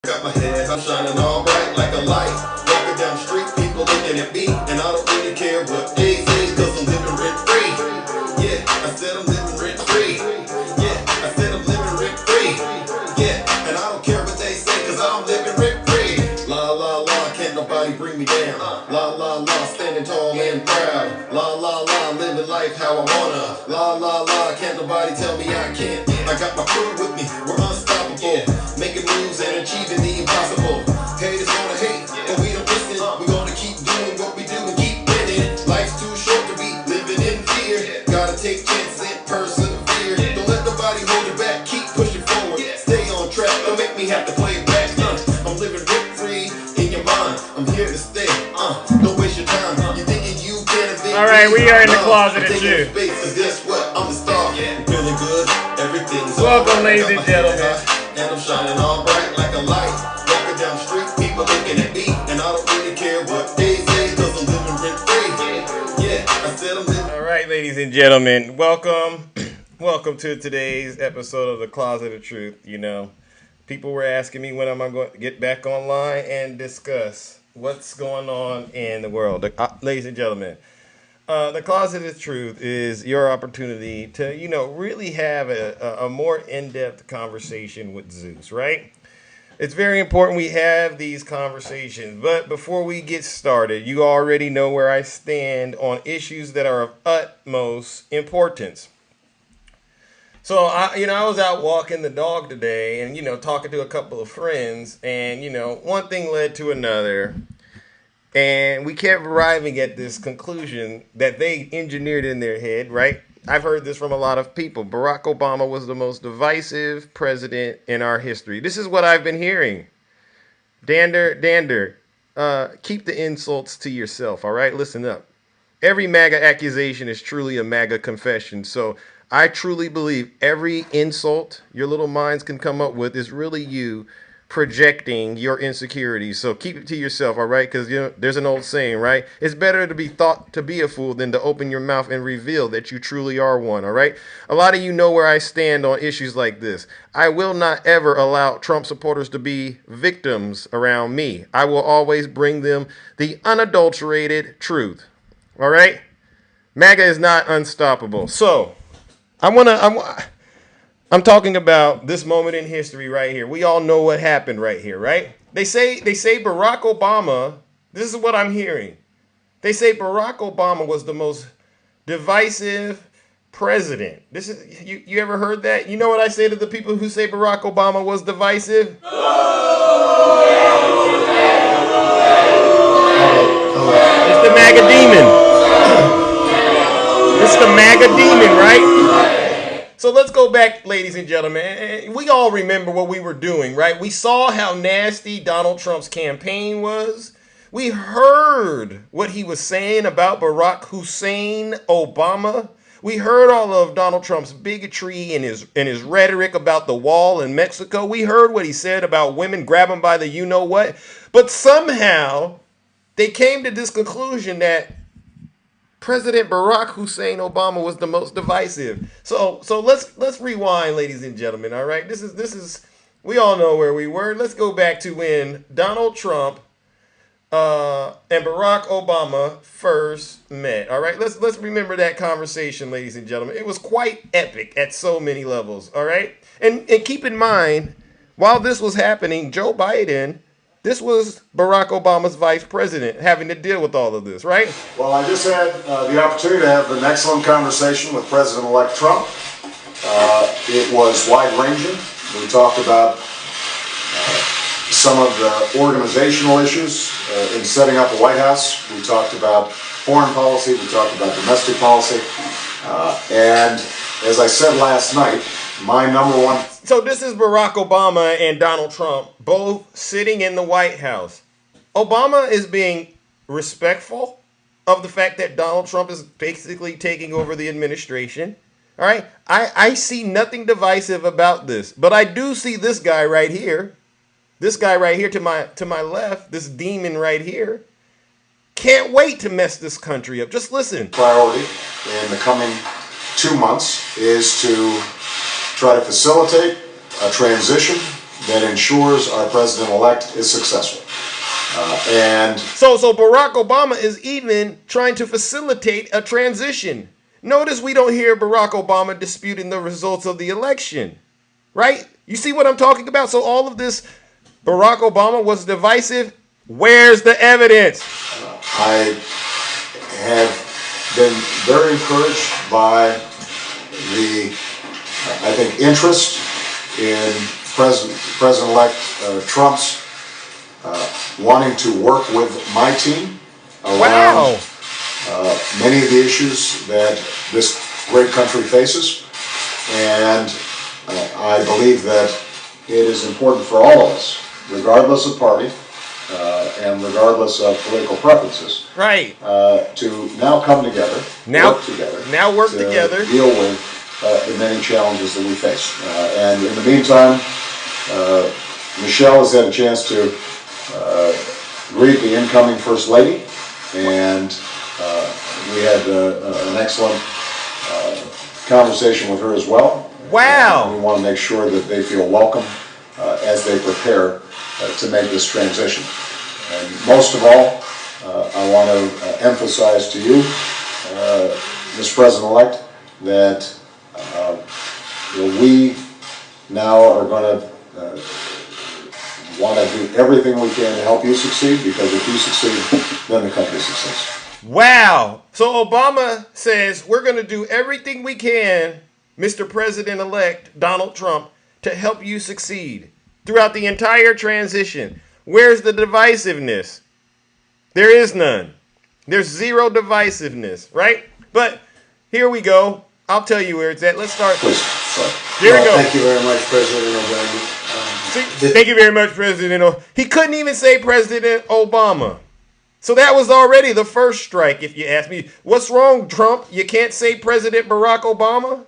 Got my head, I'm shining all bright like a light. Walking down the street, people looking at me, and I don't really care what they say, cause I'm living rent free. Yeah, I said I'm living rent free. Yeah, I said I'm living rent free. Yeah, and I don't care what they say, cause I'm living rent free. La la la, can't nobody bring me down. La la la, standing tall and proud. La la la, living life how I wanna. La la la, can't nobody tell me I can't. I got my crew with me, we're unstoppable. Making moves and achieving the impossible. Haters gonna hate, but we don't listen. We gonna keep doing what we do and keep winning. Life's too short to be living in fear. Gotta take chances and persevere. Don't let nobody hold you back, keep pushing forward. Stay on track, don't make me have to play it back. I'm living rent free in your mind. I'm here to stay. Don't waste your time. You thinking you can evade. All right, we are in the closet at you. Guess what? I'm the star. I'm feeling good. Everything's welcome, ladies and gentlemen. And I'm shining all bright like a light. Walking down the street, people looking at me, and I don't really care what they say, cause I'm living rent free. Yeah, I said I'm living. All right, ladies and gentlemen, welcome. Welcome to today's episode of The Closet of Truth. You know, people were asking me when am I going to get back online and discuss what's going on in the world. Ladies and gentlemen, The Closet of Truth is your opportunity to, really have a more in-depth conversation with Zeus, right? It's very important we have these conversations. But before we get started, you already know where I stand on issues that are of utmost importance. So, I was out walking the dog today and, talking to a couple of friends. And, one thing led to another. And we kept arriving at this conclusion that they engineered in their head, right? I've heard this from a lot of people. Barack Obama was the most divisive president in our history. This is what I've been hearing. Dander, keep the insults to yourself, all right? Listen up. Every MAGA accusation is truly a MAGA confession. So I truly believe every insult your little minds can come up with is really you projecting your insecurities. So keep it to yourself, all right? Because there's an old saying, right? It's better to be thought to be a fool than to open your mouth and reveal that you truly are one, all right? A lot of you know where I stand on issues like this. I will not ever allow Trump supporters to be victims around me. I will always bring them the unadulterated truth, all right? MAGA is not unstoppable. So I'm talking about this moment in history right here. We all know what happened right here, right? They say Barack Obama, this is what I'm hearing. They say Barack Obama was the most divisive president. This is you ever heard that? You know what I say to the people who say Barack Obama was divisive? It's the MAGA demon. It's the MAGA demon, right? So let's go back, ladies and gentlemen. We all remember what we were doing, right? We saw how nasty Donald Trump's campaign was. We heard what he was saying about Barack Hussein Obama. We heard all of Donald Trump's bigotry and his rhetoric about the wall in Mexico. We heard what he said about women grabbing by the you-know-what. But somehow they came to this conclusion that President Barack Hussein Obama was the most divisive. So let's rewind, ladies and gentlemen. All right, this is we all know where we were. Let's go back to when Donald Trump and Barack Obama first met. All right, let's remember that conversation, ladies and gentlemen. It was quite epic at so many levels. All right, and keep in mind, while this was happening, Joe Biden. This was Barack Obama's vice president having to deal with all of this, right? Well, I just had the opportunity to have an excellent conversation with President-elect Trump. It was wide-ranging. We talked about some of the organizational issues in setting up the White House. We talked about foreign policy. We talked about domestic policy. And as I said last night, my number one... So this is Barack Obama and Donald Trump both sitting in the White House. Obama is being respectful of the fact that Donald Trump is basically taking over the administration. All right. I see nothing divisive about this, but I do see this guy right here. This guy right here to my left, this demon right here, can't wait to mess this country up. Just listen. Priority in the coming 2 months is to try to facilitate a transition that ensures our president-elect is successful. So Barack Obama is even trying to facilitate a transition. Notice we don't hear Barack Obama disputing the results of the election, right? You see what I'm talking about? So all of this, Barack Obama was divisive. Where's the evidence? I have been very encouraged by the, I think, interest in President-elect Trump's wanting to work with my team around many of the issues that this great country faces. And I believe that it is important for all of us, regardless of party and regardless of political preferences, right, to now come together, work together, deal with the many challenges that we face. And in the meantime, Michelle has had a chance to greet the incoming First Lady, and we had an excellent conversation with her as well. Wow. And we want to make sure that they feel welcome as they prepare to make this transition. And most of all, I want to emphasize to you, Mr. President-elect, that we now are going to want to do everything we can to help you succeed, because if you succeed, then the country succeeds. Wow. So Obama says we're going to do everything we can, Mr. President-elect Donald Trump, to help you succeed throughout the entire transition. Where's the divisiveness? There is none. There's zero divisiveness, right? But here we go. I'll tell you where it's at. Let's start. Please. Here we go. Thank you very much, President Obama. Thank you very much, President. He couldn't even say President Obama. So that was already the first strike, if you ask me. What's wrong, Trump? You can't say President Barack Obama?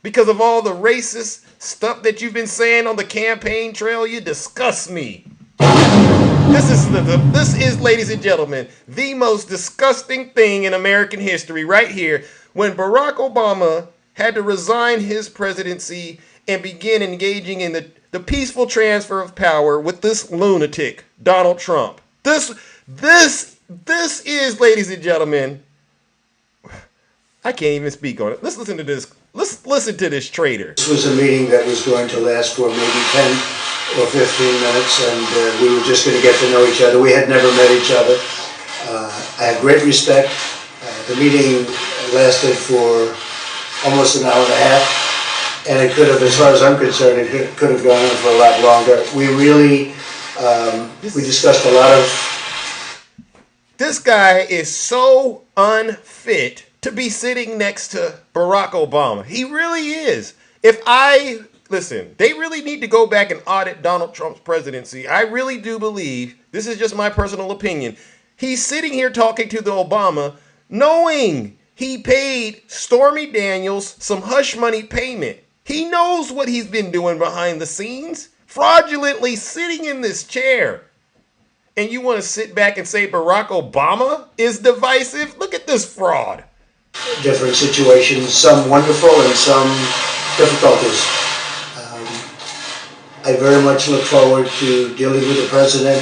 Because of all the racist stuff that you've been saying on the campaign trail? You disgust me. This is, ladies and gentlemen, the most disgusting thing in American history right here, when Barack Obama had to resign his presidency and begin engaging in the peaceful transfer of power with this lunatic, Donald Trump. This is, ladies and gentlemen, I can't even speak on it. Let's listen to this. Let's listen to this traitor. This was a meeting that was going to last for maybe 10 or 15 minutes, and we were just going to get to know each other. We had never met each other. I had great respect. The meeting lasted for almost an hour and a half. And it could have, as far as I'm concerned, it could have gone on for a lot longer. We really, we discussed a lot of... This guy is so unfit to be sitting next to Barack Obama. He really is. Listen, they really need to go back and audit Donald Trump's presidency. I really do believe, this is just my personal opinion, he's sitting here talking to the Obama knowing he paid Stormy Daniels some hush money payment. He knows what he's been doing behind the scenes, fraudulently sitting in this chair. And you want to sit back and say Barack Obama is divisive? Look at this fraud. Different situations, some wonderful and some difficulties. I very much look forward to dealing with the president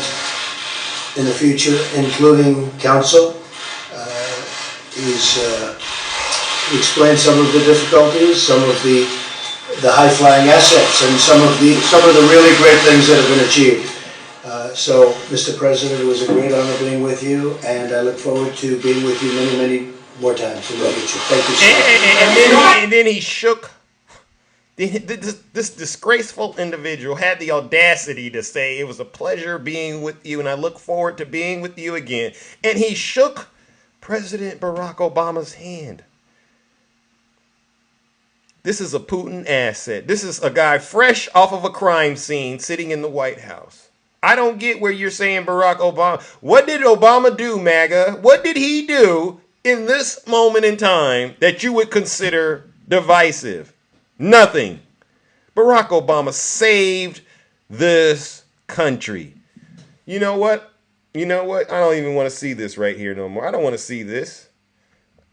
in the future, including counsel. He explained some of the difficulties, some of the high-flying assets, and some of the really great things that have been achieved. So, Mr. President, it was a great honor being with you, and I look forward to being with you many, many more times in the future. Thank you so much. And then he shook. This disgraceful individual had the audacity to say it was a pleasure being with you, and I look forward to being with you again. And he shook President Barack Obama's hand. This is a Putin asset. This is a guy fresh off of a crime scene sitting in the White House. I don't get where you're saying Barack Obama. What did Obama do, MAGA? What did he do in this moment in time that you would consider divisive? Nothing. Barack Obama saved this country. You know what? I don't even want to see this right here no more. I don't want to see this.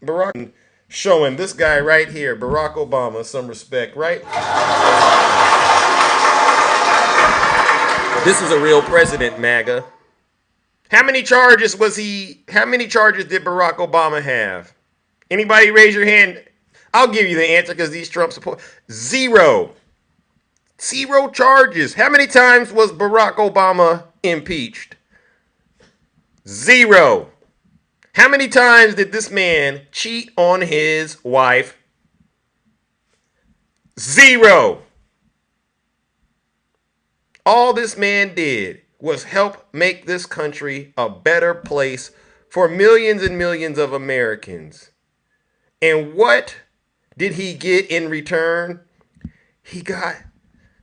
Barack showing this guy right here, Barack Obama, some respect, right? This is a real president, MAGA. How many charges did Barack Obama have? Anybody raise your hand? I'll give you the answer because these Trump support. Zero. Zero charges. How many times was Barack Obama impeached? Zero. How many times did this man cheat on his wife? Zero. All this man did was help make this country a better place for millions and millions of Americans. And what did he get in return? He got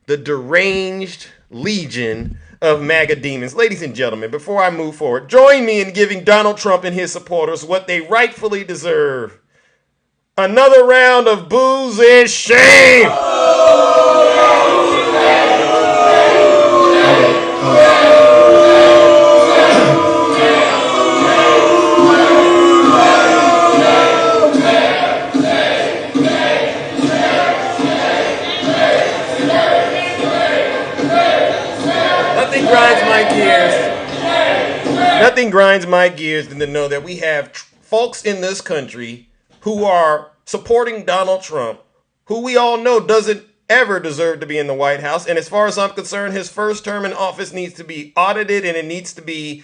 the deranged legion of MAGA demons. Ladies and gentlemen, before I move forward, join me in giving Donald Trump and his supporters what they rightfully deserve. Another round of boos and shame. Nothing grinds my gears than to know that we have folks in this country who are supporting Donald Trump, who we all know doesn't ever deserve to be in the White House. And as far as I'm concerned, his first term in office needs to be audited, and it needs to be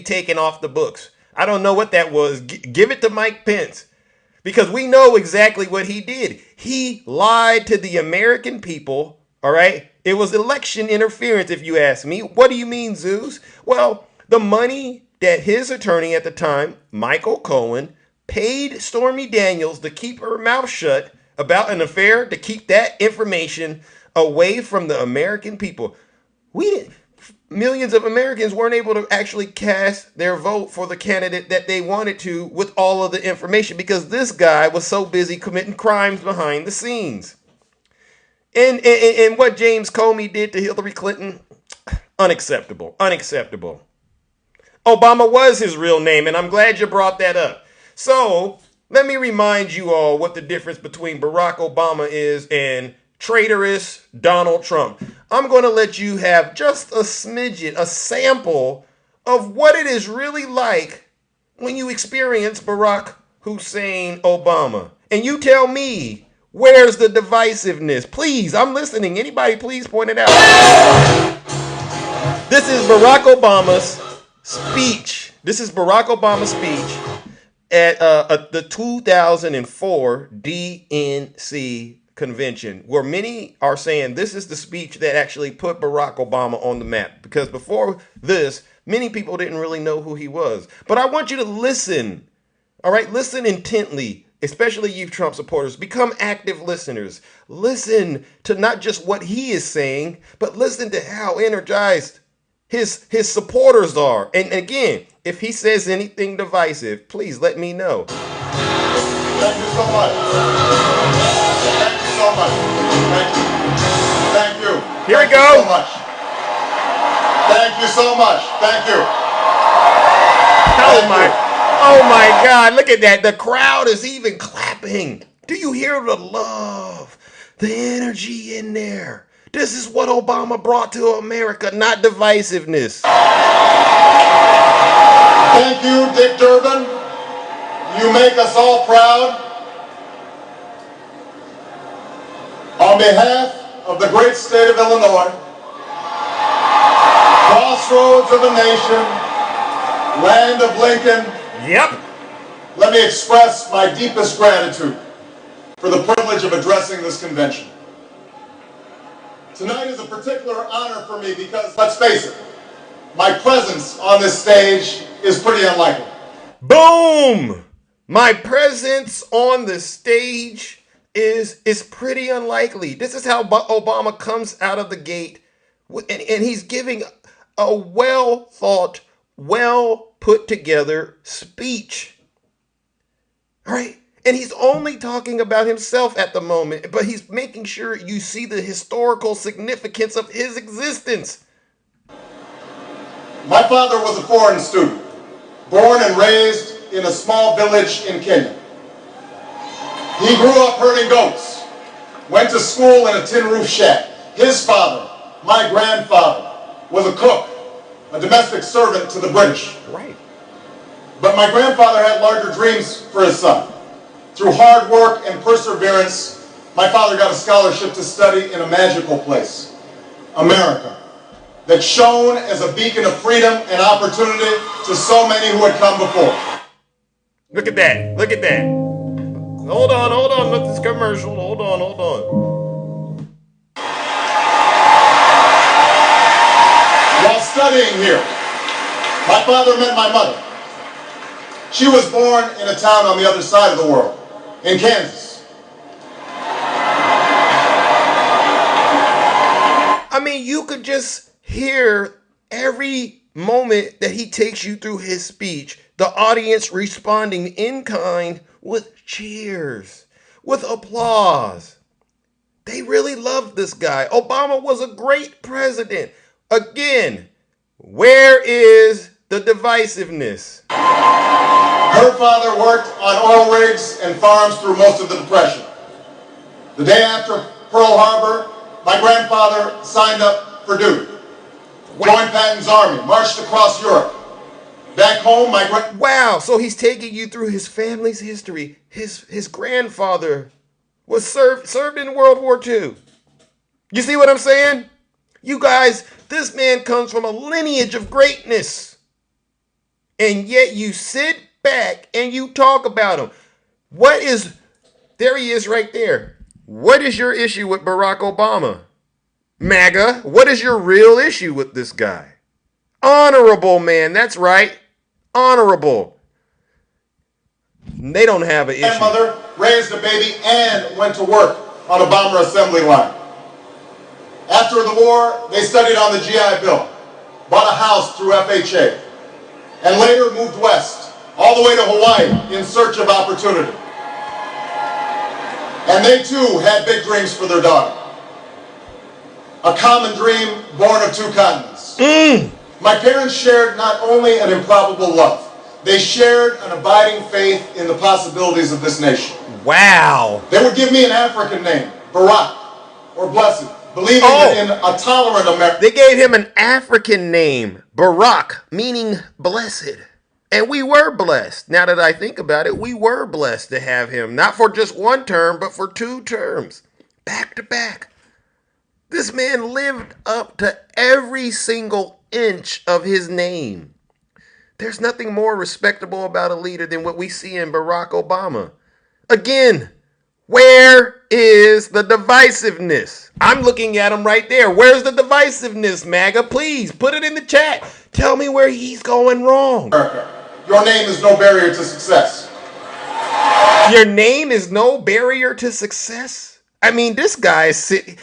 taken off the books. I don't know what that was. Give it to Mike Pence, because we know exactly what he did. He lied to the American people. All right. It was election interference, if you ask me. What do you mean, Zeus? Well, the money that his attorney at the time, Michael Cohen, paid Stormy Daniels to keep her mouth shut about an affair, to keep that information away from the American people. Millions of Americans weren't able to actually cast their vote for the candidate that they wanted to with all of the information because this guy was so busy committing crimes behind the scenes. And what James Comey did to Hillary Clinton, unacceptable. Obama was his real name, and I'm glad you brought that up. So let me remind you all what the difference between Barack Obama is and traitorous Donald Trump. I'm going to let you have just a smidgen, a sample of what it is really like when you experience Barack Hussein Obama. And you tell me, where's the divisiveness? Please, I'm listening. Anybody, please point it out. This is Barack Obama's speech. This is Barack Obama's speech at the 2004 DNC convention, where many are saying this is the speech that actually put Barack Obama on the map. Because before this, many people didn't really know who he was. But I want you to listen. All right, listen intently, especially you Trump supporters. Become active listeners. Listen to not just what he is saying, but listen to how energized his supporters are. And again, if he says anything divisive, please let me know. Thank you so much. Thank you so much. Thank you. Here we go. Thank you so much. Thank you. Oh my God, look at that. The crowd is even clapping. Do you hear the love, the energy in there? This is what Obama brought to America, not divisiveness. Thank you, Dick Durbin. You make us all proud. On behalf of the great state of Illinois, crossroads of a nation, land of Lincoln. Yep. Let me express my deepest gratitude for the privilege of addressing this convention. Tonight is a particular honor for me because, let's face it, my presence on this stage is pretty unlikely. Boom! My presence on the stage is pretty unlikely. This is how Obama comes out of the gate, and he's giving a well thought, well put together speech. All right? And he's only talking about himself at the moment, but he's making sure you see the historical significance of his existence. My father was a foreign student, born and raised in a small village in Kenya. He grew up herding goats, went to school in a tin roof shack. His father, my grandfather, was a cook, a domestic servant to the British. Right. But my grandfather had larger dreams for his son. Through hard work and perseverance, my father got a scholarship to study in a magical place, America, that shone as a beacon of freedom and opportunity to so many who had come before. Look at that. Look at that. Hold on. Let this commercial. Hold on. While studying here, my father met my mother. She was born in a town on the other side of the world, in Kansas. I mean, you could just hear every moment that he takes you through his speech, the audience responding in kind with cheers, with applause. They really loved this guy. Obama was a great president. Again, where is the divisiveness? Her father worked on oil rigs and farms through most of the Depression. The day after Pearl Harbor, my grandfather signed up for duty. Joined Patton's army, marched across Europe. Back home, Wow, so he's taking you through his family's history. His grandfather was served in World War II. You see what I'm saying? You guys, this man comes from a lineage of greatness. And yet you sit back and you talk about him. There he is right there. What is your issue with Barack Obama? MAGA, what is your real issue with this guy? Honorable man, that's right. Honorable. They don't have an issue. My grandmother raised a baby and went to work on a bomber assembly line. After the war, they studied on the GI Bill, bought a house through FHA, and later moved west, all the way to Hawaii in search of opportunity. And they too had big dreams for their daughter. A common dream born of two continents. My parents shared not only an improbable love, they shared an abiding faith in the possibilities of this nation. Wow. They would give me an African name, Barack, or Blessed, believing that in a tolerant America. They gave him an African name, Barack, meaning blessed. And we were blessed. Now that I think about it, we were blessed to have him, not for just one term, but for 2 terms, back to back. This man lived up to every single inch of his name. There's nothing more respectable about a leader than what we see in Barack Obama. Again, where is the divisiveness? I'm looking at him right there. Where's the divisiveness, MAGA? Please put it in the chat. Tell me where he's going wrong. Your name is no barrier to success. Your name is no barrier to success? I mean, this guy is sitting...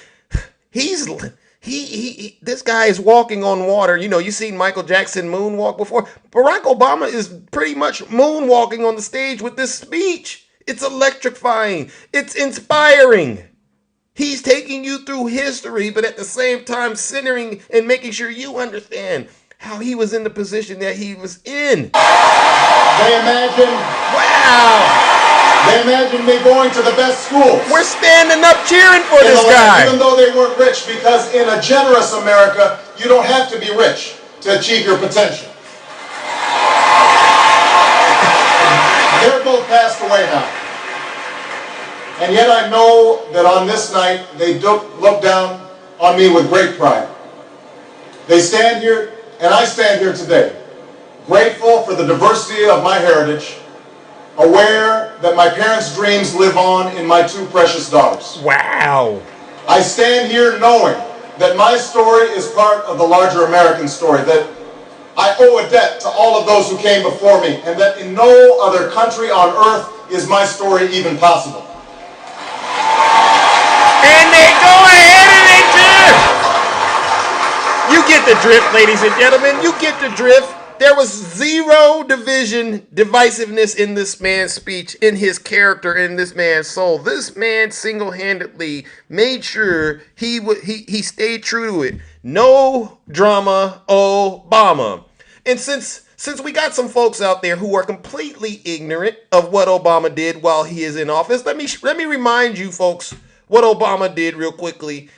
This guy is walking on water. You know, you seen Michael Jackson moonwalk before. Barack Obama is pretty much moonwalking on the stage with this speech. It's electrifying. It's inspiring. He's taking you through history, but at the same time centering and making sure you understand how he was in the position that he was in. They imagine... Wow! They imagined me going to the best schools. We're standing up cheering for this guy. Even though they weren't rich, because in a generous America, you don't have to be rich to achieve your potential. They're both passed away now. And yet I know that on this night, they look down on me with great pride. They stand here, and I stand here today, grateful for the diversity of my heritage, aware that my parents' dreams live on in my 2 precious daughters. Wow. I stand here knowing that my story is part of the larger American story, that I owe a debt to all of those who came before me, and that in no other country on earth is my story even possible. And they go ahead and they cheer. You get the drift, ladies and gentlemen. You get the drift. There was zero divisiveness in this man's speech, in his character, in this man's soul. This man single-handedly made sure he stayed true to it. No drama, Obama. And since we got some folks out there who are completely ignorant of what Obama did while he is in office, let me remind you folks what Obama did real quickly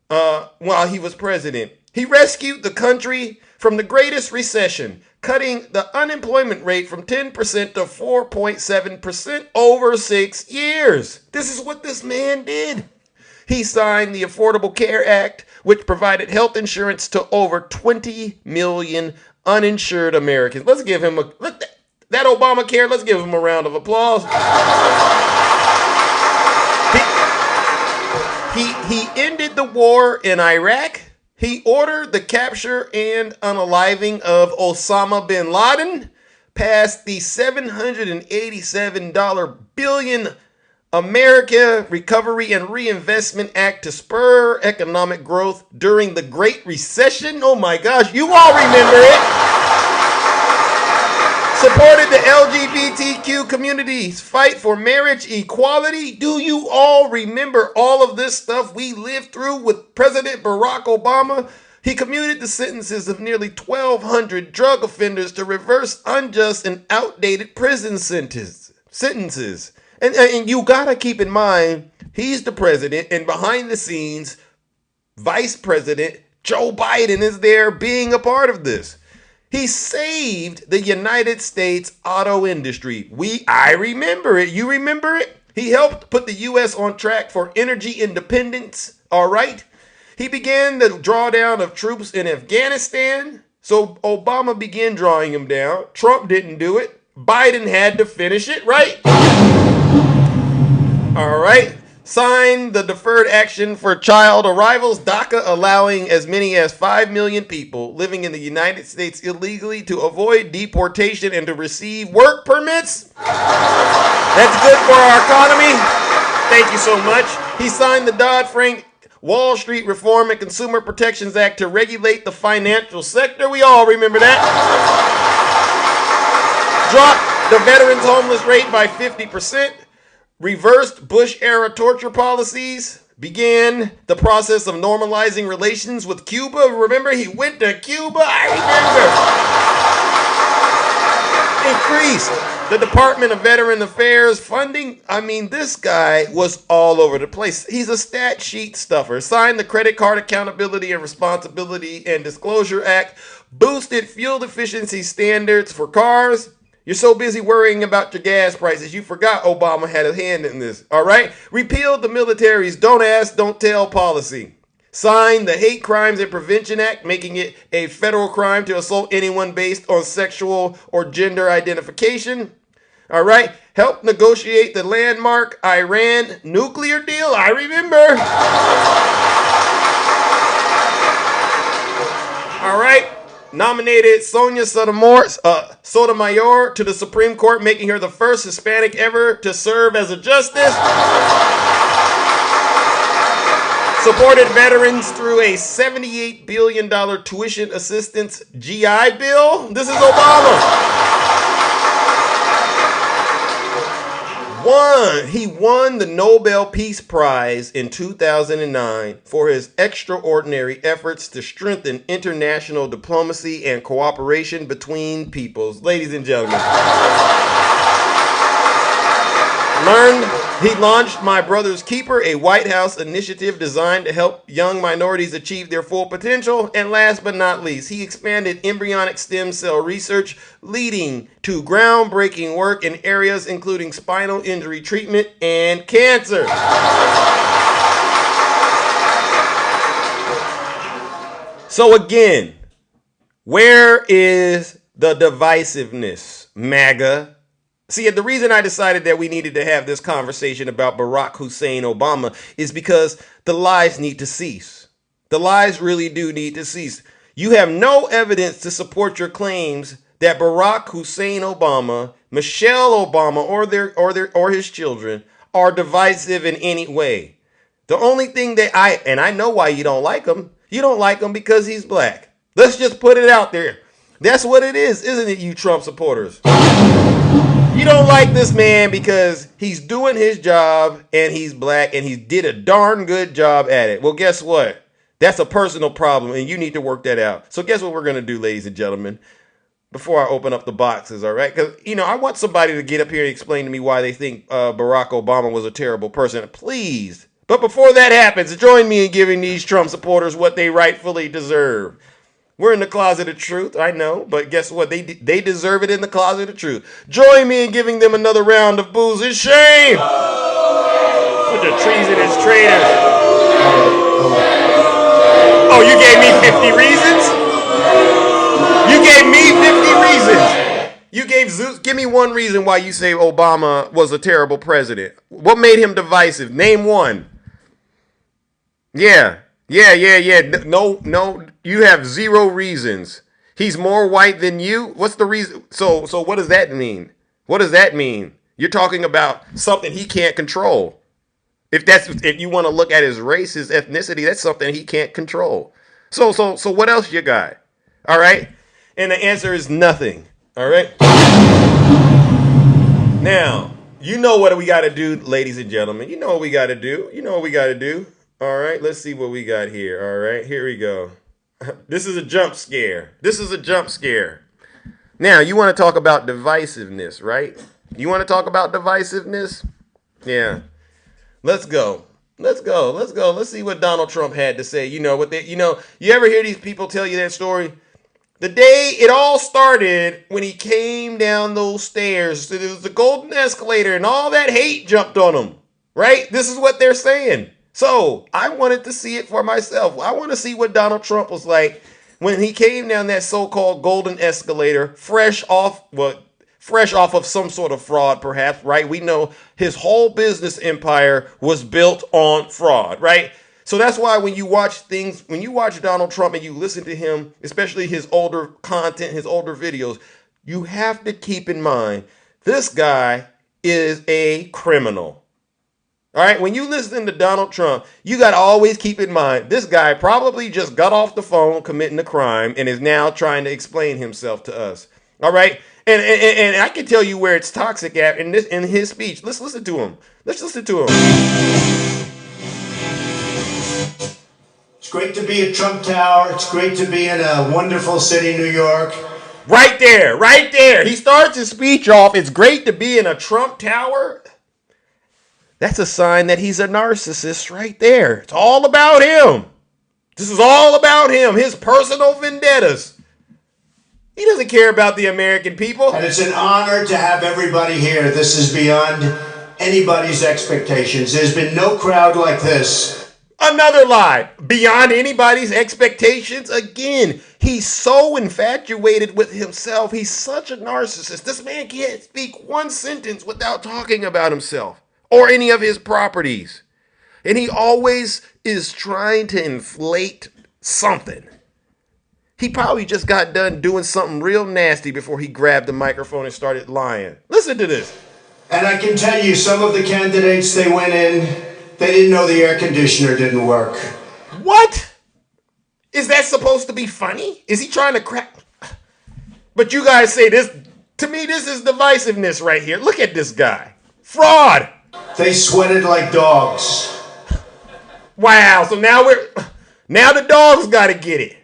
while he was president. He rescued the country from the greatest recession, cutting the unemployment rate from 10% to 4.7% over 6 years. This is what this man did. He signed the Affordable Care Act, which provided health insurance to over 20 million uninsured Americans. Let's give him that Obamacare, let's give him a round of applause. He ended the war in Iraq. He ordered the capture and unaliving of Osama bin Laden, passed the $787 billion America Recovery and Reinvestment Act to spur economic growth during the Great Recession. Oh my gosh, you all remember it. Supported the LGBTQ community's fight for marriage equality. Do you all remember all of this stuff we lived through with President Barack Obama? He commuted the sentences of nearly 1,200 drug offenders to reverse unjust and outdated prison sentences. And you gotta keep in mind, he's the president, and behind the scenes, Vice President Joe Biden is there being a part of this. He saved the United States auto industry. I remember it. You remember it? He helped put the U.S. on track for energy independence. All right. He began the drawdown of troops in Afghanistan. So Obama began drawing them down. Trump didn't do it. Biden had to finish it, right? All right. Signed the Deferred Action for Child Arrivals, DACA, allowing as many as 5 million people living in the United States illegally to avoid deportation and to receive work permits. That's good for our economy. Thank you so much. He signed the Dodd-Frank Wall Street Reform and Consumer Protections Act to regulate the financial sector. We all remember that. Dropped the veterans homeless rate by 50%. Reversed Bush-era torture policies, began the process of normalizing relations with Cuba. Remember, he went to Cuba? I remember. Increased the Department of Veteran Affairs funding. I mean, this guy was all over the place. He's a stat sheet stuffer. Signed the Credit Card Accountability and Responsibility and Disclosure Act. Boosted fuel efficiency standards for cars. You're so busy worrying about your gas prices, you forgot Obama had a hand in this, all right? Repealed the military's don't ask, don't tell policy. Signed the Hate Crimes and Prevention Act, making it a federal crime to assault anyone based on sexual or gender identification. All right? Helped negotiate the landmark Iran nuclear deal. I remember. All right? Nominated Sonia Sotomayor to the Supreme Court, making her the first Hispanic ever to serve as a justice. Supported veterans through a $78 billion tuition assistance GI Bill. This is Obama. He won the Nobel Peace Prize in 2009 for his extraordinary efforts to strengthen international diplomacy and cooperation between peoples. Ladies and gentlemen, he launched My Brother's Keeper, a White House initiative designed to help young minorities achieve their full potential. And last but not least, he expanded embryonic stem cell research, leading to groundbreaking work in areas including spinal injury treatment and cancer. So again, where is the divisiveness, MAGA? See, the reason I decided that we needed to have this conversation about Barack Hussein Obama is because the lies need to cease. The lies really do need to cease. You have no evidence to support your claims that Barack Hussein Obama, Michelle Obama, or his children are divisive in any way. The only thing that I know why you don't like him. You don't like him because he's black. Let's just put it out there. That's what it is, isn't it, you Trump supporters? You don't like this man because he's doing his job and he's black and he did a darn good job at it. Well, guess what? That's a personal problem and you need to work that out. So guess what we're going to do, ladies and gentlemen, before I open up the boxes, all right? Because, I want somebody to get up here and explain to me why they think Barack Obama was a terrible person. Please But before that happens, join me in giving these Trump supporters what they rightfully deserve. We're in the closet of truth, I know, but guess what? They deserve it in the closet of truth. Join me in giving them another round of booze and shame. Bunch of treasonous traitors. Oh, you gave me 50 reasons? You gave me 50 reasons. You gave Zeus. Give me one reason why you say Obama was a terrible president. What made him divisive? Name one. Yeah. No, you have 0 reasons. He's more white than you? What's the reason? So what does that mean? What does that mean? You're talking about something he can't control. If you want to look at his race, his ethnicity, that's something he can't control. So what else you got? All right? And the answer is nothing. All right? Now, you know what we got to do, ladies and gentlemen. You know what we got to do. All right, let's see what we got here. All right, here we go. This is a jump scare. Now, you want to talk about divisiveness, right? You want to talk about divisiveness? Yeah. Let's go. Let's see what Donald Trump had to say. You ever hear these people tell you that story? The day it all started, when he came down those stairs, it was the golden escalator and all that hate jumped on him, right? This is what they're saying. So I wanted to see it for myself. I want to see what Donald Trump was like when he came down that so-called golden escalator, fresh off of some sort of fraud, perhaps, right? We know his whole business empire was built on fraud, right? So that's why when you watch Donald Trump and you listen to him, especially his older content, his older videos, you have to keep in mind, this guy is a criminal. All right, when you listen to Donald Trump, you got to always keep in mind, this guy probably just got off the phone committing a crime and is now trying to explain himself to us. All right, and I can tell you where it's toxic at in his speech. Let's listen to him. It's great to be at Trump Tower. It's great to be in a wonderful city, New York. Right there. He starts his speech off, it's great to be in a Trump Tower. That's a sign that he's a narcissist right there. It's all about him. This is all about him, his personal vendettas. He doesn't care about the American people. And it's an honor to have everybody here. This is beyond anybody's expectations. There's been no crowd like this. Another lie. Beyond anybody's expectations. Again, he's so infatuated with himself. He's such a narcissist. This man can't speak one sentence without talking about himself or any of his properties. And he always is trying to inflate something. He probably just got done doing something real nasty before he grabbed the microphone and started lying. Listen to this. And I can tell you, some of the candidates, they went in, they didn't know the air conditioner didn't work. What? Is that supposed to be funny? Is he trying to crack? But you guys say this, to me, this is divisiveness right here. Look at this guy. Fraud. They sweated like dogs. Wow, so now the dogs got to get it.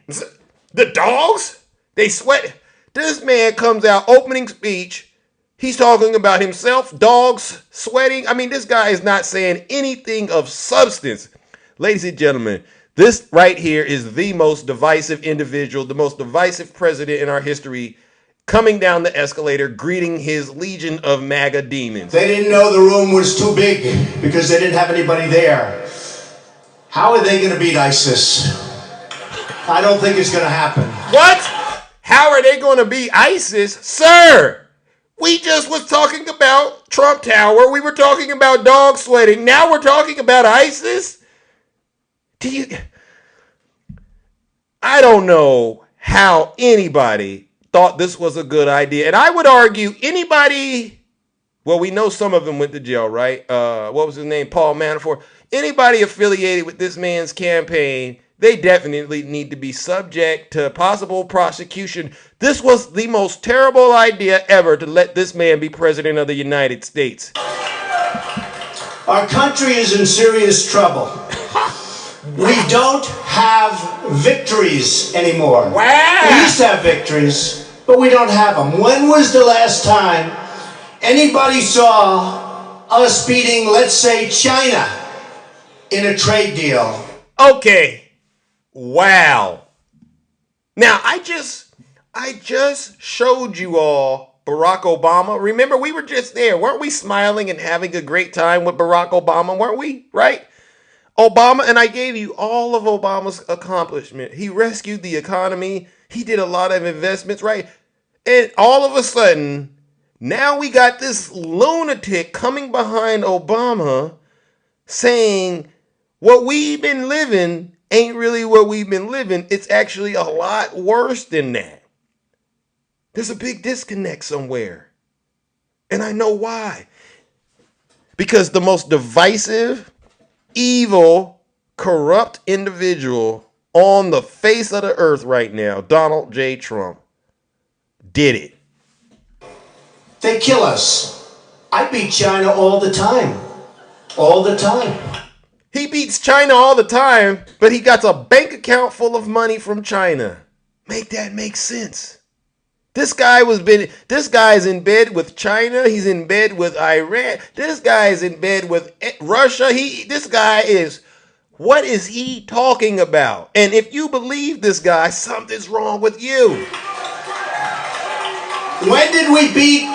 The dogs? They sweat. This man comes out, opening speech. He's talking about himself, dogs, sweating. I mean, this guy is not saying anything of substance. Ladies and gentlemen, this right here is the most divisive individual, the most divisive president in our history, coming down the escalator, greeting his legion of MAGA demons. They didn't know the room was too big because they didn't have anybody there. How are they going to beat ISIS? I don't think it's going to happen. What? How are they going to beat ISIS? Sir, we just was talking about Trump Tower. We were talking about dog sweating. Now we're talking about ISIS? I don't know how anybody thought this was a good idea. And I would argue well, we know some of them went to jail, right? What was his name? Paul Manafort. Anybody affiliated with this man's campaign, they definitely need to be subject to possible prosecution. This was the most terrible idea ever to let this man be president of the United States. Our country is in serious trouble. We don't have victories anymore. Wow. We used to have victories, but we don't have them. When was the last time anybody saw us beating, let's say, China? in a trade deal. Okay. Wow. Now, I just showed you all Barack Obama. Remember, we were just there. Weren't we smiling and having a great time with Barack Obama? Weren't we? Right? Obama, and I gave you all of Obama's accomplishment. He rescued the economy. He did a lot of investments, right? And all of a sudden, now we got this lunatic coming behind Obama saying what we've been living ain't really what we've been living. It's actually a lot worse than that. There's a big disconnect somewhere. And I know why. Because the most divisive, evil, corrupt individual on the face of the earth right now, Donald J. Trump, did it. They kill us. I beat China all the time. All the time. He beats China all the time, but he got a bank account full of money from China. Make that make sense. This guy's in bed with China. He's in bed with Iran. This guy is in bed with Russia. What is he talking about? And if you believe this guy, something's wrong with you. When did we beat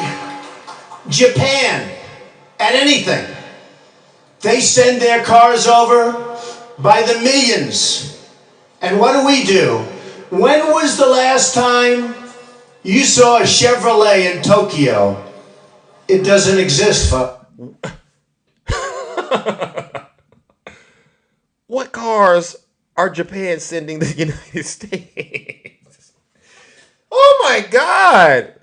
Japan at anything? They send their cars over by the millions. And what do? When was the last time you saw a Chevrolet in Tokyo? It doesn't exist, What cars are Japan sending to the United States? Oh my God.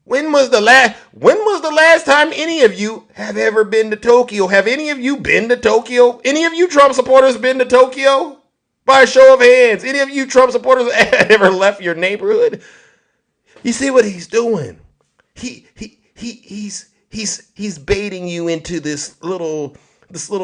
When was the last time any of you have ever been to Tokyo? Have any of you been to Tokyo? Any of you Trump supporters been to Tokyo? By a show of hands, any of you Trump supporters ever left your neighborhood? You see what he's doing? He's baiting you into this little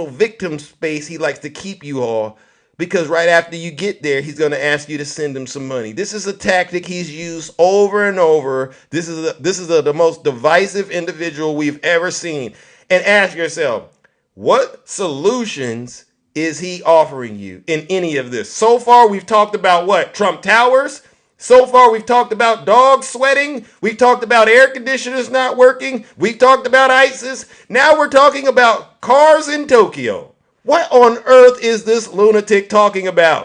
victim space he likes to keep you all, because right after you get there, he's going to ask you to send him some money. This is a tactic he's used over and over. This is the most divisive individual we've ever seen. And ask yourself, what solutions is he offering you in any of this? So far, we've talked about what? Trump Towers. So far, we've talked about dogs sweating. We've talked about air conditioners not working. We've talked about ISIS. Now we're talking about cars in Tokyo. What on earth is this lunatic talking about?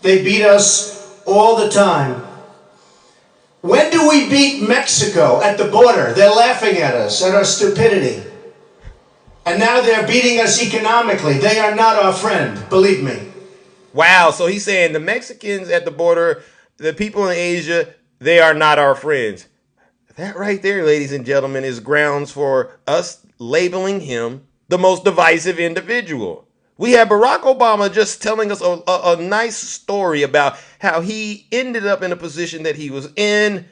They beat us all the time. When do we beat Mexico at the border? They're laughing at us, at our stupidity. And now they're beating us economically. They are not our friend, believe me. Wow, so he's saying the Mexicans at the border, the people in Asia, they are not our friends. That right there, ladies and gentlemen, is grounds for us labeling him the most divisive individual. We had Barack Obama just telling us a nice story about how he ended up in a position that he was in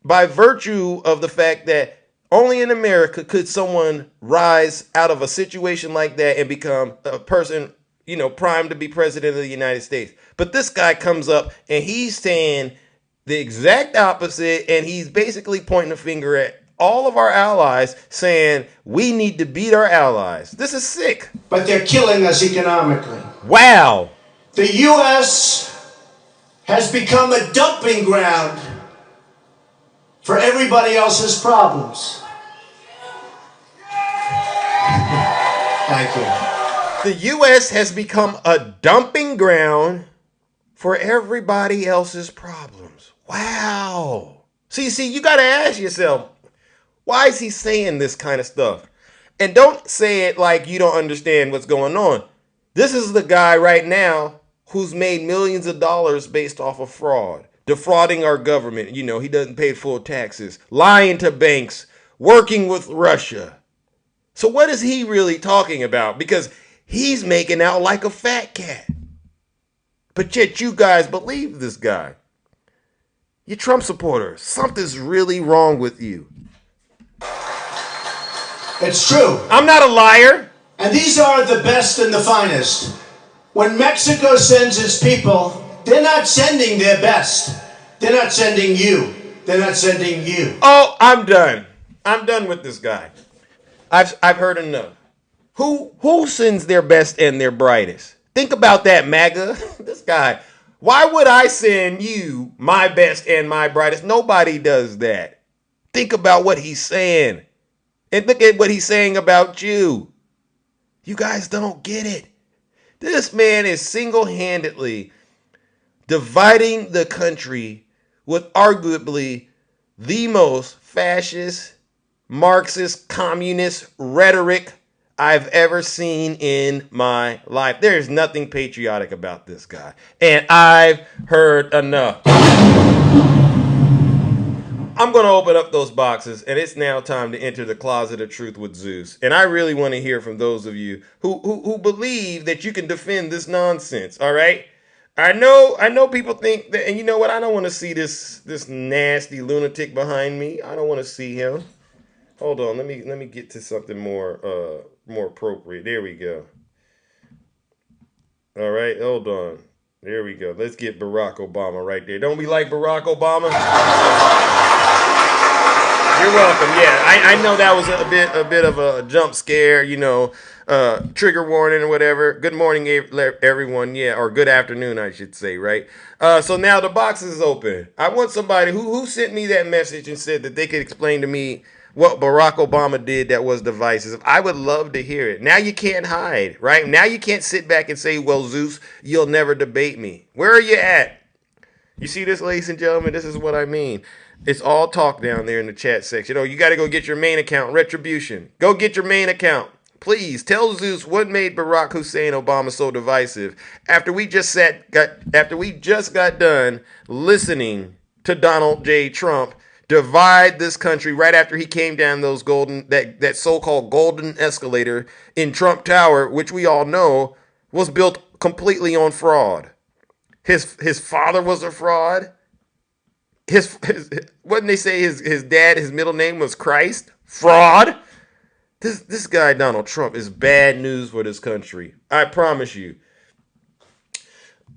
by virtue of the fact that only in America could someone rise out of a situation like that and become a person, primed to be president of the United States. But this guy comes up and he's saying the exact opposite, and he's basically pointing a finger at all of our allies, saying we need to beat our allies. This is sick. But they're killing us economically. Wow. The U.S. has become a dumping ground for everybody else's problems. Thank you. The U.S. has become a dumping ground for everybody else's problems. Wow. See, you got to ask yourself, why is he saying this kind of stuff? And don't say it like you don't understand what's going on. This is the guy right now who's made millions of dollars based off of fraud, defrauding our government. He doesn't pay full taxes, lying to banks, working with Russia. So what is he really talking about? Because he's making out like a fat cat. But yet you guys believe this guy. You Trump supporters, something's really wrong with you. It's true. I'm not a liar. And these are the best and the finest. When Mexico sends its people, they're not sending their best. They're not sending you. They're not sending you. Oh, I'm done. I'm done with this guy. I've heard enough. Who sends their best and their brightest? Think about that, MAGA. This guy. Why would I send you my best and my brightest? Nobody does that. Think about what he's saying. And look at what he's saying about you. You guys don't get it. This man is single-handedly dividing the country with arguably the most fascist, Marxist, communist rhetoric I've ever seen in my life. There is nothing patriotic about this guy. And I've heard enough. I'm going to open up those boxes, and it's now time to enter the closet of truth with Zeus. And I really want to hear from those of you who believe that you can defend this nonsense, all right? I know people think that, and you know what? I don't want to see this nasty lunatic behind me. I don't want to see him. Hold on, let me get to something more appropriate. There we go. All right, hold on. There we go. Let's get Barack Obama right there. Don't we like Barack Obama? You're welcome. Yeah, I know that was a bit of a jump scare, trigger warning or whatever. Good morning, everyone. Yeah, or good afternoon, I should say, right? So now the box is open. I want somebody who sent me that message and said that they could explain to me what Barack Obama did that was divisive. I would love to hear it. Now you can't hide, right? Now you can't sit back and say, well, Zeus, you'll never debate me. Where are you at? You see this, ladies and gentlemen? This is what I mean. It's all talk down there in the chat section. Oh, you got to go get your main account, Retribution. Go get your main account. Please tell Zeus what made Barack Hussein Obama so divisive. After we just got done listening to Donald J. Trump divide this country right after he came down that so-called golden escalator in Trump Tower, which we all know was built completely on fraud. His father was a fraud. His what did they say? His dad, his middle name was Christ. Fraud. This guy Donald Trump is bad news for this country. I promise you.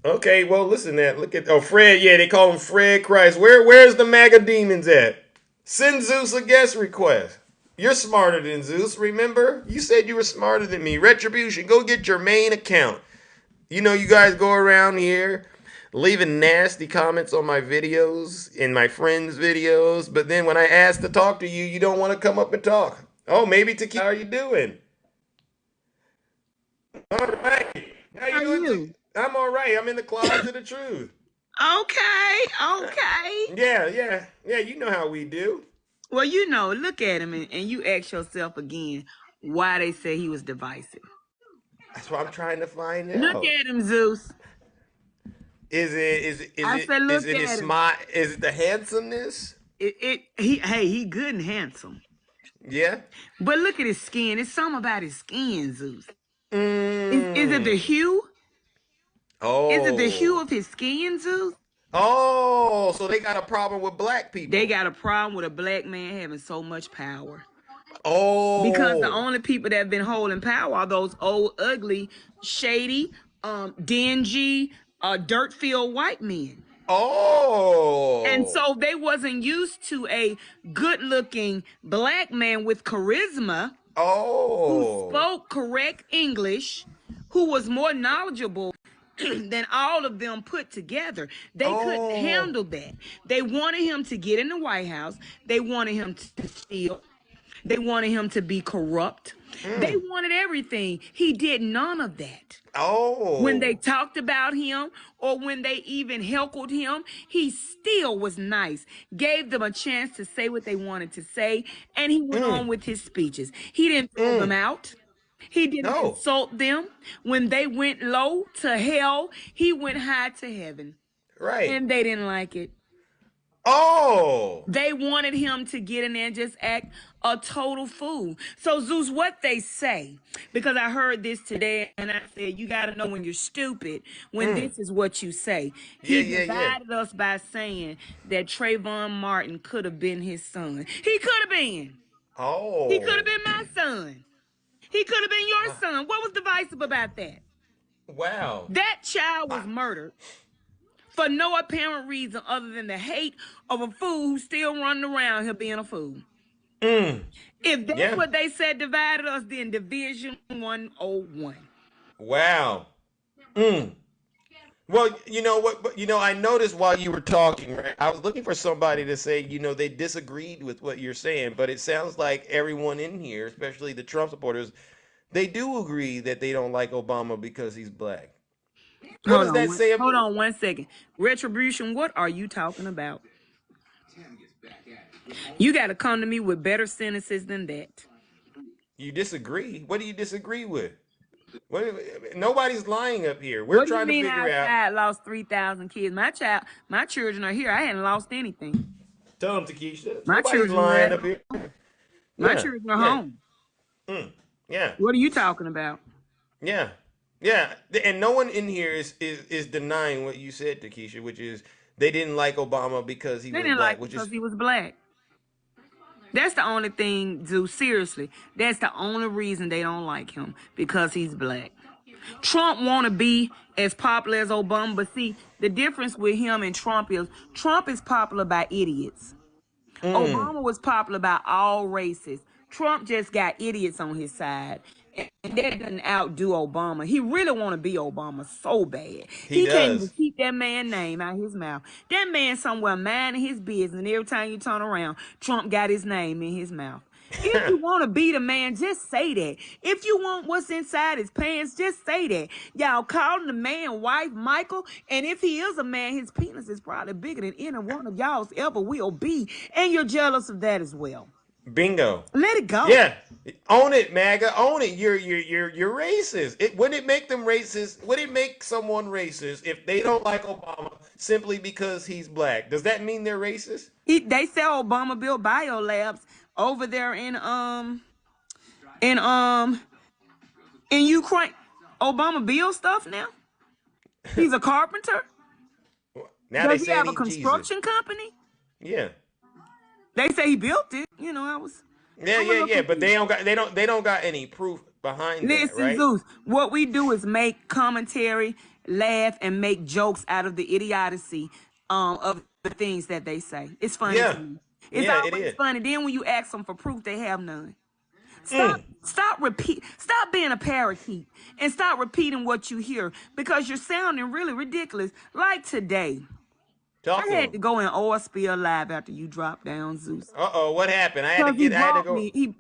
Okay, well listen, look at Fred. Yeah, they call him Fred Christ. Where's the MAGA demons at? Send Zeus a guest request. You're smarter than Zeus. Remember, you said you were smarter than me. Retribution. Go get your main account. You guys go around here leaving nasty comments on my videos, in my friends' videos, but then when I ask to talk to you, you don't want to come up and talk. Oh, maybe Tequila, how are you doing? All right. How How are you doing? you? I'm all right. I'm in the closet of truth. Okay. Yeah. You know how we do. Well, look at him and you ask yourself again why they say he was divisive. That's what I'm trying to find Look out. at him, Zeus. Is I said, look it his at him. smile? Is it the handsomeness? He good and handsome. Yeah. But look at his skin. It's something about his skin, Zeus. Is it the Mm. hue? Is it the hue Oh. of his skin, Zeus? Oh, so they got a problem with black people. They got a problem with a black man having so much power. Because the Oh. only people that have been holding power are those old, ugly, shady, dingy, dirt-filled white men. And Oh. so they wasn't used to a good-looking black man with charisma who Oh. spoke correct English, who was more knowledgeable than all of them put together. They couldn't handle that. They wanted him to get in the White House. They wanted him to steal. They wanted him to be corrupt. They wanted everything. He did none of that. Oh. When they talked about him or when they even heckled him, he still was nice, gave them a chance to say what they wanted to say, and he went on with his speeches. He didn't throw them out. He didn't No. insult them. When they went low to hell, he went high to heaven. Right. And they didn't like it. Oh. They wanted him to get in there and just act a total fool. So, Zeus, what they say, because I heard this today and I said, you got to know when you're stupid, when this is what you say. He Yeah. divided us by saying that Trayvon Martin could have been his son. He could have been. Oh. He could have been my son. He could have been your son. What was divisive about that? Wow. That child was murdered for no apparent reason other than the hate of a fool who's still running around here being a fool. If that's Yeah. what they said divided us, then Division 101. Wow. Well, you know what? But, I noticed while you were talking, right? I was looking for somebody to say, they disagreed with what you're saying, but it sounds like everyone in here, especially the Trump supporters, they do agree that they don't like Obama because he's black. What does that say? Hold on 1 second. Retribution, what are you talking about? You got to come to me with better sentences than that. You disagree? What do you disagree with? Nobody's lying up here. We're What do you trying to mean figure our out. side lost 3,000 kids? My children are here. I hadn't lost anything. Tell them, Takesha. My Nobody's children are lying at up here. my Yeah, children are yeah, home. yeah, What are you talking about? yeah, yeah. And no one in here is denying what you said, Takesha, which is they didn't like Obama because he They was didn't black, like which because is he was black. That's the only thing, Zeus. Seriously, that's the only reason they don't like him, because he's black. Trump want to be as popular as Obama, but see, the difference with him and Trump is popular by idiots. Obama was popular by all races. Trump just got idiots on his side. And that doesn't outdo Obama. He really want to be Obama so bad. he He can't even does. keep that man's name out his mouth. That man somewhere minding his business, and every time you turn around, Trump got his name in his mouth. If you want to be the man, just say that. If you want what's inside his pants, just say that. Y'all calling the man wife Michael, and if he is a man, his penis is probably bigger than any one of y'all's ever will be, and you're jealous of that as well. Bingo. Let it go. Yeah, own it, MAGA. Own it. You're racist. Wouldn't it make them racist? Would it make someone racist if they don't like Obama simply because he's black? Does that mean they're racist? They sell Obama built bio labs over there in um in Ukraine. Obama builds stuff now. He's a carpenter. Now they Does he saying have a he Jesus. construction company? Yeah. They say he built it. Yeah, I'm a yeah, little yeah. But confused. they don't got any proof behind that, Listen, right? Zeus, what we do is make commentary, laugh, and make jokes out of the idiocy of the things that they say. It's funny to Yeah. me. It's Yeah, it always is. funny. Then when you ask them for proof, they have none. Stop being a parakeet and stop repeating what you hear, because you're sounding really ridiculous. Like today, Talk I to had to him. go in oil spill live after you dropped down, Zeus. Uh-oh, what happened? Because he I had to brought go. me,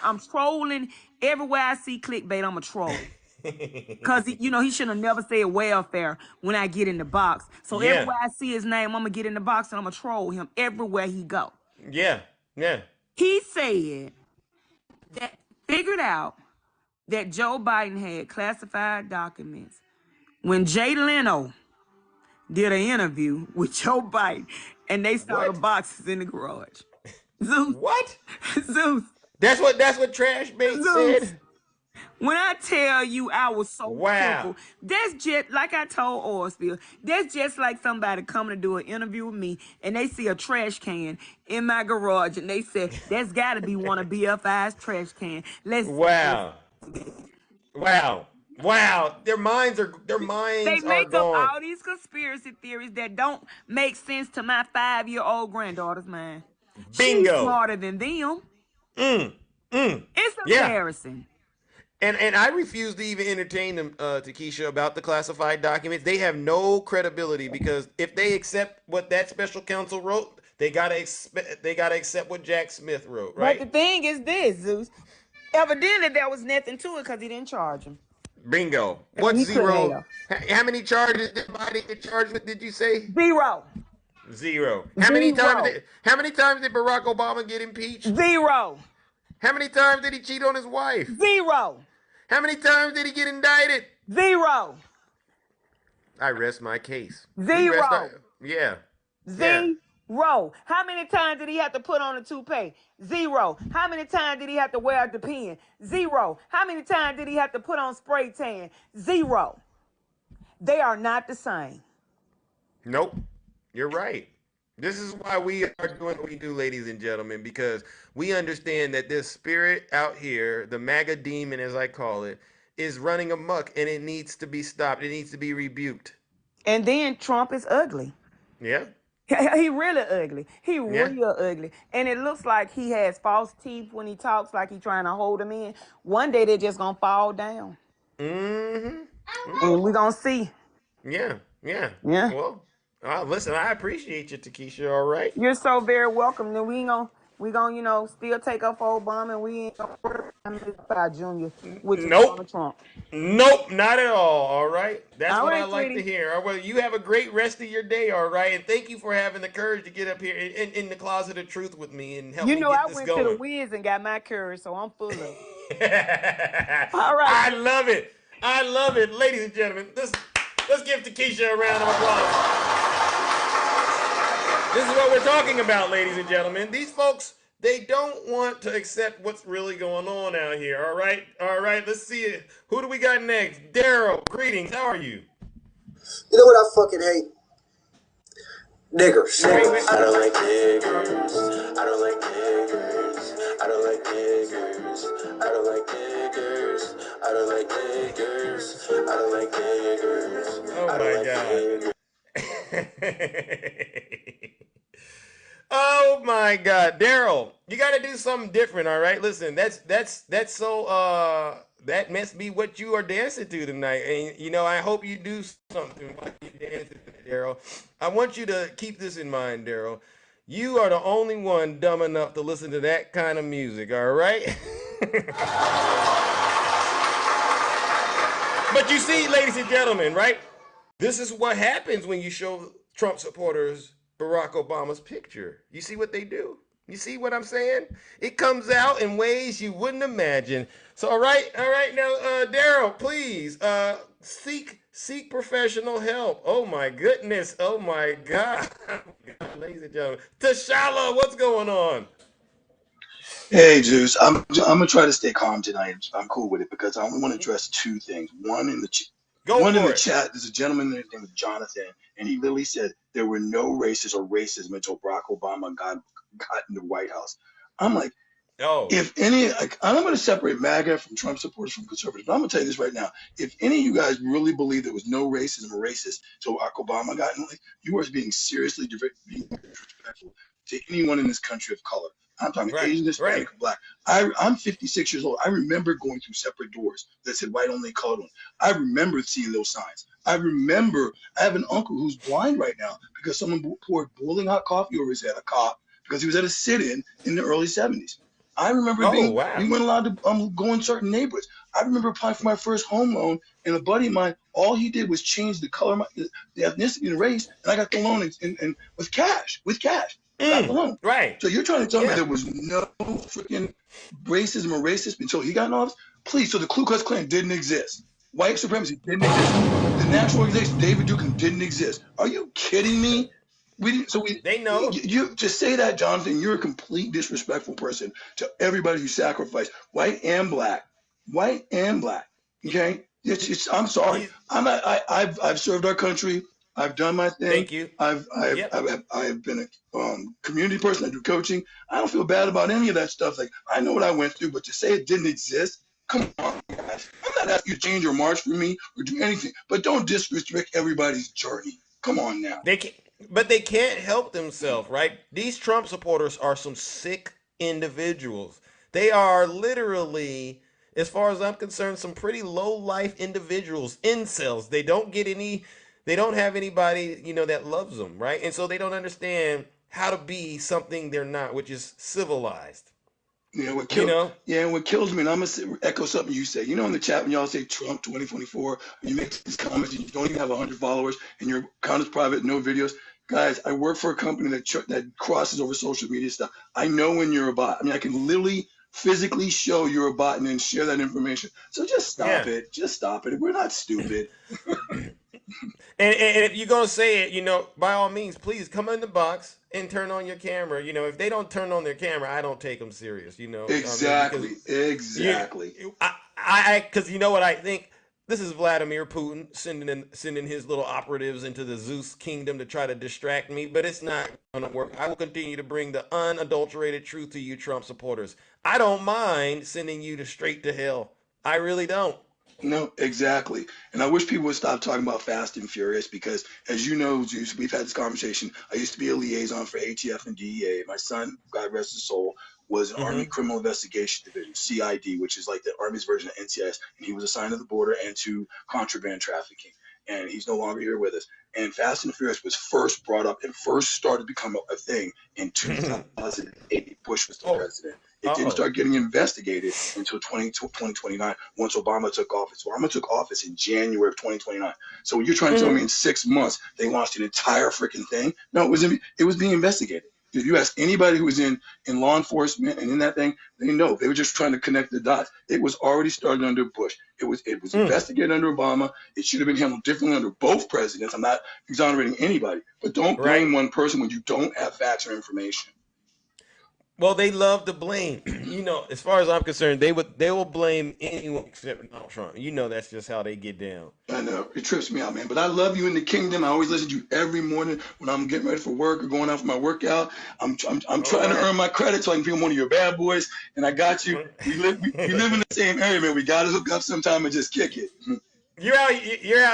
I'm trolling everywhere I see clickbait. I'm a troll. Because, he should have never said welfare when I get in the box. So Yeah. everywhere I see his name, I'm going to get in the box and I'm going to troll him everywhere he go. Yeah. Yeah. He said that figured out that Joe Biden had classified documents when Jay Leno did an interview with Joe Biden and they saw the What? boxes in the garage. Zeus, What? Zeus, That's what Trash Bait Zeus. said? When I tell you I was so Wow. tickled, that's just like I told Oilspill. That's just like somebody coming to do an interview with me and they see a trash can in my garage and they say, that's got to be one of BFI's trash can. Let's see. Wow. Wow. Wow. Their They minds are make up gone. all these conspiracy theories that don't make sense to my 5-year-old granddaughter's mind. She's Bingo. smarter than them. It's Yeah. embarrassing. And I refuse to even entertain them, Takesha, about the classified documents. They have no credibility because if they accept what that special counsel wrote, they gotta accept what Jack Smith wrote, But the right? thing is this, Zeus. Evidently, there was nothing to it because he didn't charge him. Bingo. And What's he couldn't zero? have. How many charges did Biden get charged with? Did you say Zero. zero? Zero. How many times did Barack Obama get impeached? Zero. How many times did he cheat on his wife? Zero. How many times did he get indicted? Zero. I rest my case. We rest Zero. our, yeah. Yeah. Zero. How many times did he have to put on a toupee? Zero. How many times did he have to wear the pen? Zero. How many times did he have to put on spray tan? Zero. They are not the same. Nope. You're right. This is why we are doing what we do, ladies and gentlemen, because we understand that this spirit out here, the MAGA demon, as I call it, is running amok and it needs to be stopped. It needs to be rebuked. And then Trump is ugly. Yeah. He really ugly. He Yeah. real ugly. And it looks like he has false teeth when he talks, like he trying to hold them in. One day they're just gonna fall down. Mm-hmm. And we're gonna see. Yeah. Yeah. Yeah. Well, listen, I appreciate you, Takesha. All right. You're so very welcome. Then we gonna, still take up for Obama, and we ain't gonna worry about Junior, which is Nope. Donald Trump. Nope, not at all. All right. That's All what I right, like to sweetie. hear. All right, well, you have a great rest of your day. All right. And thank you for having the courage to get up here in the closet of truth with me and help You me know get I this went to the going. Wiz and got my courage, so I'm full of it. All right, I sweetie. love it. I love it. Ladies and gentlemen, let's give Takesha a round of applause. This is what we're talking about, ladies and gentlemen. These folks, they don't want to accept what's really going on out here. All right, let's see it. Who do we got next? Daryl, greetings. How are you? You know what I fucking hate? Niggers. Wait. I don't like niggers. I don't like niggers. I don't like niggers. I don't like niggers. I don't like niggers. I don't like niggers. Oh I don't my like God. niggers. Oh my God, Daryl, you got to do something different. All right, listen, that's so that must be what you are dancing to tonight, and I hope you do something while you dance, Daryl. I want you to keep this in mind, Daryl. You are the only one dumb enough to listen to that kind of music. All right. But you see, ladies and gentlemen, right? This is what happens when you show Trump supporters Barack Obama's picture. You see what they do? You see what I'm saying? It comes out in ways you wouldn't imagine. So, all right, now, Daryl, please, seek professional help. Oh my goodness, oh my God, ladies and gentlemen, Tashala, what's going on? Hey, Zeus. I'm gonna try to stay calm tonight. I'm cool with it because I want to address two things. Go One in for the it. chat. There's a gentleman there named Jonathan, and he literally said there were no racists or racism until Barack Obama got in the White House. I'm like, Oh, if any, like, I'm going to separate MAGA from Trump supporters from conservatives. But I'm going to tell you this right now: if any of you guys really believe there was no racism or racist until Barack Obama got in, you are being seriously being disrespectful to anyone in this country of color. I'm talking right, Asian, right. Hispanic, or Black. I'm 56 years old. I remember going through separate doors that said white only, colored only. I remember seeing those signs. I have an uncle who's blind right now because someone poured boiling hot coffee over his head, a cop, because he was at a sit-in the early 70s. I remember Oh, we wow. weren't allowed to go in certain neighborhoods. I remember applying for my first home loan, and a buddy of mine, all he did was change the color, the ethnicity and race, and I got the loan and with cash, got the loan. Right. So you're trying to tell me Yeah. there was no freaking racism or racist until he got in office? Please, so the Ku Klux Klan didn't exist. White supremacy didn't exist. The National Organization, David Duke didn't exist. Are you kidding me? They know. You just say that, Jonathan. You're a complete disrespectful person to everybody who sacrificed, white and black. Okay, I'm sorry. He's. I've served our country. I've done my thing. Thank you. Yep. I've been a community person. I do coaching. I don't feel bad about any of that stuff. Like, I know what I went through, but to say it didn't exist, come on, guys. I'm not asking you to change your march for me or do anything, but don't disrespect everybody's journey. Come on now. They can, but they can't help themselves, right? These Trump supporters are some sick individuals. They are literally, as far as I'm concerned, some pretty low life individuals, incels. They don't have anybody, that loves them, right? And so they don't understand how to be something they're not, which is civilized. You know You know? and what kills me, and I'm gonna echo something you say. In the chat when y'all say Trump 2024, you make these comments and you don't even have 100 followers, and your account is private, no videos. Guys, I work for a company that crosses over social media stuff. I know when you're a bot. I mean, I can literally physically show you're a bot and then share that information. So just stop Yeah. it. Just stop it. We're not stupid. And if you're gonna say it, by all means, please come in the box and turn on your camera. If they don't turn on their camera, I don't take them serious. Because Exactly. because you know what I think. This is Vladimir Putin sending his little operatives into the Zeus kingdom to try to distract me, but it's not gonna work. I will continue to bring the unadulterated truth to you, Trump supporters. I don't mind sending you straight to hell. I really don't. No, exactly. And I wish people would stop talking about Fast and Furious because, as you know, Zeus, we've had this conversation. I used to be a liaison for ATF and DEA. My son, God rest his soul, was an Army Mm-hmm. Criminal Investigation Division, CID, which is like the Army's version of NCIS. And he was assigned to the border and to contraband trafficking. And he's no longer here with us. And Fast and Furious was first brought up and first started to become a thing in 2008. Bush was the Oh. president. It didn't Oh. start getting investigated until 2029 once Obama took office. Obama took office in January of 2029. So you're trying to tell me in 6 months they launched an entire freaking thing? No, it was being investigated. If you ask anybody who was in law enforcement and in that thing, they know they were just trying to connect the dots. It was already started under Bush. It was investigated under Obama. It should have been handled differently under both presidents. I'm not exonerating anybody, but don't Right. blame one person when you don't have facts or information. Well, they love to blame. You know, as far as I'm concerned, they will blame anyone except Donald Trump. You know, that's just how they get down. I know it trips me out, man. But I love you in the kingdom. I always listen to you every morning when I'm getting ready for work or going out for my workout. I'm All trying to right. earn my credit so I can become one of your bad boys. And I got you. We live in the same area, man. We got to hook up sometime and just kick it. You're out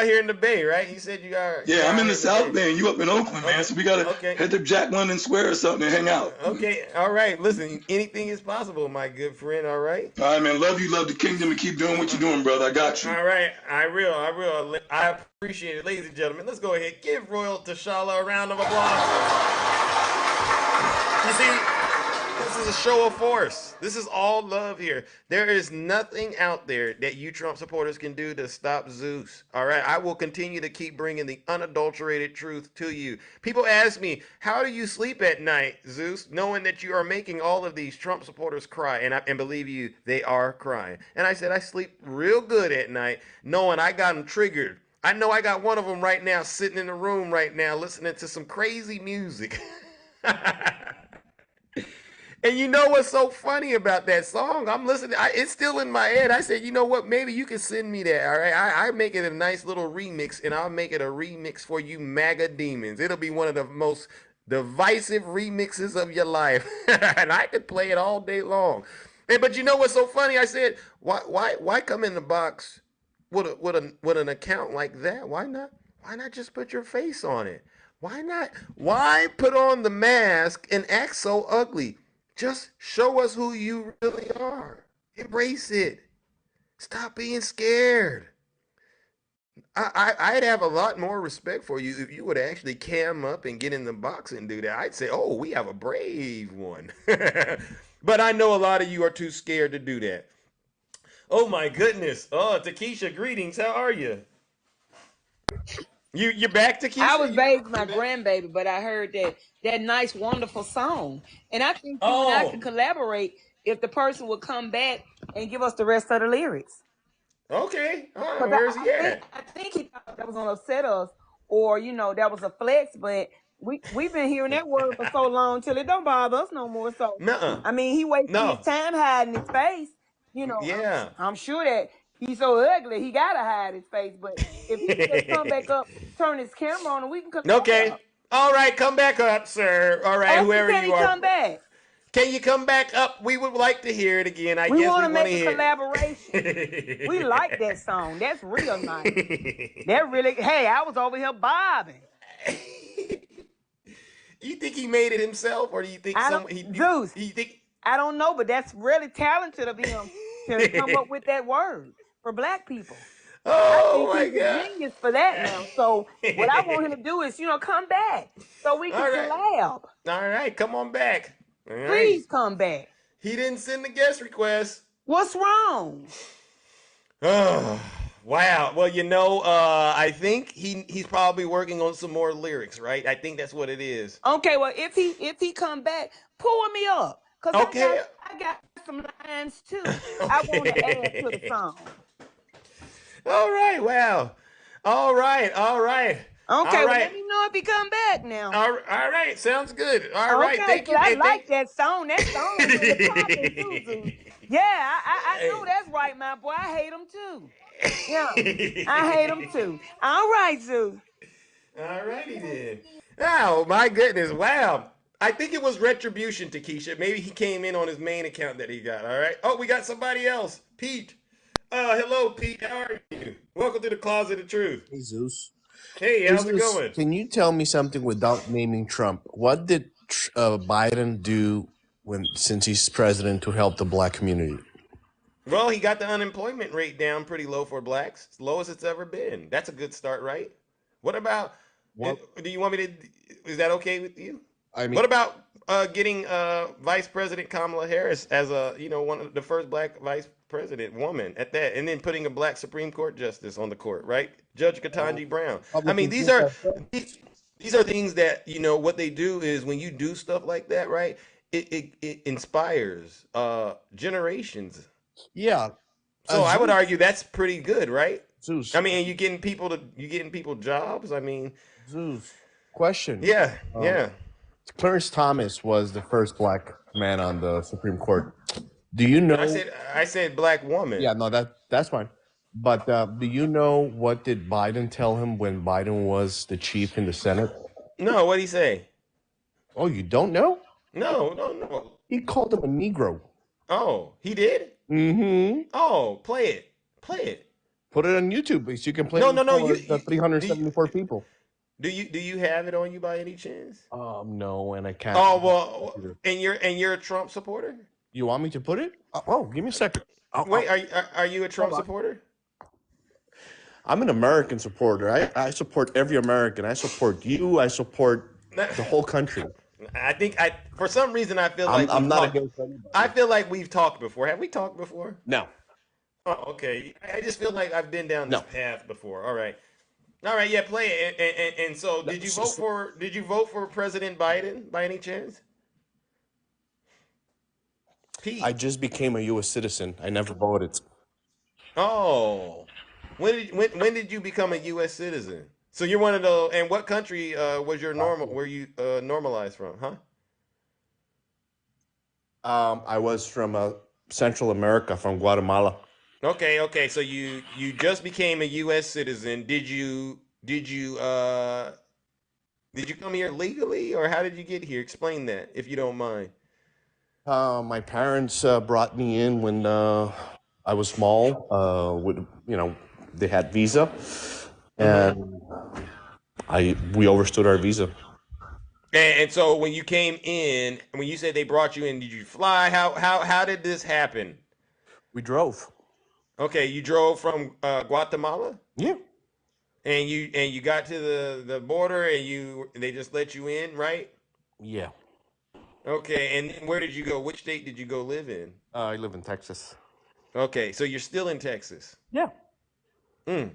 here in the Bay, right? You said you're Yeah, I'm out in here the in the South Bay. Bay and you up in Oakland, man. Okay. So we gotta Okay. head to Jack London Square or something and hang out. Okay. All right. Listen, anything is possible, my good friend. All right. All right, man. Love you, love the kingdom, and keep doing what you're doing, brother. I got you. All right. I will. I will. I appreciate it, ladies and gentlemen. Let's go ahead. Give Royal Tashala a round of applause. You see, this is a show of force. This is all love here. There is nothing out there that you Trump supporters can do to stop Zeus. All right. I will continue to keep bringing the unadulterated truth to you. People ask me, how do you sleep at night, Zeus, knowing that you are making all of these Trump supporters cry? And believe you, they are crying. And I said, I sleep real good at night knowing I got them triggered. I know I got one of them right now sitting in the room right now listening to some crazy music. And you know what's so funny about that song? I'm listening. It's still in my head. I said, you know what? Maybe you can send me that. All right. I make it a nice little remix, and I'll make it a remix for you, MAGA demons. It'll be one of the most divisive remixes of your life, and I could play it all day long. But you know what's so funny? I said, why come in the box with an account like that? Why not? Why not just put your face on it? Why not? Why put on the mask and act so ugly? Just show us who you really are. Embrace it. Stop being scared. I'd have a lot more respect for you if you would actually cam up and get in the box and do that. I'd say, oh, we have a brave one. But I know a lot of you are too scared to do that. Oh my goodness. Oh, Takesha, greetings. How are you? You're back, I Takesha? was bathing my grandbaby, but I heard that nice, wonderful song, and I think you and I could Oh, collaborate if the person would come back and give us the rest of the lyrics. okay. Oh, Because where's he at? I think he thought that was gonna upset us, or that was a flex. But we've been hearing that word for so long till it don't bother us no more. So Nuh-uh. I mean, he wasting his No. time hiding his face. Yeah. I'm sure that he's so ugly he gotta hide his face. But if he could just come back up, turn his camera on, and we can collab. Okay. All right, come back up, sir. All right, Ask him, whoever can you he are. come back? Can you come back up? We would like to hear it again. I We guess want we to want to make a hear collaboration. We like that it. song. That's real nice. That really. Hey, I was over here bobbing. You think he made it himself, or do you think I don't, some Zeus. he think? I don't know, but that's really talented of him to come up with that word for black people. I Oh think my he's a god! genius for that now. So what I want him to do is, come back so we can All right, collab. all right, come on back. All right, Please come back. he didn't send the guest request. What's wrong? Oh, wow. Well, I think he's probably working on some more lyrics, right? I think that's what it is. Okay, well if he come back, pull me up, cause I got Okay. I got some lines too. I want to add to the Okay. song. All right. Wow. All right. All right. All Okay, well let right. me know if he come back now. All right. Sounds good. All right. Okay, Thank 'cause you. I And like thank. that song. That song is really popping too, Zeus. Yeah, I know that's right, my boy. I hate him too. Yeah, I hate him too. All right, Zeus. All righty then. Oh my goodness! Wow. I think it was retribution to Keisha. Maybe he came in on his main account that he got. All right. Oh, we got somebody else. Pete. Hello, Pete. How are you? Welcome to the Closet of Truth. Hey Zeus. Hey, Hey how's it Zeus, going? can you tell me something without naming Trump? What did Biden do since he's president to help the black community? Well, he got the unemployment rate down pretty low for blacks, as low as it's ever been. That's a good start, right? What about? Well, Do you want me to? Is that okay with you? I mean, What about getting Vice President Kamala Harris as a one of the first black vice president woman at that, and then putting a black Supreme Court justice on the court, right? Judge Ketanji Brown. I mean, Republicans these think are that's right. these are things that what they do is when you do stuff like that, right? It inspires generations. Yeah, So I would Zeus. argue that's pretty good, right? Zeus. I mean, you getting people jobs. I mean, Zeus. Question. yeah, Um, yeah. Clarence Thomas was the first black man on the Supreme Court. Do you know? I said black woman. Yeah, no, that's fine. But do you know what did Biden tell him when Biden was the chief in the Senate? No, what'd he say? Oh, you don't know? No, no, no. He called him a Negro. Oh, he did? Mm-hmm. Oh, play it. Play it. Put it on YouTube so you can play No, it no, no. for the Do you 374 people. do you have it on you by any chance? No, and I can't. Oh well, and you're a Trump supporter? You want me to put it? Oh, give me a second. Wait, are you a Trump Hold on. supporter? I'm an American supporter. I support every American. I support you. I support the whole country. I think for some reason I feel I'm, like I'm we've not talked. against anybody. I feel like we've talked before. Have we talked before? No. Oh, okay. I just feel like I've been down this No. path before. All right. All right, yeah, play it. And so, did you vote for President Biden by any chance? Pete. I just became a U.S. citizen. I never voted. Oh, when did you become a U.S. citizen? So you're one of the. And what country was your normal? Were you normalized from? Huh? I was from Central America, from Guatemala. Okay, okay. So you just became a U.S. citizen. Did you come here legally, or how did you get here? Explain that, if you don't mind. My parents brought me in when I was small. They had visa, Mm-hmm. and we overstood our visa. And so when you came in, when you said they brought you in, did you fly? How did this happen? We drove. Okay, you drove from Guatemala, Yeah. and you got to the border, and they just let you in, right? Yeah. Okay, and then where did you go? Which state did you go live in? I live in Texas. Okay, so you're still in Texas. Yeah. Mm,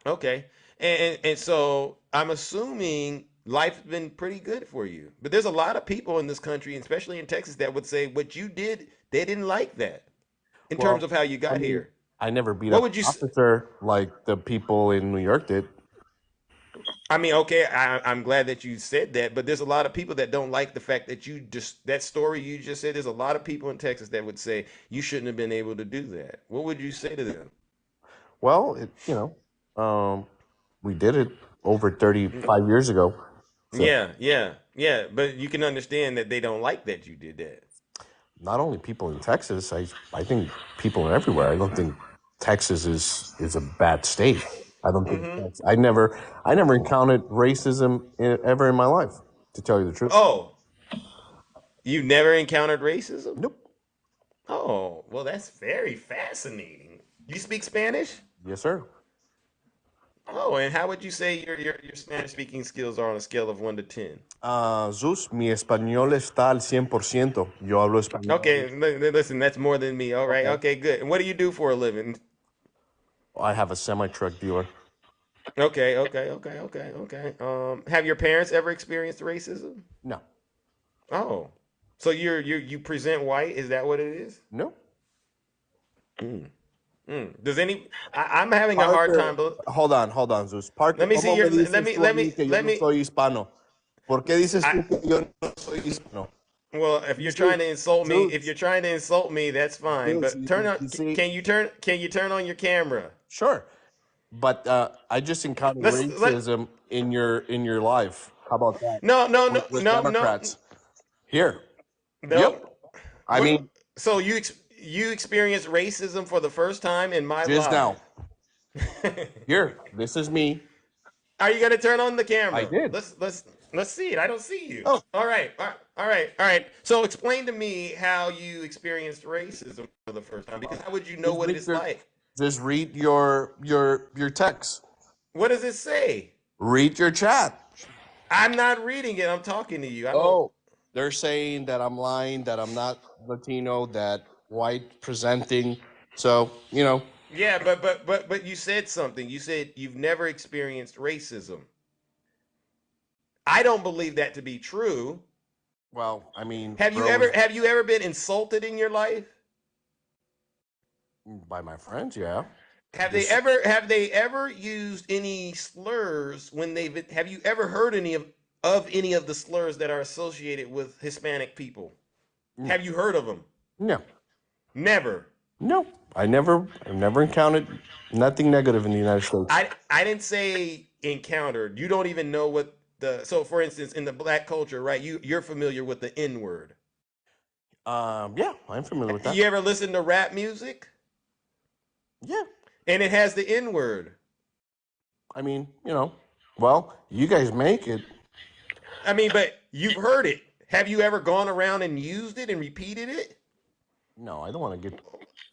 okay, and so I'm assuming life's been pretty good for you. But there's a lot of people in this country, especially in Texas, that would say what you did, they didn't like that in terms Well, of how you I got mean, here. I never beat What up would an you? officer like the people in New York did. I mean, okay, I'm glad that you said that, but there's a lot of people that don't like the fact that that story you just said. There's a lot of people in Texas that would say you shouldn't have been able to do that. What would you say to them? Well, we did it over 35 years ago. So Yeah, yeah, yeah, but you can understand that they don't like that you did that. not only people in Texas, I think people everywhere. I don't think Texas is a bad state. I don't think Hmm. I never encountered racism ever in my life, to tell you the truth. Oh, you never encountered racism? Nope. Oh, well, that's very fascinating. You speak Spanish? Yes, sir. Oh, and how would you say your Spanish speaking skills are on a scale of 1 to 10? Zeus, mi español está al 100%. Yo hablo español. Okay, listen, that's more than me. All right, Okay. okay, good. And what do you do for a living? I have a semi-truck dealer. Okay, okay, okay, okay, okay. Have your parents ever experienced racism? No. Oh, so you present white? Is that what it is? No. Does I'm having a hard Parker, time. hold on, Zeus. Parker, Let me see ¿cómo your. me dices tú a mí que yo Let no me. soy hispano? ¿Por qué dices I tú que yo no soy hispano? well, if you're trying Zeus, to insult me, if Zeus, you're trying to insult me, that's fine. Zeus, But turn on. you see, Can you turn on your camera? sure. But I just encountered Let. racism in your life. How about that? No, no, With no, no, no, Democrats. Here. Yep. no. I What? mean, So you experienced racism for the first time in my Just now. life. Here, this is me. Are you gonna turn on the camera? I did. Let's see it. I don't see you. Oh. All right, all right. So explain to me how you experienced racism for the first time. Because how would you know what it is like? Just read your text. What does it say? Read your chat. I'm not reading it. I'm talking to you. I don't. They're saying that I'm lying, that I'm not Latino, that white presenting. So, Yeah, but you said something. You said you've never experienced racism. I don't believe that to be true. well, I mean, Have you ever been insulted in your life? by my friends, yeah. Have This- they ever used any slurs when they've have you ever heard any of any of the slurs that are associated with Hispanic people? Have you heard of them? No. Never. No. I've never encountered nothing negative in the United States. I didn't say encountered. You don't even know what so for instance in the black culture, right? You're familiar with the N-word. Yeah, I'm familiar with that. You ever listen to rap music? Yeah. And it has the N-word. I mean, well, you guys make it. I mean, but you've heard it. Have you ever gone around and used it and repeated it? No, I don't want to get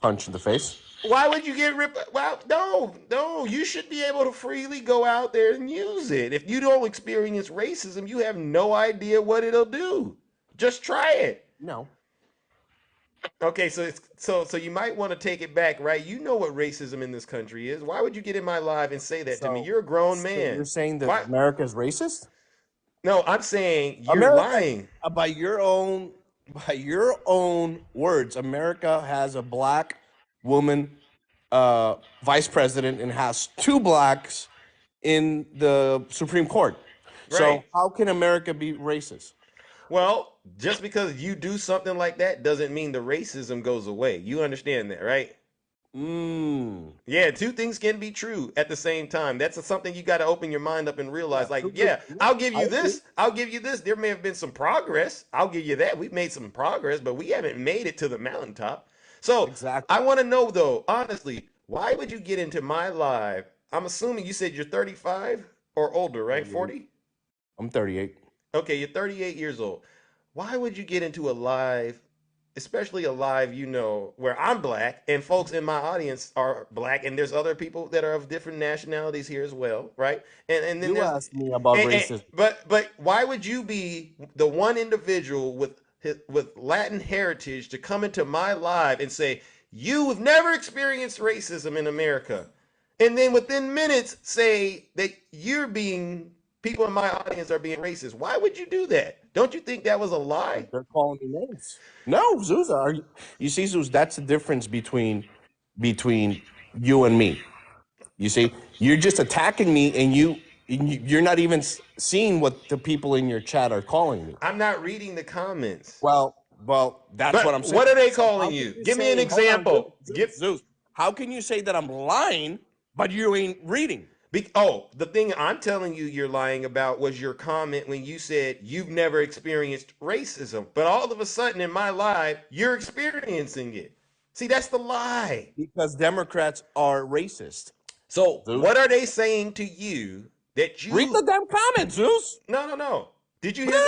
punched in the face. Why would you get ripped? Well, no. You should be able to freely go out there and use it. If you don't experience racism, you have no idea what it'll do. Just try it. No. Okay, so you might want to take it back, right? You know what racism in this country is. Why would you get in my live and say that to me? You're a grown man. So you're saying that America is racist? No, I'm saying you're America, lying. By your own words, America has a black woman vice president and has 2 blacks in the Supreme Court. So Right. how can America be racist? Well, just because you do something like that doesn't mean the racism goes away. You understand that, right? Yeah, 2 things can be true at the same time. That's something you got to open your mind up and realize. I'll give you this. I'll give you this. There may have been some progress. I'll give you that. We've made some progress, but we haven't made it to the mountaintop. So Exactly. I want to know though, honestly, why would you get into my live? I'm assuming you said you're 35 or older, right? 40? I'm 38. Okay, you're 38 years old. Why would you get into a live, especially a live, where I'm black and folks in my audience are black, and there's other people that are of different nationalities here as well, right? And then You there's asked me about racism. but why would you be the one individual with Latin heritage to come into my live and say you have never experienced racism in America, and then within minutes say that people in my audience are being racist? Why would you do that? Don't you think that was a lie? They're calling me names. No, Zuza. You see, Zeus, that's the difference between you and me. You see, you're just attacking me, and you're not even seeing what the people in your chat are calling me. I'm not reading the comments. Well, that's But what I'm saying. what are they So calling how you? can you Give me an say- hold on, example. Zeus, how can you say that I'm lying, but you ain't reading? The thing I'm telling you you're lying about was your comment when you said you've never experienced racism, but all of a sudden in my live, you're experiencing it. See, that's the lie. Because Democrats are racist. So Zeus? what are they saying to you that you... Read the damn comments, Zeus. No. Did you No, hear...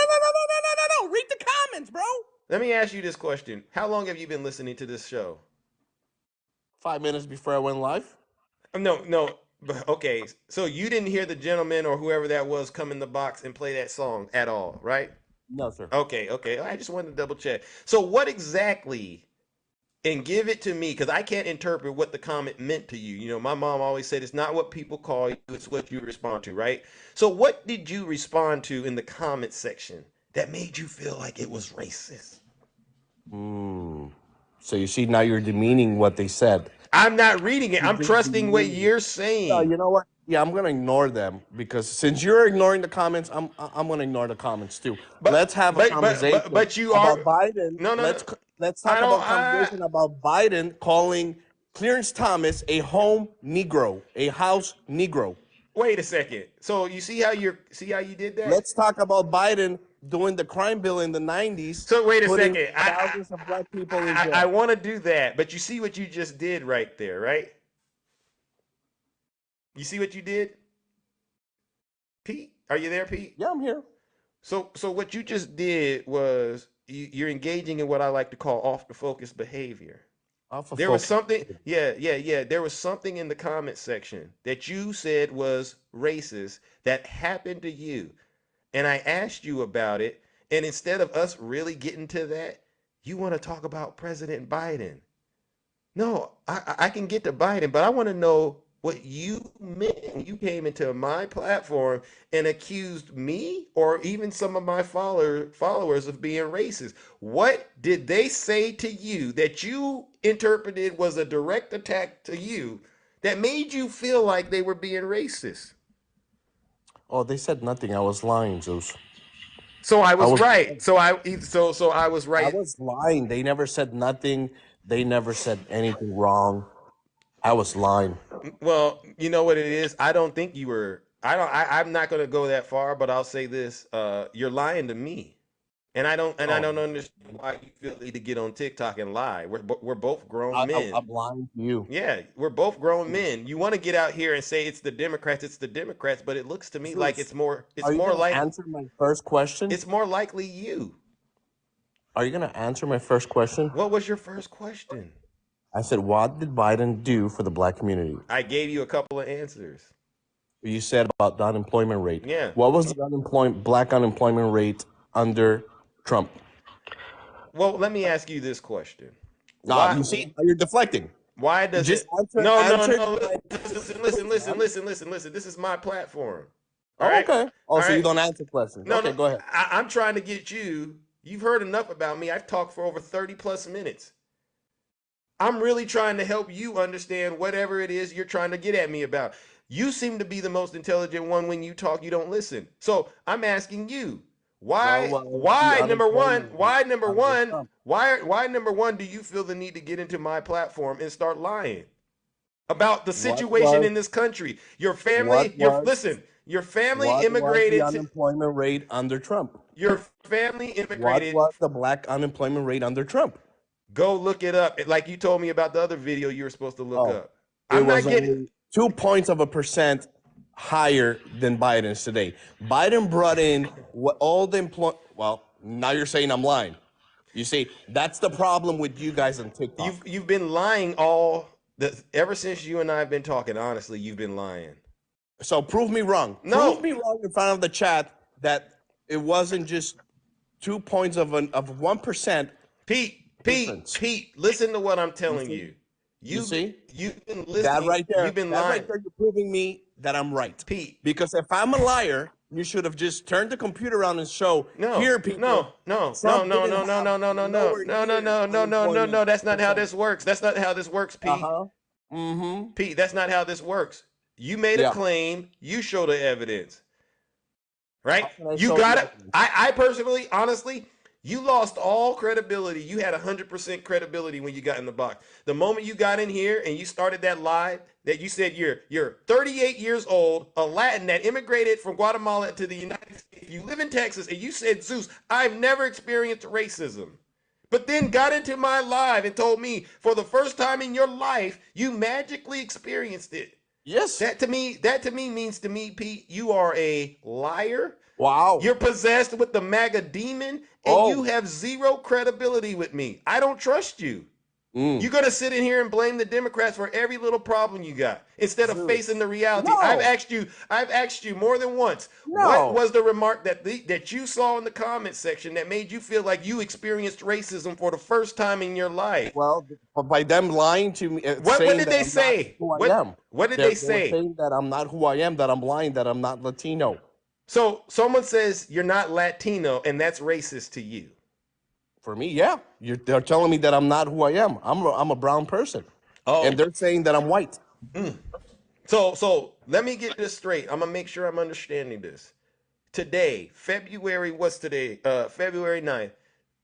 no. Read the comments, bro. Let me ask you this question. How long have you been listening to this show? 5 minutes before I went live. No. Okay, so you didn't hear the gentleman or whoever that was come in the box and play that song at all, right? No, sir. Okay. I just wanted to double check. So what exactly, and give it to me, because I can't interpret what the comment meant to you. My mom always said it's not what people call you, it's what you respond to, right? So what did you respond to in the comment section that made you feel like it was racist? So you see, now you're demeaning what they said. I'm not reading it. I'm trusting what you're saying. No, you know what? Yeah, I'm gonna ignore them because since you're ignoring the comments, I'm gonna ignore the comments too. Let's have a conversation. But you about are Biden. No. Let's talk about conversation about Biden calling Clarence Thomas a home Negro, a house Negro. Wait a second. So you see how you did that? Let's talk about Biden doing the crime bill in the 90s. So wait a putting second. thousands of black people in I jail. want to do that, but you see what you just did right there, right? You see what you did, Pete? Are you there, Pete? Yeah, I'm here. So what you just did was you're engaging in what I like to call off the focus behavior. Off of There was focus. something, yeah. There was something in the comment section that you said was racist that happened to you. And I asked you about it. And instead of us really getting to that, you want to talk about President Biden. No, I can get to Biden, but I want to know what you meant when you came into my platform and accused me or even some of my followers of being racist. What did they say to you that you interpreted was a direct attack to you that made you feel like they were being racist? Oh, they said nothing. I was lying, Zeus. So I I was was right. So I was I right. was lying. They never said nothing. They never said anything wrong. I was lying. Well, you know what it is. I don't think you were. I don't. I'm not going to go that far, but I'll say this: you're lying to me, and I don't. And I Oh, don't understand why you feel the need to get on TikTok and lie. We're both grown men. I'm lying to you. Yeah, we're both grown men. You want to get out here and say it's the Democrats, but it looks to me like Zeus, it's are you more gonna like answer my first question? it's more likely you. Are you gonna answer my first question? What was your first question? I said, what did Biden do for the black community? I gave you a couple of answers. You said about the unemployment rate. Yeah. What was the black unemployment rate under Trump? Well, let me ask you this question. You see, you're deflecting. Why does Just it? answer. No, no, Answer. no. Listen. This is my platform. All Oh, right. okay. Oh, All so you right. don't answer questions. No, Okay, no. go ahead. I'm trying to get you. You've heard enough about me. I've talked for over 30 plus minutes. I'm really trying to help you understand whatever it is you're trying to get at me about. You seem to be the most intelligent one. When you talk, you don't listen. So I'm asking you, What why, was the why number one, unemployment rate why number under one, Trump? why number one, do you feel the need to get into my platform and start lying about the What situation was in this country? Your what family, was your family what was the immigrated to, unemployment rate under Trump? your family What immigrated. was the black unemployment rate under Trump? Go look it up. Like you told me about the other video you were supposed to look Oh, up. it I'm not was getting. only 2 points of a % higher than Biden's today. Biden brought in what all the Well, now you're saying I'm lying. You see, that's the problem with you guys on TikTok. You've been lying ever since you and I have been talking. Honestly, you've been lying. So prove me wrong. No. Prove me wrong in front of the chat that it wasn't just 2 points of 1%. Pete, listen to what I'm telling you. You see? You've been That listening. right there. You've been That lying. right there, you're proving me that I'm right. Pete. Because if I'm a liar, you should have just turned the computer on and show here, people. No. Trump didn't have nowhere near No. That's not how percent. this works. That's not how this works, Pete. Mm-hmm. Pete, that's not how this works. You made a claim. You show the evidence. Right? You got it. I personally, honestly, you lost all credibility. You had 100% credibility when you got in the box. The moment you got in here and you started that live, that you said you're 38 years old, a Latin that immigrated from Guatemala to the United States. You live in Texas, and you said, Zeus, I've never experienced racism. But then got into my live and told me for the first time in your life, you magically experienced it. Yes. That to me means to me, Pete, you are a liar. Wow. You're possessed with the MAGA demon, and you have zero credibility with me. I don't trust you. You're gonna sit in here and blame the Democrats for every little problem you got instead of facing the reality. No. I've asked you more than once. No. What was the remark that you saw in the comment section that made you feel like you experienced racism for the first time in your life? Well, by them lying to me, what did they say? What did they say? They were saying that I'm not who I am, that I'm lying, that I'm not Latino. So someone says you're not Latino, and that's racist to you. For me, yeah. They're telling me that I'm not who I am. I'm a brown person. Oh. And they're saying that I'm white. So let me get this straight. I'm gonna make sure I'm understanding this. Today, what's today? February 9th.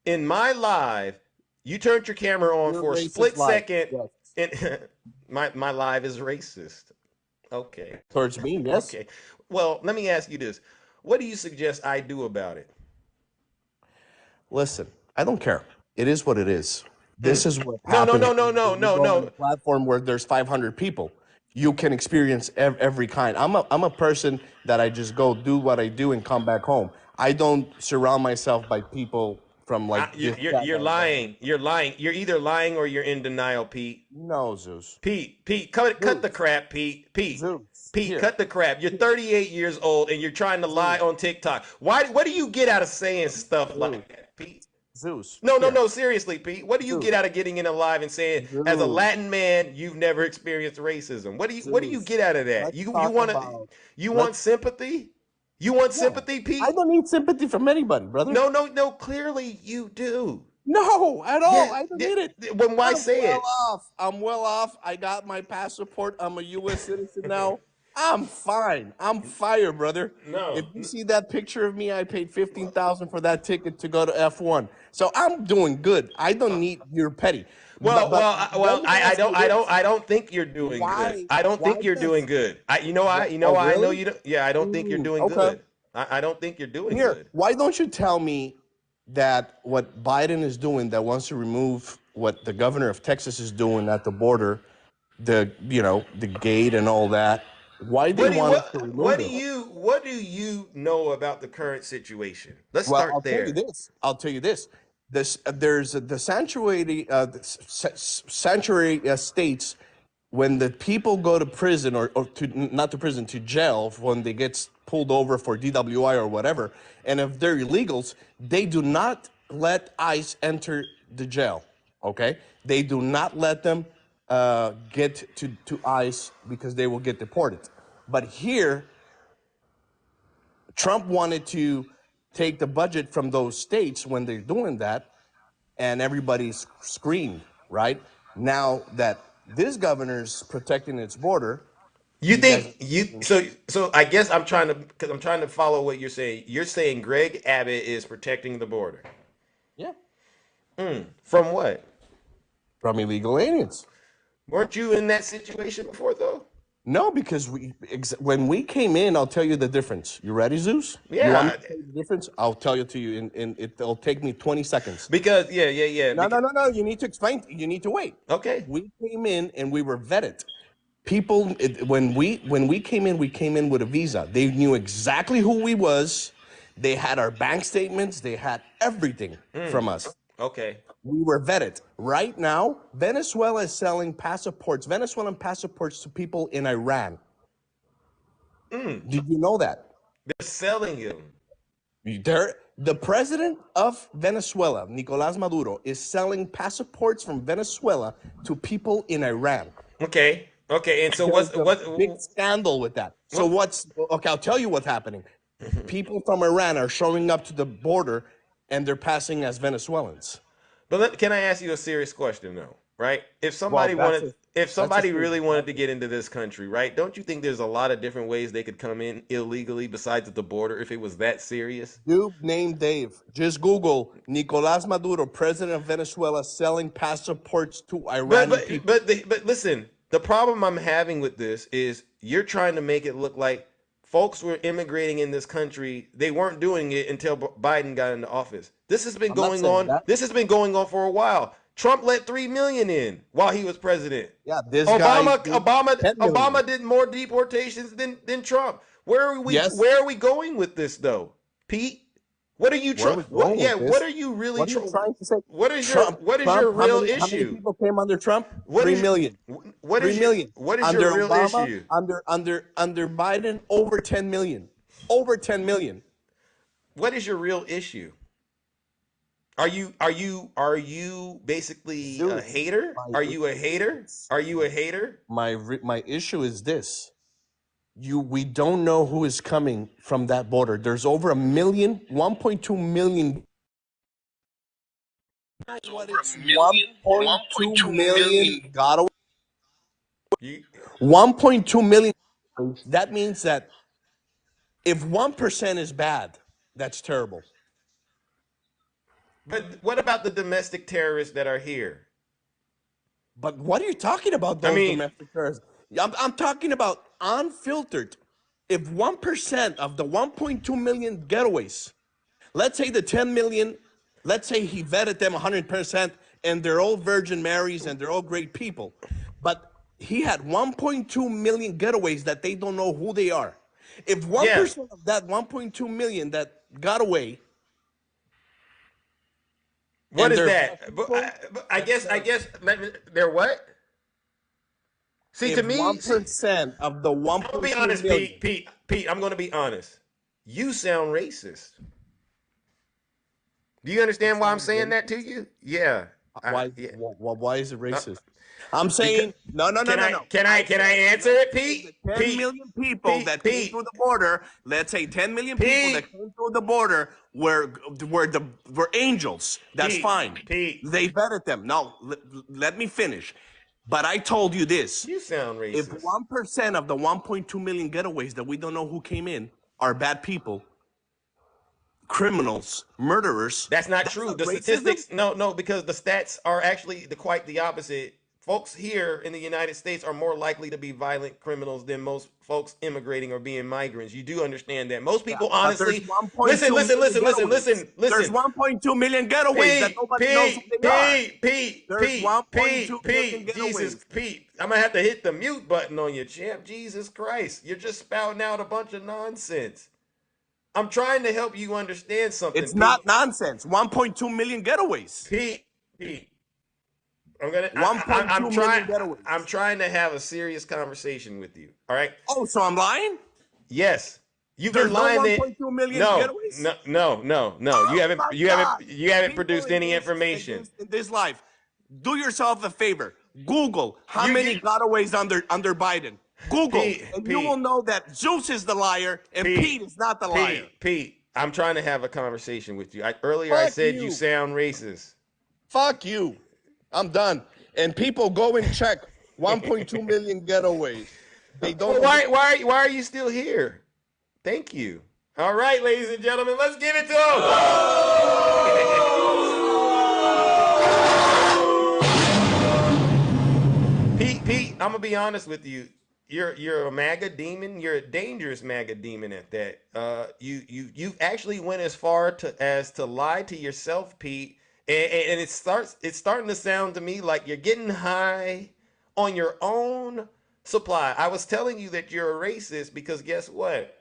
In my live, you turned your camera on for a split second. Yes. And my live is racist. Okay. Towards me, yes. Okay. Well, let me ask you this. What do you suggest I do about it? Listen, I don't care. It is what it is. This is what No, no, happens no, no, no, when you no, go on a no. platform where there's 500 people. You can experience every kind. I'm a person that I just go do what I do and come back home. I don't surround myself by people from like this, that, You're and that. lying. You're lying. You're either lying or you're in denial, Pete. No, Zeus. Pete, cut the Zeus. crap, Zeus. Pete, Here. cut the crap. You're 38 years old and you're trying to lie Zeus. on TikTok. Why? What do you get out of saying stuff Zeus. like that, Pete? Zeus. No, no, Here. no. Seriously, Pete. What do you Zeus. get out of getting in a live and saying, as a Zeus. Latin man, you've never experienced racism? What do you Zeus. get out of that? Let's You talk want to about. you want Let's. sympathy? You want No. sympathy, I Pete? don't need sympathy from anybody, brother. No, no, no. Clearly, you do. No, at Yeah. all. I don't need it. When why I'm say well it? off. I'm well off. I got my passport. I'm a U.S. citizen now. I'm fine. I'm fire, brother. If No. you see that picture of me, I paid 15,000 for that ticket to go to F1. So I'm doing good. I don't need your petty. Let me ask you this: I don't think you're doing good. Why? I don't Why think you're doing this? good. Oh, I know really? you don't. Yeah, I don't think you're doing Okay. good. I don't think you're doing Here, good. why don't you tell me that what Biden is doing, that wants to remove what the governor of Texas is doing at the border, the gate and all that, why they want us to remove it? What do you know about the current situation? Let's Well, start there. I'll tell you this. There's the sanctuary states, when the people go to prison, or to not to prison, to jail, when they get pulled over for DWI or whatever, and if they're illegals, they do not let ICE enter the jail. Okay, they do not let them get to ICE because they will get deported. But here, Trump wanted to take the budget from those states when they're doing that, and everybody's screamed, right? Now that this governor's protecting its border, You you guys are think you screaming. so I guess I'm trying to because I'm trying to follow what you're saying. You're saying Greg Abbott is protecting the border. Yeah, From what? from illegal aliens. Weren't you in that situation before though? No, because when we came in, I'll tell you the difference. You ready, Zeus? You want me Yeah. to tell you the difference? I'll tell you to you, and it'll take me 20 seconds. Because yeah. No, no, no, no. You need to explain. You need to wait. Okay. We came in and we were vetted. People, when we came in with a visa. They knew exactly who we was. They had our bank statements. They had everything from us. Okay. We were vetted. Right now, Venezuela is selling Venezuelan passports to people in Iran. Did you know that? They're selling him. The president of Venezuela, Nicolás Maduro, is selling passports from Venezuela to people in Iran. Okay. Okay. And so There's a what big scandal with that. So okay, I'll tell you what's happening. People from Iran are showing up to the border and they're passing as Venezuelans. can I ask you a serious question though? Right? Well, If that's a somebody serious really wanted to question. get into this country, right? Don't you think there's a lot of different ways they could come in illegally besides at the border if it was that serious? Dude named Dave. Just Google Nicolás Maduro, president of Venezuela, selling passports to But Iranian but people. but listen, the problem I'm having with this is you're trying to make it look like folks were immigrating in this country. They weren't doing it until Biden got into office. This has been I'm not going saying on. that. This has been going on for a while. Trump let 3 million in while he was president. Yeah, this guy did 10 million. Obama did more deportations than Trump. Yes. Where are we going with this though, Pete? What are you Where are trying? we going with What this? are you really What are you trying? trying to say? What is Trump, your real how many issue? people came under Trump? What 3 is million. what 3 is your million. what is your Under real Obama, issue? under Biden, over 10 million. Over 10 million. What is your real issue? Are you basically a Zeus, hater? my Are you a issue is hater? this. Are you a hater? My issue is this. We don't know who is coming from that border. There's over 1.2 million. What it's 1.2 million got away. You, 1.2 million. That means that if 1% is bad, that's terrible. but what about the domestic terrorists that are here? But what are you talking about, I those mean, domestic terrorists? I'm talking about unfiltered. If 1% of the 1.2 million getaways, let's say the 10 million let's say he vetted them 100%, and they're all Virgin Marys and they're all great people, but he had 1.2 million getaways that they don't know who they are. If Yeah. 1% of that 1.2 million that got away What and is they're bad that? people, I guess. They're what? See, to if me, see, 1% of the I'm gonna be 1.2 honest, Pete. million, Pete. I'm gonna be honest. You sound racist. Do you I understand why I'm sound saying that to racist. you? Yeah. Yeah. Why is it Uh, racist? I'm because saying no, no, no, can no, I no. can I I can I said answer let's it, say Pete? the 10 million people that came through Pete, the border. Let's say 10 million people that Pete, came through the border were angels. That's fine. Pete. They vetted them. No, let me finish. But I told you this: You sound if racist. 1% of the 1.2 million getaways that we don't know who came in are bad people, criminals, murderers, That's not that's true. not The racism. statistics, no, because the stats are actually quite the opposite. Folks here in the United States are more likely to be violent criminals than most folks immigrating or being migrants. You do understand that. Most Yeah, people, but there's honestly, 1.2 million getaways. There's listen. 1.2 million getaways that Pete, nobody knows who they are. There's 1.2 million Jesus, getaways. Pete. I'm gonna have to hit the mute button on you, champ. Jesus Christ, you're just spouting out a bunch of nonsense. I'm trying to help you understand something, It's Pete. not nonsense. 1.2 million getaways. Pete, Pete. I'm gonna. I'm 1.2 trying. million I'm getaways. trying to have a serious conversation with you. All right. Oh, so I'm lying? Yes, you've been There's no lying. Then 1.2 million no, getaways? no, no, no, no. Oh my God. You haven't People produced in any this information. life, do yourself a favor. Google how You many gotaways under Biden. Google, Pete, and you will Pete, know that Zeus is the liar and Pete is not the liar. Pete. I'm trying to have a conversation with you. Earlier I Fuck said you you. sound racist. Fuck you. I'm done. And people go and check 1.2 million getaways. They don't Well, know. why are you still here? Thank you. All right, ladies and gentlemen, let's give it to him. Pete, I'm gonna be honest with you. You're a MAGA demon. You're a dangerous MAGA demon at that. You actually went as far as to lie to yourself, Pete. And it's starting to sound to me like you're getting high on your own supply. I was telling you that you're a racist because guess what?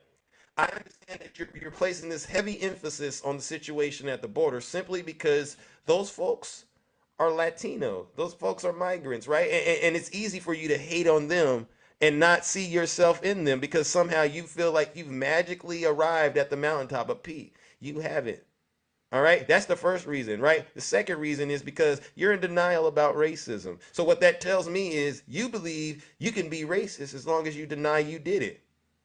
I understand that you're placing this heavy emphasis on the situation at the border simply because those folks are Latino. Those folks are migrants, right? And it's easy for you to hate on them and not see yourself in them because somehow you feel like you've magically arrived at the mountaintop. But Pete, you haven't. All right, that's the first reason, right? The second reason is because you're in denial about racism. So what that tells me is you believe you can be racist as long as you deny you did it.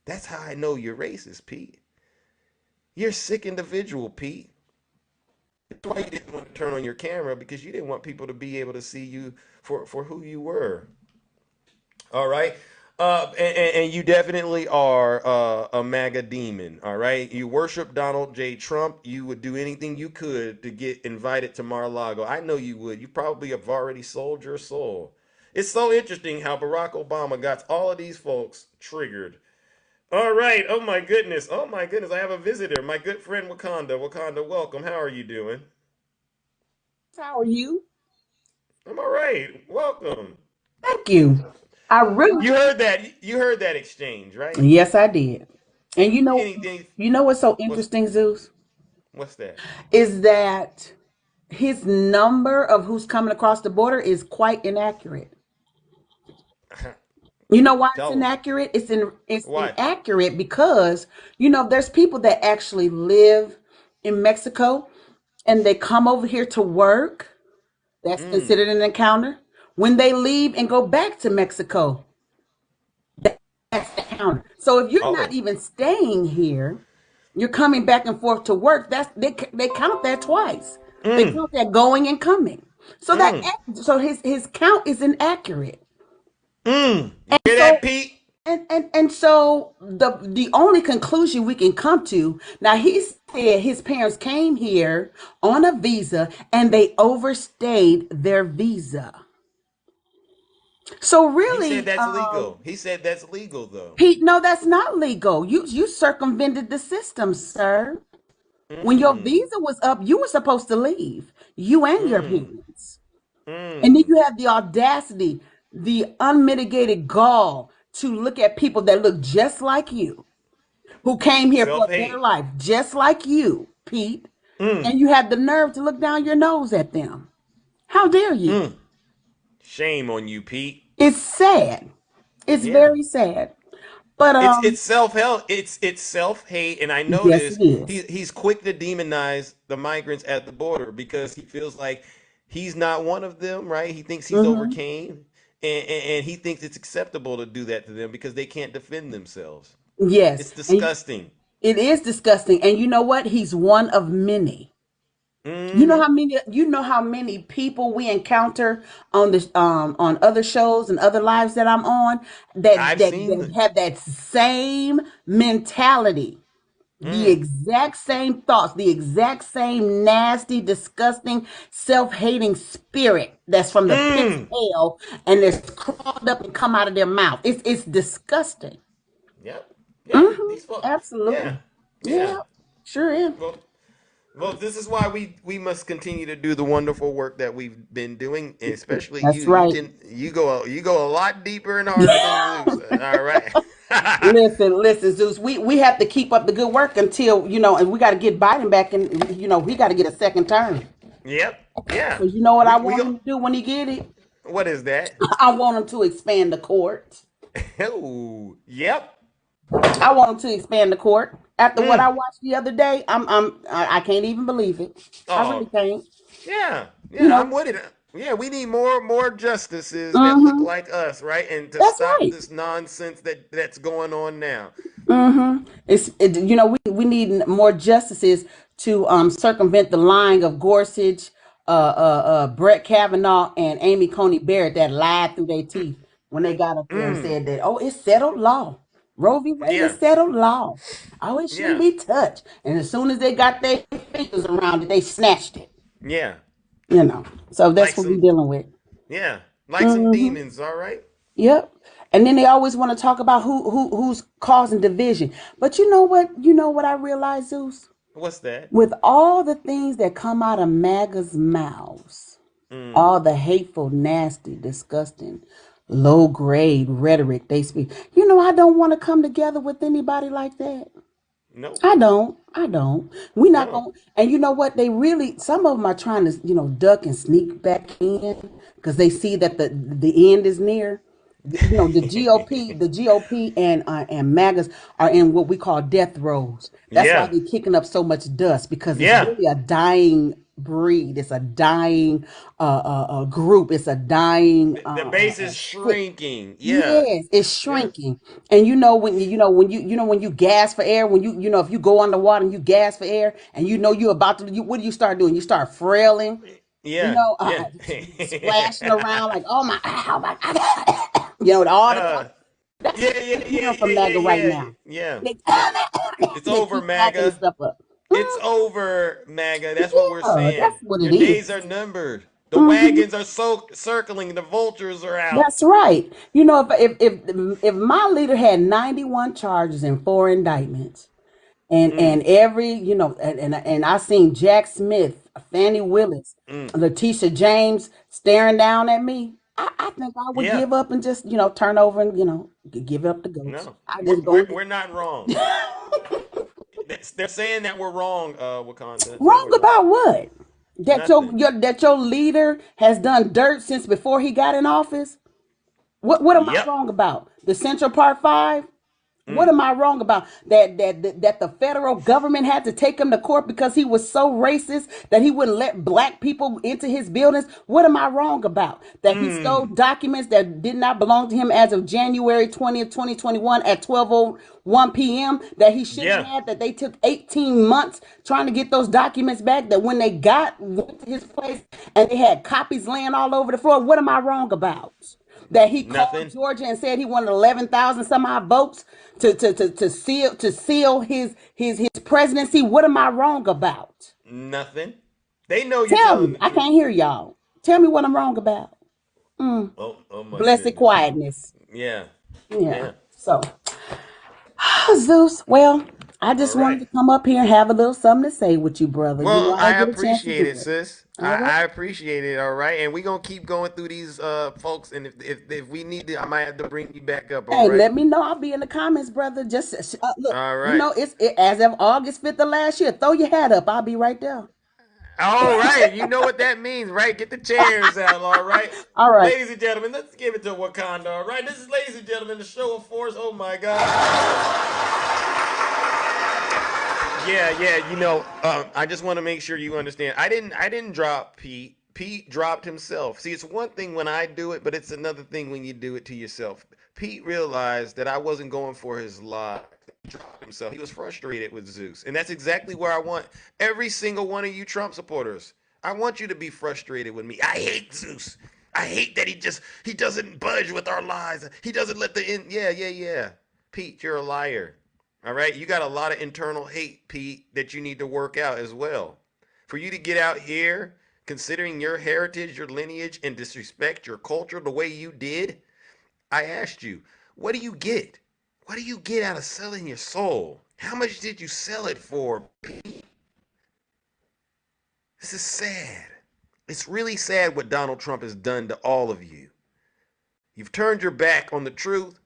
That's how I know you're racist, Pete. You're a sick individual, Pete. That's why you didn't want to turn on your camera because you didn't want people to be able to see you for who you were. All right. And you definitely are a MAGA demon. All right. You worship Donald J. Trump. You would do anything you could to get invited to Mar-a-Lago. I know you would. You probably have already sold your soul. It's so interesting how Barack Obama got all of these folks triggered. All right. Oh my goodness. Oh my goodness. I have a visitor. My good friend Wakanda. Wakanda, welcome. How are you doing? How are you? I'm all right. Welcome. Thank you. I really, You heard that. You heard that exchange, right? yes, I did. And Anything? you know what's so What's interesting, Zeus, what's that? is that his number of who's coming across the border is quite inaccurate. You know why it's Tell them. inaccurate? It's Why? inaccurate because there's people that actually live in Mexico and they come over here to work. That's Mm. considered an encounter. When they leave and go back to Mexico, that's the counter. So if you're not Oh. even staying here, you're coming back and forth to work. They count that twice. They Mm. count that going and coming. So Mm. his count is inaccurate. Mm. You And hear so that, Pete? the only conclusion we can come to now, he said his parents came here on a visa and they overstayed their visa. So He said really, that's legal. He said that's legal though. Pete, no, that's not legal. You circumvented the system, sir. When your Mm. visa was up, you were supposed to leave, you and your Mm. parents. And then Mm. you have the audacity, the unmitigated gall to look at people that look just like you, who came here for Self a better hate. life, just like you, Pete, Mm. and you have the nerve to look down your nose at them. How dare you? Mm. Shame on you, Pete. It's sad. It's Yeah. very sad. But It's self help. It's self hate, and I yes, notice it is. he's quick to demonize the migrants at the border because he feels like he's not one of them, right? He thinks he's Hmm. overcame, and he thinks it's acceptable to do that to them because they can't defend themselves. Yes, It's and disgusting. it is disgusting. And you know what? He's one of many. Hmm. You know how many people we encounter on this on other shows and other lives that I'm on I've seen that the. have that same mentality, the Mm, exact same thoughts, the exact same nasty, disgusting, self-hating spirit that's from the pits of mm. hell and that's crawled up and come out of their mouth. It's disgusting. Yep. Yeah. Hmm. These folks. Absolutely. Yeah. Yeah. Yeah, sure is. Well, well, this is why we must continue to do the wonderful work that we've been doing, and especially you. That's right. You go a lot deeper and harder than Zeus. All right. Listen, Zeus. We have to keep up the good work until and we got to get Biden back, and he got to get a second term. Yep. Yeah. Because you know what I We want go. him to do when he get it? What is that? I want him to expand the court. Oh. Yep. I want him to expand the court. After what I Mm. watched the other day, I can't even believe it. I really Oh. can't. Yeah. You Yeah. I'm know. with it. Yeah. We need more justices that look Mm-hmm. like us, right? And to That's stop right. this nonsense that's going on now. We need more justices to circumvent the lying of Gorsuch, Brett Kavanaugh, and Amy Coney Barrett that lied through their teeth when they got up there and Mm. said that, oh, it's settled law. Roe v. Wade Yeah. is settled law. Oh, it shouldn't Yeah. be touched. And as soon as they got their fingers around it, they snatched it. Yeah. You know. So Like that's what we're some. dealing with. Yeah. Like some Hmm. demons. All right. Yep. And then they always want to talk about who's causing division. But you know what? You know what I realize, Zeus? What's that? With all the things that come out of MAGA's mouths, Mm. all the hateful, nasty, disgusting, low grade rhetoric they speak, I don't want to come together with anybody like that. Nope. I don't. I don't. We're not No. going. And you know what? Some of them are trying to, duck and sneak back in because they see that the end is near. The GOP and MAGAs are in what we call death rows. That's why Yeah. they're kicking up so much dust because it's Yeah. really a dying breed. It's a dying group. It's a dying The base is clique. shrinking. Yeah. Yes, it's Yeah. shrinking. And when you gas for air, when if you go underwater and you gas for air and you're about to what do you start doing? You start frailing, Yeah. Yeah. splashing around like, oh my God. All the uh. that's Yeah. Yeah. what I'm Yeah. hearing from Yeah. MAGA right Yeah. Yeah. now. Yeah. They, It's they over, keep backing this MAGA. stuff up. It's over, MAGA. That's what we're Yeah, saying. that's what Your it days is. are numbered. The Hmm. wagons are circling. The vultures are out. That's right. If my leader had 91 charges and 4 indictments, Mm. and every and I seen Jack Smith, Fannie Willis, Mm. Letitia James staring down at me, I think I would Yeah. give up and just turn over and give up the ghost. No. I We're, just we're, go we're not wrong. They're saying that we're wrong, Wakanda. No, wrong we're not. about what? Nothing. That your leader has done dirt since before he got in office. What am I Yep. wrong about? The Central Park Five? What Mm. am I wrong about? That the federal government had to take him to court because he was so racist that he wouldn't let black people into his buildings? What am I wrong about? That he stole Mm. documents that did not belong to him as of January 20th, 2021 at 12:01 p.m. that he should have Yeah. had, that they took 18 months trying to get those documents back, that when they went to his place and they had copies laying all over the floor. What am I wrong about? That he called Nothing. Georgia and said he wanted 11,000 some odd votes to seal his presidency. What am I wrong about? Nothing. They know you're Tell telling me. the I truth. can't hear y'all. Tell me what I'm wrong about. Oh, oh my Blessed goodness. quietness. Yeah. Yeah. Yeah. So, Zeus. Well, I All just wanted right. to come up here and have a little something to say with you, brother. You know, Well, I I didn't get a chance to appreciate do it, it. sis. All right. I appreciate it. All right, and we're gonna keep going through these folks, and if we need to, I might have to bring you back up. All Hey, right. let me know. I'll be in the comments, brother. Just look, All you right. know, as of August 5th of last year. Throw your hat up. I'll be right there. All right. You know what that means, right? Get the chairs out. All right. All right. Ladies and gentlemen, let's give it to Wakanda. All right. This is, ladies and gentlemen, the show of force. Oh my God. Yeah, yeah. I just want to make sure you understand. I didn't drop Pete. Pete dropped himself. See, it's one thing when I do it, but it's another thing when you do it to yourself. Pete realized that I wasn't going for his life. He dropped himself. He was frustrated with Zeus, and that's exactly where I want every single one of you Trump supporters. I want you to be frustrated with me. I hate Zeus. I hate that he doesn't budge with our lies. He doesn't let the in. Yeah, yeah, yeah. Pete, you're a liar. All right, you got a lot of internal hate, Pete, that you need to work out as well. For you to get out here, considering your heritage, your lineage, and disrespect your culture the way you did, I asked you, what do you get? What do you get out of selling your soul? How much did you sell it for, Pete? This is sad. It's really sad what Donald Trump has done to all of you. You've turned your back on the truth,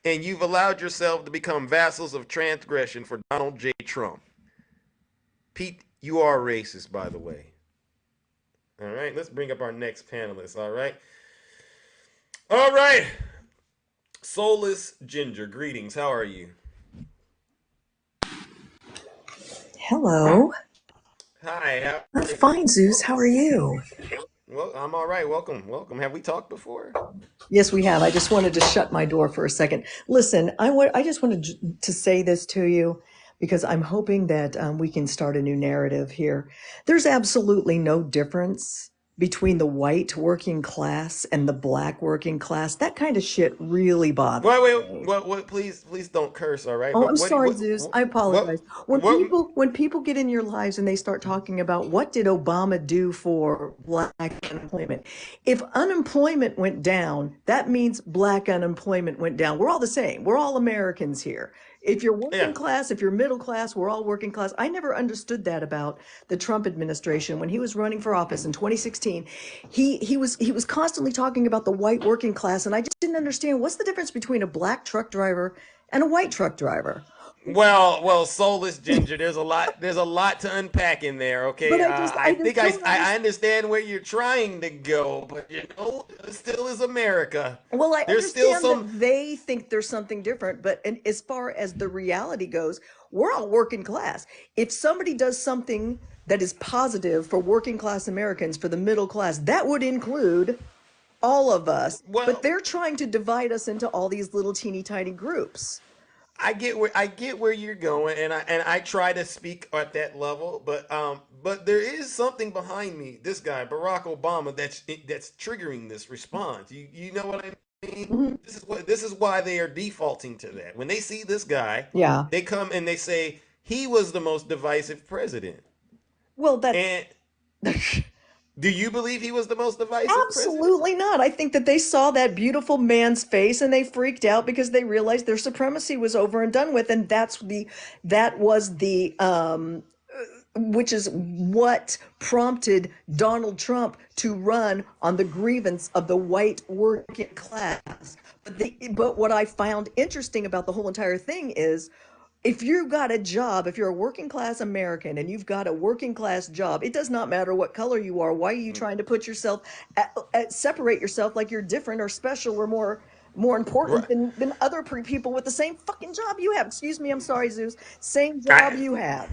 and you've allowed yourself to become vassals of transgression for Donald J. Trump. Pete, you are racist, by the way. All right, let's bring up our next panelist. All right. All right. Soulless Ginger, greetings. How are you? Hello. Hi. I'm fine, Zeus. How are you? Well, I'm all right. Welcome. Welcome. Have we talked before? Yes, we have. I just wanted to shut my door for a second. Listen, I just wanted to say this to you because I'm hoping that we can start a new narrative here. There's absolutely no difference between the white working class and the black working class. That kind of shit really bothers me. Wait. Please don't curse. All right. Oh, But I'm sorry, Zeus. I apologize. what? When people get in your lives and they start talking about what did Obama do for black unemployment? If unemployment went down, that means black unemployment went down. We're all the same. We're all Americans here. If you're working Yeah. class, if you're middle class, we're all working class. I never understood that about the Trump administration when he was running for office in 2016. He was constantly talking about the white working class, and I just didn't understand what's the difference between a black truck driver and a white truck driver. Soulless Ginger. There's a lot to unpack in there. But Okay, I I think just don't I understand. understand where you're trying to go, but it still is America. Well, I There's still understand some. that they think there's something different, but as far as the reality goes, we're all working class. If somebody does something that is positive for working class Americans, for the middle class, that would include all of us. But Well, they're trying to divide us into all these little teeny tiny groups. I get where you're going, and I try to speak at that level, but there is something behind me. This guy, Barack Obama, that's triggering this response. You know what I mean? Mhm. This is why they are defaulting to that. When they see this guy, Yeah. they come and they say he was the most divisive president. Well, that's And do you believe he was the most divisive president? absolutely not. I think that they saw that beautiful man's face and they freaked out because they realized their supremacy was over and done with, and that was the which is what prompted Donald Trump to run on the grievance of the white working class. But what I found interesting about the whole entire thing is if you've got a job, if you're a working class American and you've got a working class job, it does not matter what color you are. Why are you trying to put yourself separate yourself like you're different or special or more important Right. than other people with the same fucking job you have? Excuse me, I'm sorry, Zeus. Same job I you have.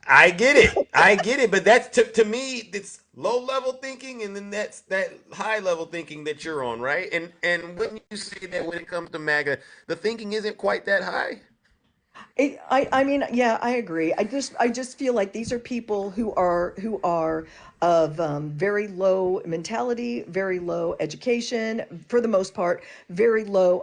I get it. I get it. But that's to me, it's low level thinking, and then that's that high level thinking that you're on, right? And when you say that when it comes to MAGA, the thinking isn't quite that high. I mean, yeah, I agree. I just feel like these are people who are of very low mentality, very low education, for the most part, very low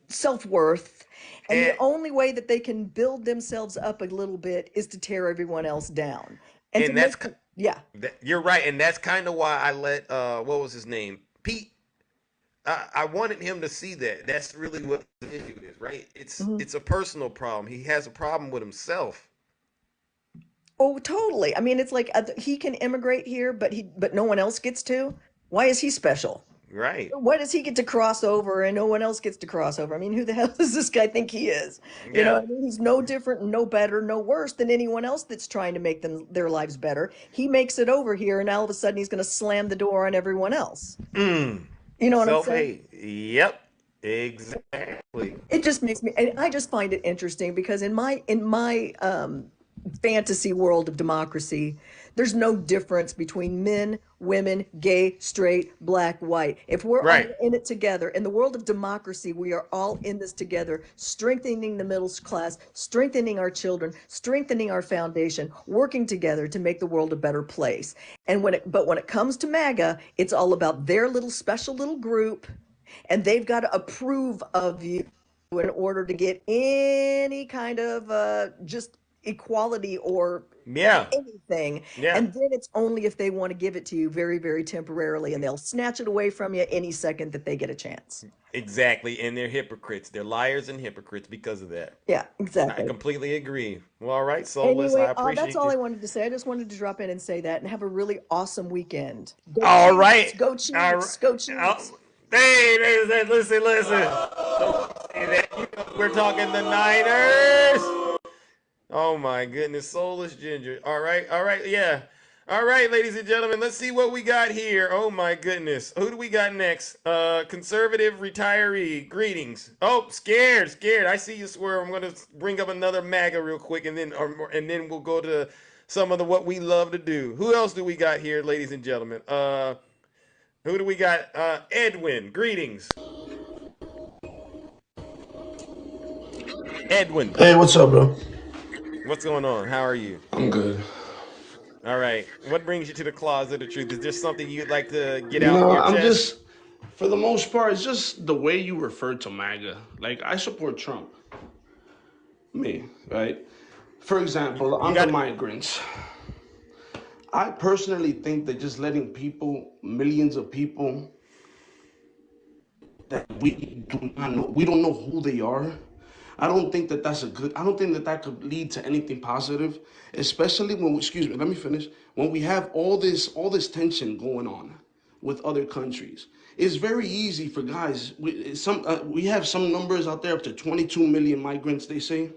self-worth. And the And only way that they can build themselves up a little bit is to tear everyone else down. And to and make them, yeah. you're right, and that's kind of why I let what was his name, Pete. I wanted him to see that. That's really what the issue is. is, right? It's Mhm. it's a personal problem. He has a problem with himself. Oh, totally. I mean, it's like he can immigrate here, but no one else gets to. Why is he special? Right. Why does he get to cross over and no one else gets to cross over? I mean, who the hell does this guy think he is? You know, Yeah. I mean, he's no different, no better, no worse than anyone else that's trying to make their lives better. He makes it over here, and all of a sudden he's going to slam the door on everyone else. You know what I'm saying? Self-hate. Yep. Exactly. It just makes me, and I just find it interesting because in my fantasy world of democracy, there's no difference between men, women, gay, straight, black, white. If we're Right. all in it together, in the world of democracy, we are all in this together, strengthening the middle class, strengthening our children, strengthening our foundation, working together to make the world a better place. And when it comes to MAGA, it's all about their little special little group, and they've got to approve of you in order to get any kind of just equality or Yeah. anything. Yeah. And then it's only if they want to give it to you very, very temporarily, and they'll snatch it away from you any second that they get a chance. Exactly. And they're hypocrites. They're liars and hypocrites because of that. Yeah, I exactly. completely agree. Well, all right, Soulless. I Anyway, that's appreciate all you. I wanted to say. I just wanted to drop in and say that and have a really awesome weekend. Go All Chiefs, right. go All right. Chiefs, go Oh, Chiefs. hey, listen. Say that. You know we're talking the Niners. Oh my goodness, soulless ginger. All right, yeah. All right, ladies and gentlemen, let's see what we got here. Oh my goodness. Who do we got next? Conservative retiree. Greetings. Oh, scared. I see you swerve. I'm gonna bring up another MAGA real quick and then we'll go to some of the what we love to do. Who else do we got here, ladies and gentlemen? Who do we got? Edwin. Greetings. Edwin. Hey, what's up, bro? What's going on? How are you? I'm good. All right. What brings you to the closet of truth? Is there something you'd like to get out No, your I'm chest? just, for the most part, it's just the way you refer to MAGA. Like, I support Trump. Me, right? For example, You on the got migrants, I personally think that just letting people, millions of people, that we don't know who they are. I don't think that that's a good. I don't think that that could lead to anything positive, especially when. Excuse me. Let me finish. When we have all this tension going on with other countries, it's very easy for guys. We have some numbers out there up to 22 million migrants. They say,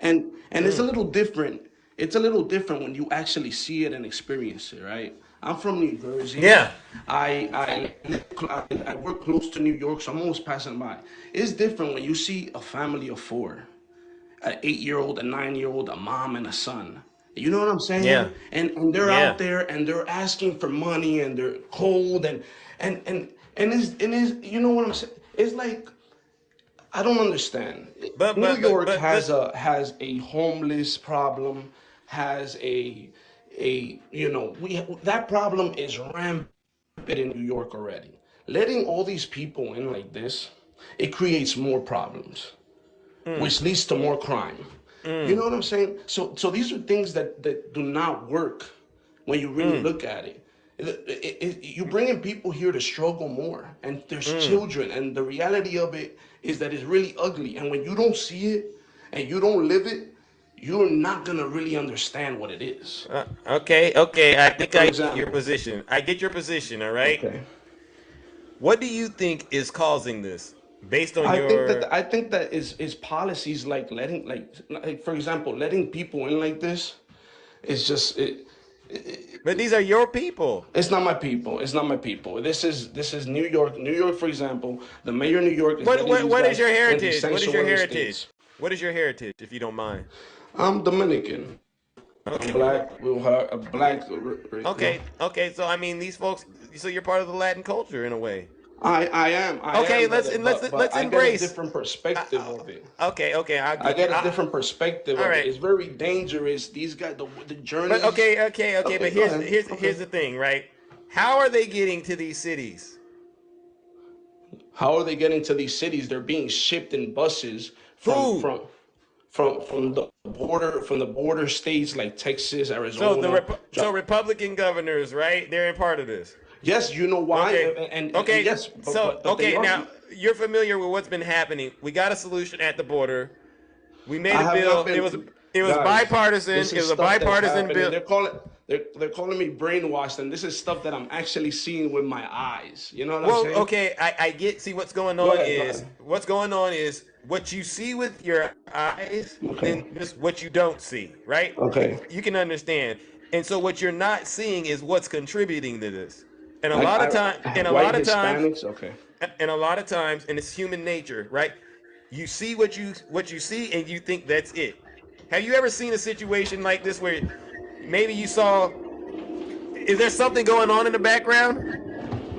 and it's a little different. It's a little different when you actually see it and experience it, right? I'm from New Jersey. Yeah. I work close to New York, so I'm always passing by. It's different when you see a family of four, an 8-year-old, a 9-year-old, a mom and a son. You know what I'm Yeah. saying? And they're Yeah. out there and they're asking for money and they're cold and it's you know what I'm saying? It's like I don't understand. But New but but York but but has a homeless problem, has a you know we that problem is rampant in New York already. Letting all these people in like this, it creates more problems, which leads to more crime. You know what I'm saying? So these are things that do not work when you really look at it. You bring in people here to struggle more, and there's children, and the reality of it is that it's really ugly. And when you don't see it and you don't live it, you're not gonna really understand what it is. okay. I think For I get your example, position. I get your position, all right? okay. What do you think is causing this? Based on your I think that is policies like letting like for example letting people in like this is just But these are your people. it's not my people. It's not my people. This is New York. New York, for example, the mayor of New York is letting these What is guys your in these heritage? What is your sanctuary heritage? states. What is your heritage, if you don't mind? I'm Dominican. I'm Okay. black. We'll have a black. Okay. So I mean, these folks. So you're part of the Latin culture in a way. I Okay. am, Let's brother. and let's But let's I get a embrace. different Uh, perspective of it. okay. I I get you. get a different perspective All of it. right. It's very dangerous. These guys, the But journeys. okay. Okay, But go ahead. here's Okay. the thing, right? How are they getting to these cities? How are they getting to these cities? They're being shipped in buses Who? from the border states like Texas, So Arizona. Republican governors, right? They're in part of this. Yes, you know why, Okay. and Okay. yes, So but they okay, are. now you're familiar with what's been happening. We got a solution at the border. We made I a have not bill. It was been, bipartisan. guys. This It is was a stuff that's bipartisan happening. bill. They're calling me brainwashed, and this is stuff that I'm actually seeing with my eyes. You know what I'm Well, saying? okay, I get. See, Go ahead, go ahead. what's going on is what you see with your eyes, then Okay, just what you don't see, right? okay. You can understand, and so what you're not seeing is what's contributing to this. And a White lot of times, Hispanics. Okay. and a lot of times, and it's human nature, right? You see what you see, and you think that's it. Have you ever seen a situation like this where maybe you saw? Is there something going on in the background?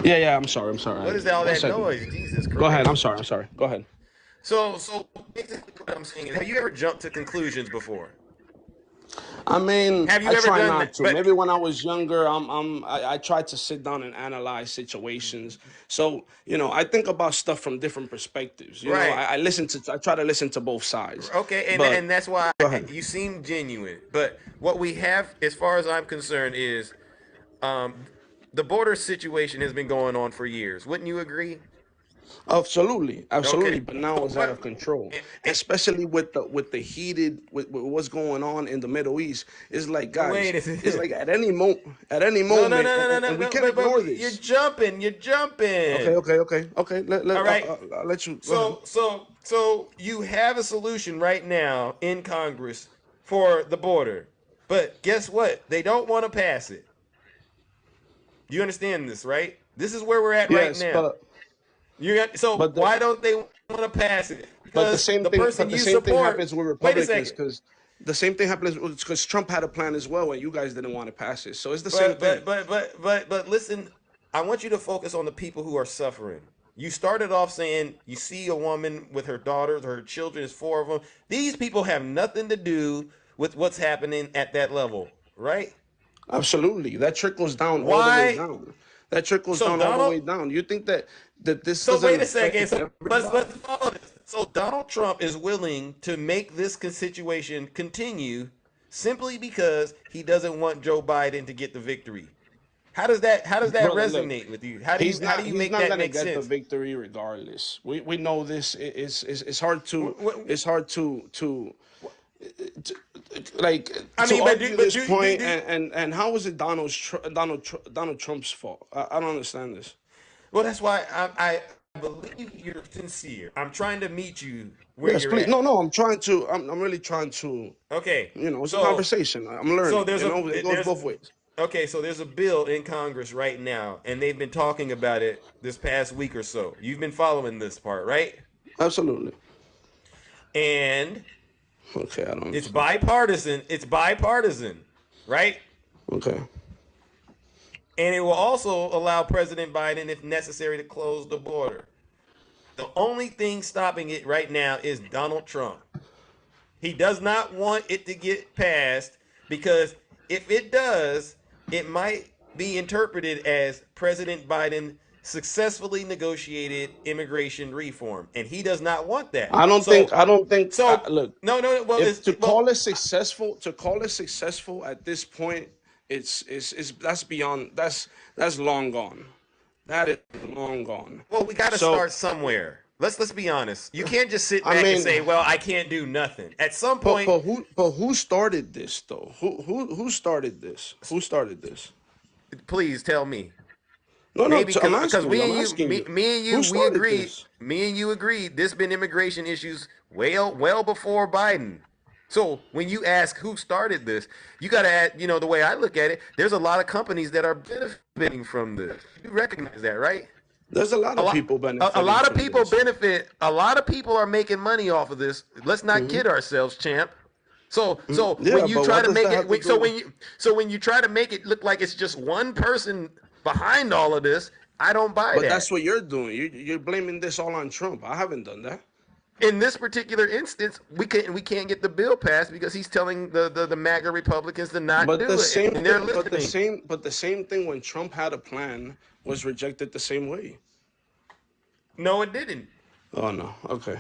Yeah, yeah. I'm sorry. I'm sorry. What is all One that second. noise? Jesus Go ahead. I'm Christ. sorry. I'm sorry. Go ahead. So basically, what I'm saying is, have you ever jumped to conclusions before? I mean, Have you I ever try done not that? to. Maybe when I was younger, I try to sit down and analyze situations. So, I think about stuff from different perspectives. Right. I try to listen to both sides. Okay, But and that's why go ahead. you seem genuine. But what we have, as far as I'm concerned, is um, the border situation has been going on for years. Wouldn't you agree? Absolutely, Okay. absolutely. But now it's out of What? control, eh, eh, especially with the heated with what's going on in the Middle East. It's like, guys, Wait a it's second. like at any No, no, moment, no, no, no, and we no. can't ignore But you're this. jumping. You're Okay, jumping. okay, okay, okay. All right. I'll let you go ahead. So you have a solution right now in Congress for the border, but guess what? They don't want to pass it. You understand this, right? This is where we're at right Yes, now. So but why don't they want to pass it? but the Because same the thing person but the you same thing support. happens with Wait a Republicans second. because the same thing happens because Trump had a plan as well, and you guys didn't want to pass it. So it's the same But thing. but but but but but listen, I want you to focus on the people who are suffering. You started off saying you see a woman with her daughters, her children, is four of them. These people have nothing to do with what's happening at that level, right? Absolutely, that trickles down all the way Why? down. That trickles So down all the way Donald. down. You think that this So doesn't wait a affect second. So let's everybody? follow this. So Donald Trump is willing to make this situation continue simply because he doesn't want Joe Biden to get the victory. How does that Brother, look, resonate with you? How do you he's how do not you he's make not that gonna make get the sense? victory regardless. We know this. It's hard to it's hard to like I to mean, argue this point. do And how is it Donald Trump's fault? I don't understand this. well. That's why I believe you're sincere. I'm trying to meet you where Yes, you're please. at. No, no. I'm really trying to. Okay, It's a conversation. I'm learning. It goes there's both ways. okay. So there's a bill in Congress right now, and they've been talking about it this past week or so. You've been following this part, right? Absolutely. And Okay, I don't it's understand. bipartisan. It's bipartisan, right? Okay. And it will also allow President Biden, if necessary, to close the border. The only thing stopping it right now is Donald Trump. He does not want it to get passed because if it does, it might be interpreted as President Biden successfully negotiated immigration reform, and he does not want that. I don't think. So Look, no, no, well, if it's well, to call it successful at this point, it's that's beyond. That's long gone. That is long gone. well, we got to So, start somewhere. Let's be honest. You can't just sit I back and mean, say, "Well, I can't do nothing." At some but point, who started this though? Who started this? Who started this? please tell me. No, no. Maybe I'm because asking you. we I'm and you, asking you. me and you, Who we started agreed. this? Me and you agreed. There's been immigration issues well before Biden. So when you ask who started this, you got to add. The way I look at it, there's a lot of companies that are benefiting from this. You recognize that, right? There's a lot A of lot, people a benefiting lot of from people this. benefit. A lot of people are making money off of this. Let's not kid ourselves, champ. So when Yeah, you but try what to does make that it, have to do? so when you try to make it look like it's just one person behind all of this, I don't buy But that's that. what you're doing. You're blaming this all on Trump. I haven't done that. In this particular instance, we can't get the bill passed because he's telling the MAGA Republicans to not But the do it, same and they're thing. listening. But the same thing when Trump had a plan was rejected the same way. No, it didn't. Oh no. Okay.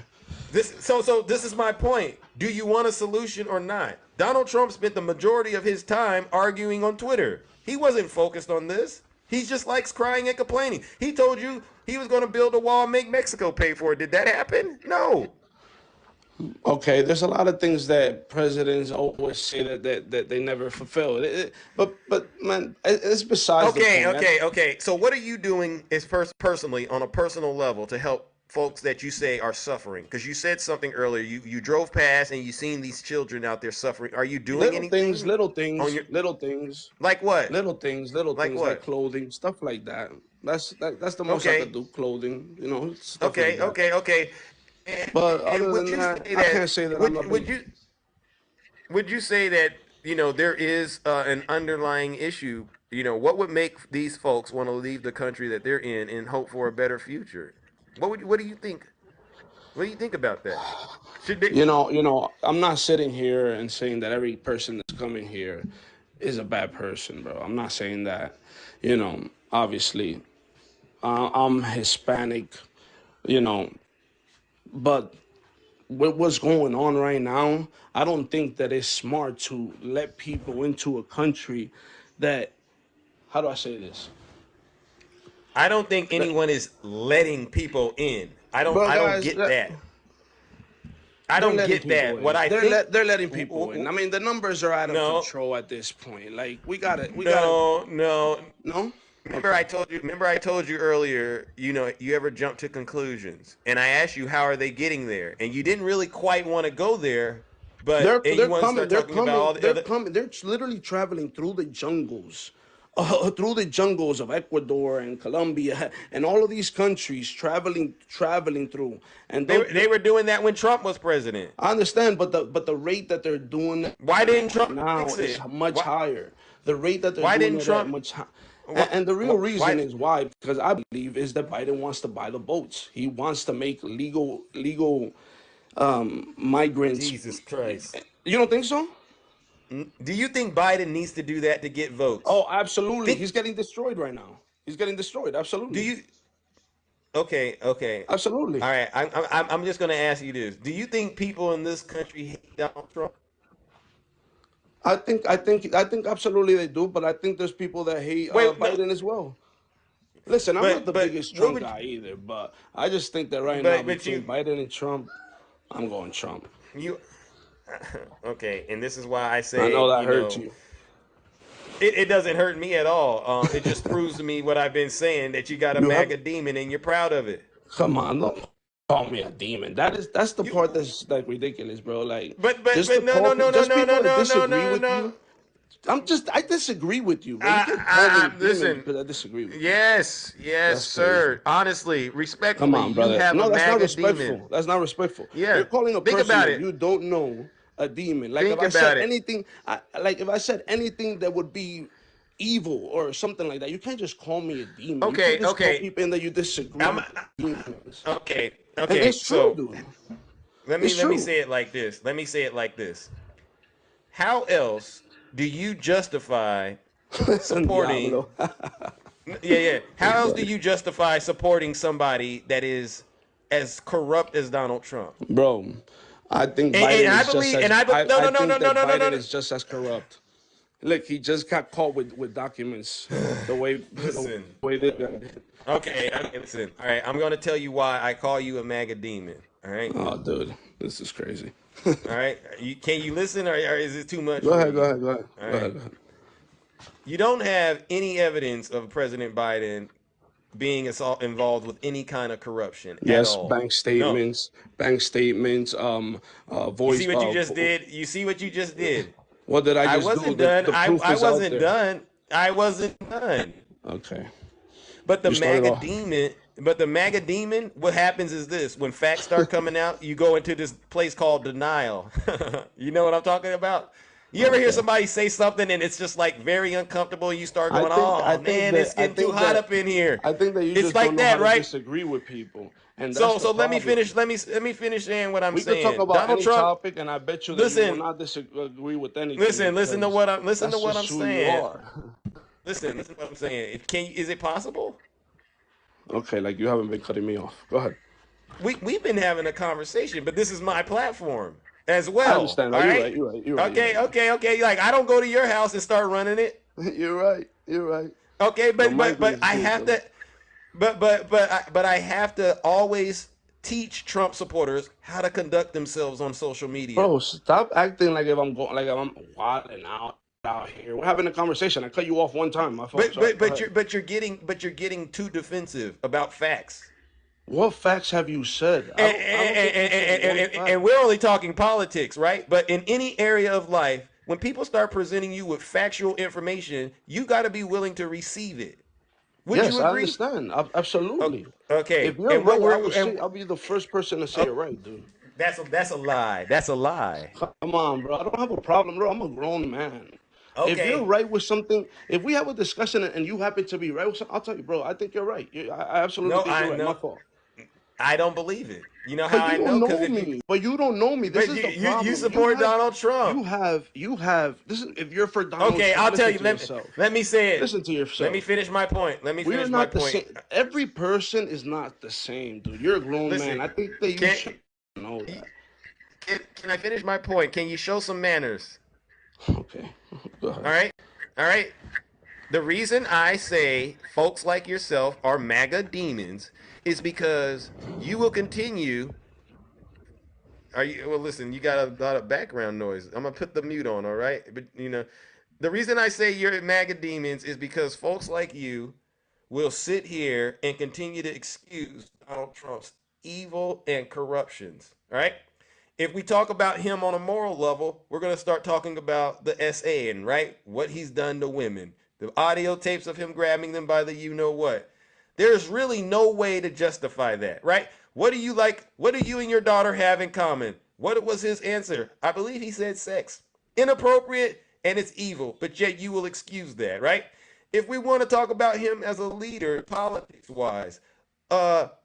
So this is my point. Do you want a solution or not? Donald Trump spent the majority of his time arguing on Twitter. He wasn't focused on this. He just likes crying and complaining. He told you he was going to build a wall and make Mexico pay for it. Did that happen? No. Okay, there's a lot of things that presidents always say that they never fulfill. But man, it's besides the Okay, point. okay. So what are you doing as personally on a personal level to help folks that you say are suffering? Because you said something earlier. You drove past and you seen these children out there suffering. Are you doing Little things, anything little on things, your little things, like what? little Like things like what? clothing, stuff like that. That's the most I could Okay. do. Clothing, stuff like Okay, that. okay, okay. And, But and other would than you that, say I that can't say that I'm a would big. you say that there is an underlying issue? What would make these folks want to leave the country that they're in and hope for a better future? What do you think? What do you think about that? Should they? I'm not sitting here and saying that every person that's coming here is a bad person, bro. I'm not saying that. Obviously, I'm Hispanic, you know, but with what's going on right now, I don't think that it's smart to let people into a country that, how do I say this? I don't think That, anyone is letting people in. I don't. bro, I don't guys, get that. I they're don't letting get people that. What in. I think. They're letting people in. I mean, the numbers are out of No, control at this point. Like we got to. no. No. Remember Okay. I told you. Remember I told you earlier. You ever jump to conclusions, and I asked you how are they getting there, and you didn't really quite want to go there, but and you They're want to coming. start They're talking about coming. all the They're other. coming. They're literally traveling through the jungles, through the jungles of Ecuador and Colombia and all of these countries, traveling through. And They were doing that when Trump was president. I understand, but the rate that they're doing it Why at didn't Trump now fix is it? much Why? higher. The rate that they're Why doing didn't it at Trump? much higher. Why? And the real reason Why? is why, because I believe is that Biden wants to buy the boats. He wants to make legal migrants. Jesus Christ. You don't think so? Do you think Biden needs to do that to get votes? Oh, absolutely. Think. He's getting destroyed right now. He's getting destroyed. Do Absolutely. you? Okay. Okay. Absolutely. All right. I'm just going to ask you this. Do you think people in this country hate Donald Trump? I think absolutely they do, but I think there's people that hate Wait. No. Biden as well. Listen, I'm not the But biggest what Trump would? guy either, but I just think that right now But between Biden and Trump, I'm going Trump. you. Okay. And this is why I I say know that hurts you. it doesn't hurt me at all. It just proves to me what I've been saying that you got a You have MAGA demon and you're proud of it. come on, don't call me a demon. That's the part You. that's like ridiculous, bro. Like just But to no call no no no just no no people that no no disagree no with no. you. I disagree with you, bro. You can't call me a demon Listen. because I disagree with you. Yes, That's crazy. sir. Honestly, Come respectfully, on, you brother. have a No, that's not MAGA demon. respectful. That's not respectful. You're Yeah. calling a Think person about that it. you don't know a demon. Like if Think I said about it. anything, like if I said anything that would be evil or something like that, you can't just call me a demon. You can't Okay, just call okay. people in that you disagree I'm with demons. okay. And Okay. it's true, So dude. let It's me true. say it like this. Let me say it like this. How else do you justify supporting? Diablo. Yeah. How else do you justify supporting somebody that is as corrupt as Donald Trump? Bro, I think And Biden I is just believe, as no I no no no think no that no no Biden no. is just as corrupt. Look, he just got caught with documents the way Listen. they did. Okay, listen. All right, I'm gonna tell you why I call you a MAGA demon. All right, Oh, dude, this is crazy. all right. Can you listen, or is it too much Go for ahead, go you? ahead, go ahead, All go right. ahead, go ahead. You don't have any evidence of President Biden being involved with any kind of corruption at Yes, all. No. bank statements, You see voice. what you just did? You see what you just did? What did I I just do? wasn't The done. the proof I is out wasn't there. done. I wasn't done. Okay, But the you started MAGA off. demon, what happens is this: when facts start coming out, you go into this place called denial. You know what I'm talking about? You ever hear Okay. somebody say something and it's just like very uncomfortable, and you start going, "Oh man, it's getting too hot up in here." I think that you It's just don't like know how that, to right? disagree with people, and that's So the let me problem. finish. Let me finish saying what I'm We could talk saying. about Donald any Trump. topic, and I bet you that you will Listen, not disagree with anything listen to because listen to that's what I'm just who you saying. are. Listen to what I'm saying. Is it possible? Okay, like you haven't been cutting me off. Go ahead. We've been having a conversation, but this is my platform as I well. understand. All Right? You're right. right. You're right. You're right. You're Okay. right. Okay. Okay. Like I don't go to your house and start running it. You're right. You're right. Okay, The but mic but is I good have though. to, but I have to always teach Trump supporters how to conduct themselves on social media. Bro, stop acting like if I'm going, like if I'm wilding out here. We're having a conversation. I cut you off one time. My fault. Sorry. Go ahead. You're getting too defensive about facts. What facts have you said? I don't think you said one And fact. we're only talking politics, right? But in any area of life, when people start presenting you with factual information, you got to be willing to receive it. Would Yes, you I agree? understand. O- Absolutely. If Okay, you're and what right, I we're will say and I'll be the first person to say uh, you're right, dude. that's a lie. That's a lie. Come on, bro. I don't have a problem, bro. I'm a grown man. If you're Okay, right with something, if we have a discussion and you happen to be right with something, I'll tell you, bro. I think you're right. I absolutely no, think you're I right. My no, fault. I don't believe it. You know how But you I don't know? Because know if you, me. But you don't know me. This but is the you problem. support Donald Trump. You have. This is if you're for Donald Okay, Trump. I'll tell Listen you. to yourself. Let me say it. Listen to Let me yourself. finish my point. Let me We are finish my not the point. same. Every person is not the same, dude. You're a grown man. Listen, I think that you can should know that. can I finish my point? Can you show some manners? Okay, go All ahead. right, all right. The reason I say folks like yourself are MAGA demons is because you will continue. Are you well? Listen, you got a lot of background noise. I'm gonna put the mute on. All right, but the reason I say you're MAGA demons is because folks like you will sit here and continue to excuse Donald Trump's evil and corruptions. All right. If we talk about him on a moral level, we're going to start talking about the SA and right what he's done to women. The audio tapes of him grabbing them by the you know what. There's really no way to justify that, right? What do you like? What do you and your daughter have in common? What was his answer? I believe he said sex. Inappropriate and it's evil, but yet you will excuse that, right? If we want to talk about him as a leader, politics wise,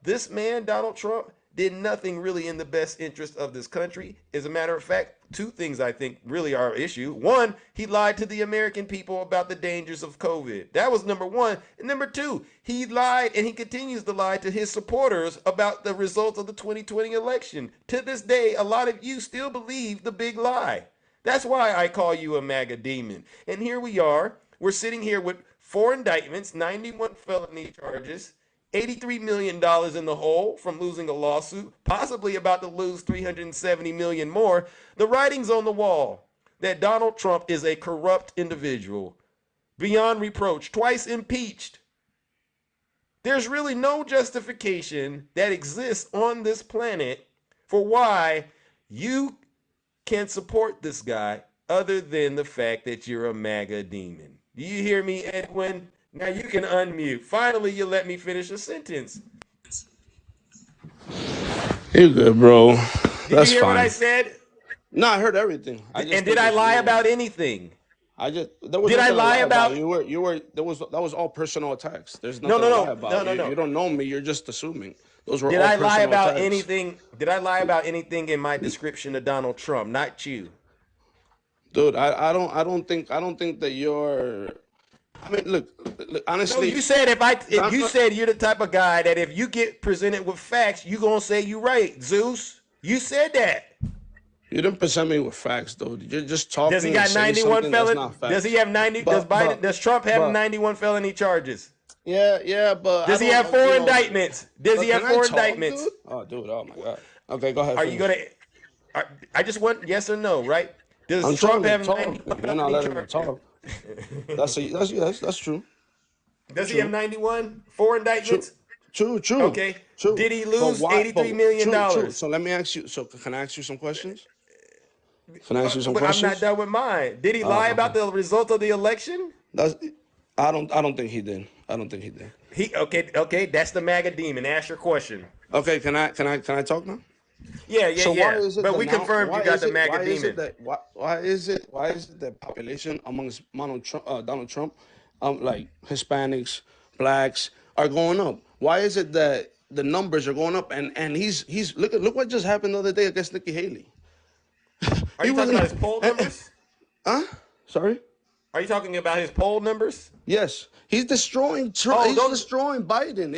this man, Donald Trump, did nothing really in the best interest of this country. As a matter of fact, two things I think really are an issue. One, he lied to the American people about the dangers of COVID. That was number one. And number two, he lied and he continues to lie to his supporters about the results of the 2020 election. To this day, a lot of you still believe the big lie. That's why I call you a MAGA demon. And here we are. We're sitting here with 4 indictments, 91 felony charges, $83 million in the hole from losing a lawsuit, possibly about to lose $370 million more. The writing's on the wall that Donald Trump is a corrupt individual, beyond reproach, twice impeached. There's really no justification that exists on this planet for why you can support this guy other than the fact that you're a MAGA demon. Do you hear me, Edwin? Now you can unmute. Finally, you let me finish a sentence. You're good, bro. Did you That's hear what I fine. said? No, I heard everything. I just And did think I it's lie weird. about anything? I just there was Did I nothing to lie lie about. about? You were that was all personal attacks. There's No, nothing no, to lie no, no, about. no, You no. don't know me. You're just assuming. Those were Did all I lie personal about attacks. anything? Did I lie about anything in my description of Donald Trump? Not you. Dude, I don't think that you're. I mean, look No, you honestly, said if Don, you said you're the type of guy that if you get presented with facts, you gonna say you right, Zeus. You said that. you didn't present me with facts, though. You're just Does he talking and got saying 91 something that's felon? not Does he facts. have 90? But but Does Trump have but 91 felony charges? yeah, but I Does he have don't, four indictments? Does he But have can I four talk, indictments? dude? Oh, dude, oh my God. Okay, go ahead, Are you finish. gonna? I just want yes or no, right? Does I'm Trump trying to have talk. 91 You're not felony letting me charges? talk. That's true. Does he have True. 91? Four True. indictments? True. Okay. True. Did he But lose why? $83 But million? true. dollars? So let me ask you. So can I ask you some questions? Can I ask you some But I'm not questions? done with mine. Did he lie about Okay. the result of the election? That's. I don't think he did. I don't think he did. Okay, that's the MAGA demon. Ask your question. Okay. Can I talk now? So why Yeah. is it But that we now? confirmed you got the MAGA Why is it demon. that? Why is it that population amongst Donald Trump, like Hispanics, blacks, are going up? Why is it that the numbers are going up? And he's look what just happened the other day against Nikki Haley. Are He you talking about wasn't. his poll numbers? Huh? Sorry. Are you talking about his poll numbers? Yes, he's destroying Trump. Oh, He's those. destroying Biden.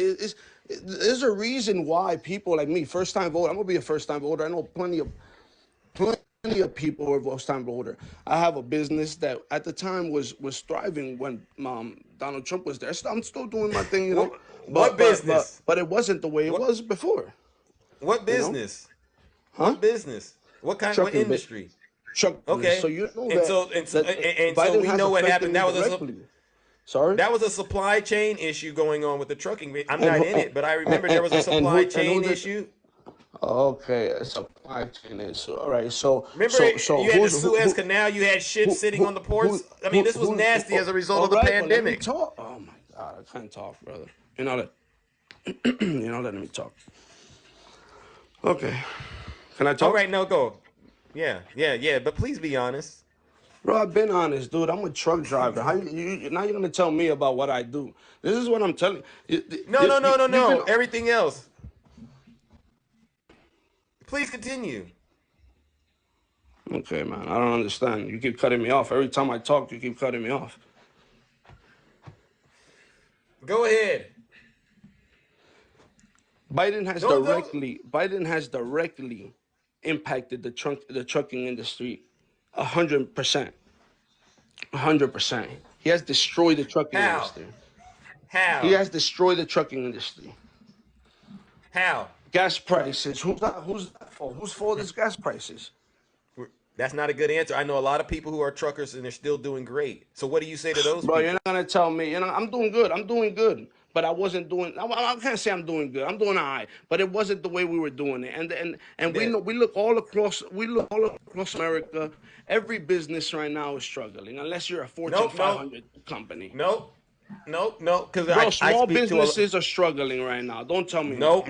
There's a reason why people like me, first time voter. I'm gonna be a first time voter. I know plenty of people who are first time voter. I have a business that at the time was thriving when Donald Trump was there. I'm still doing my thing, you know. What business? But it wasn't the way it What was before, what you know. business? Huh? What business? What Trucking bit. industry? Truck business. So Okay. you know And that so Biden we has know what affected happened. me directly. Sorry. That was a supply chain issue going on with the trucking. I'm And not who in it, but I remember there was a and supply who chain did? issue. Okay, a supply chain issue. All right. Remember, you had the Suez Canal. You had ships sitting on the ports. I mean, this was nasty as a result of the But let me pandemic. talk. Oh my God, I can't talk, brother. You're not you're not letting me talk. Okay. Can I talk? All right, no, go. Yeah. But please be honest. Bro, I've been honest, dude. I'm a truck driver. How now you're gonna tell me about what I do? This is what I'm telling you. No. Everything else. Please continue. Okay, man. I don't understand. You keep cutting me off. Every time I talk, you keep cutting me off. Go ahead. Biden has Don't- directly impacted the trucking industry 100%. 100%. He has destroyed the trucking How? industry. How? He has destroyed the trucking industry. How? Gas prices. Who's that for? Whose fault is gas prices? That's not a good answer. I know a lot of people who are truckers and they're still doing great. So what do you say to those Bro, people? you're not gonna tell me. You know, I'm doing good. I'm doing good. But I wasn't doing. I can't say I'm doing good. I'm doing all right. But it wasn't the way we were doing it. And we Yeah. know we look all across. We look all across America. Every business right now is struggling, unless you're a Fortune 500 company. No. Because Bro, I small speak to businesses are struggling right now. Don't tell me no.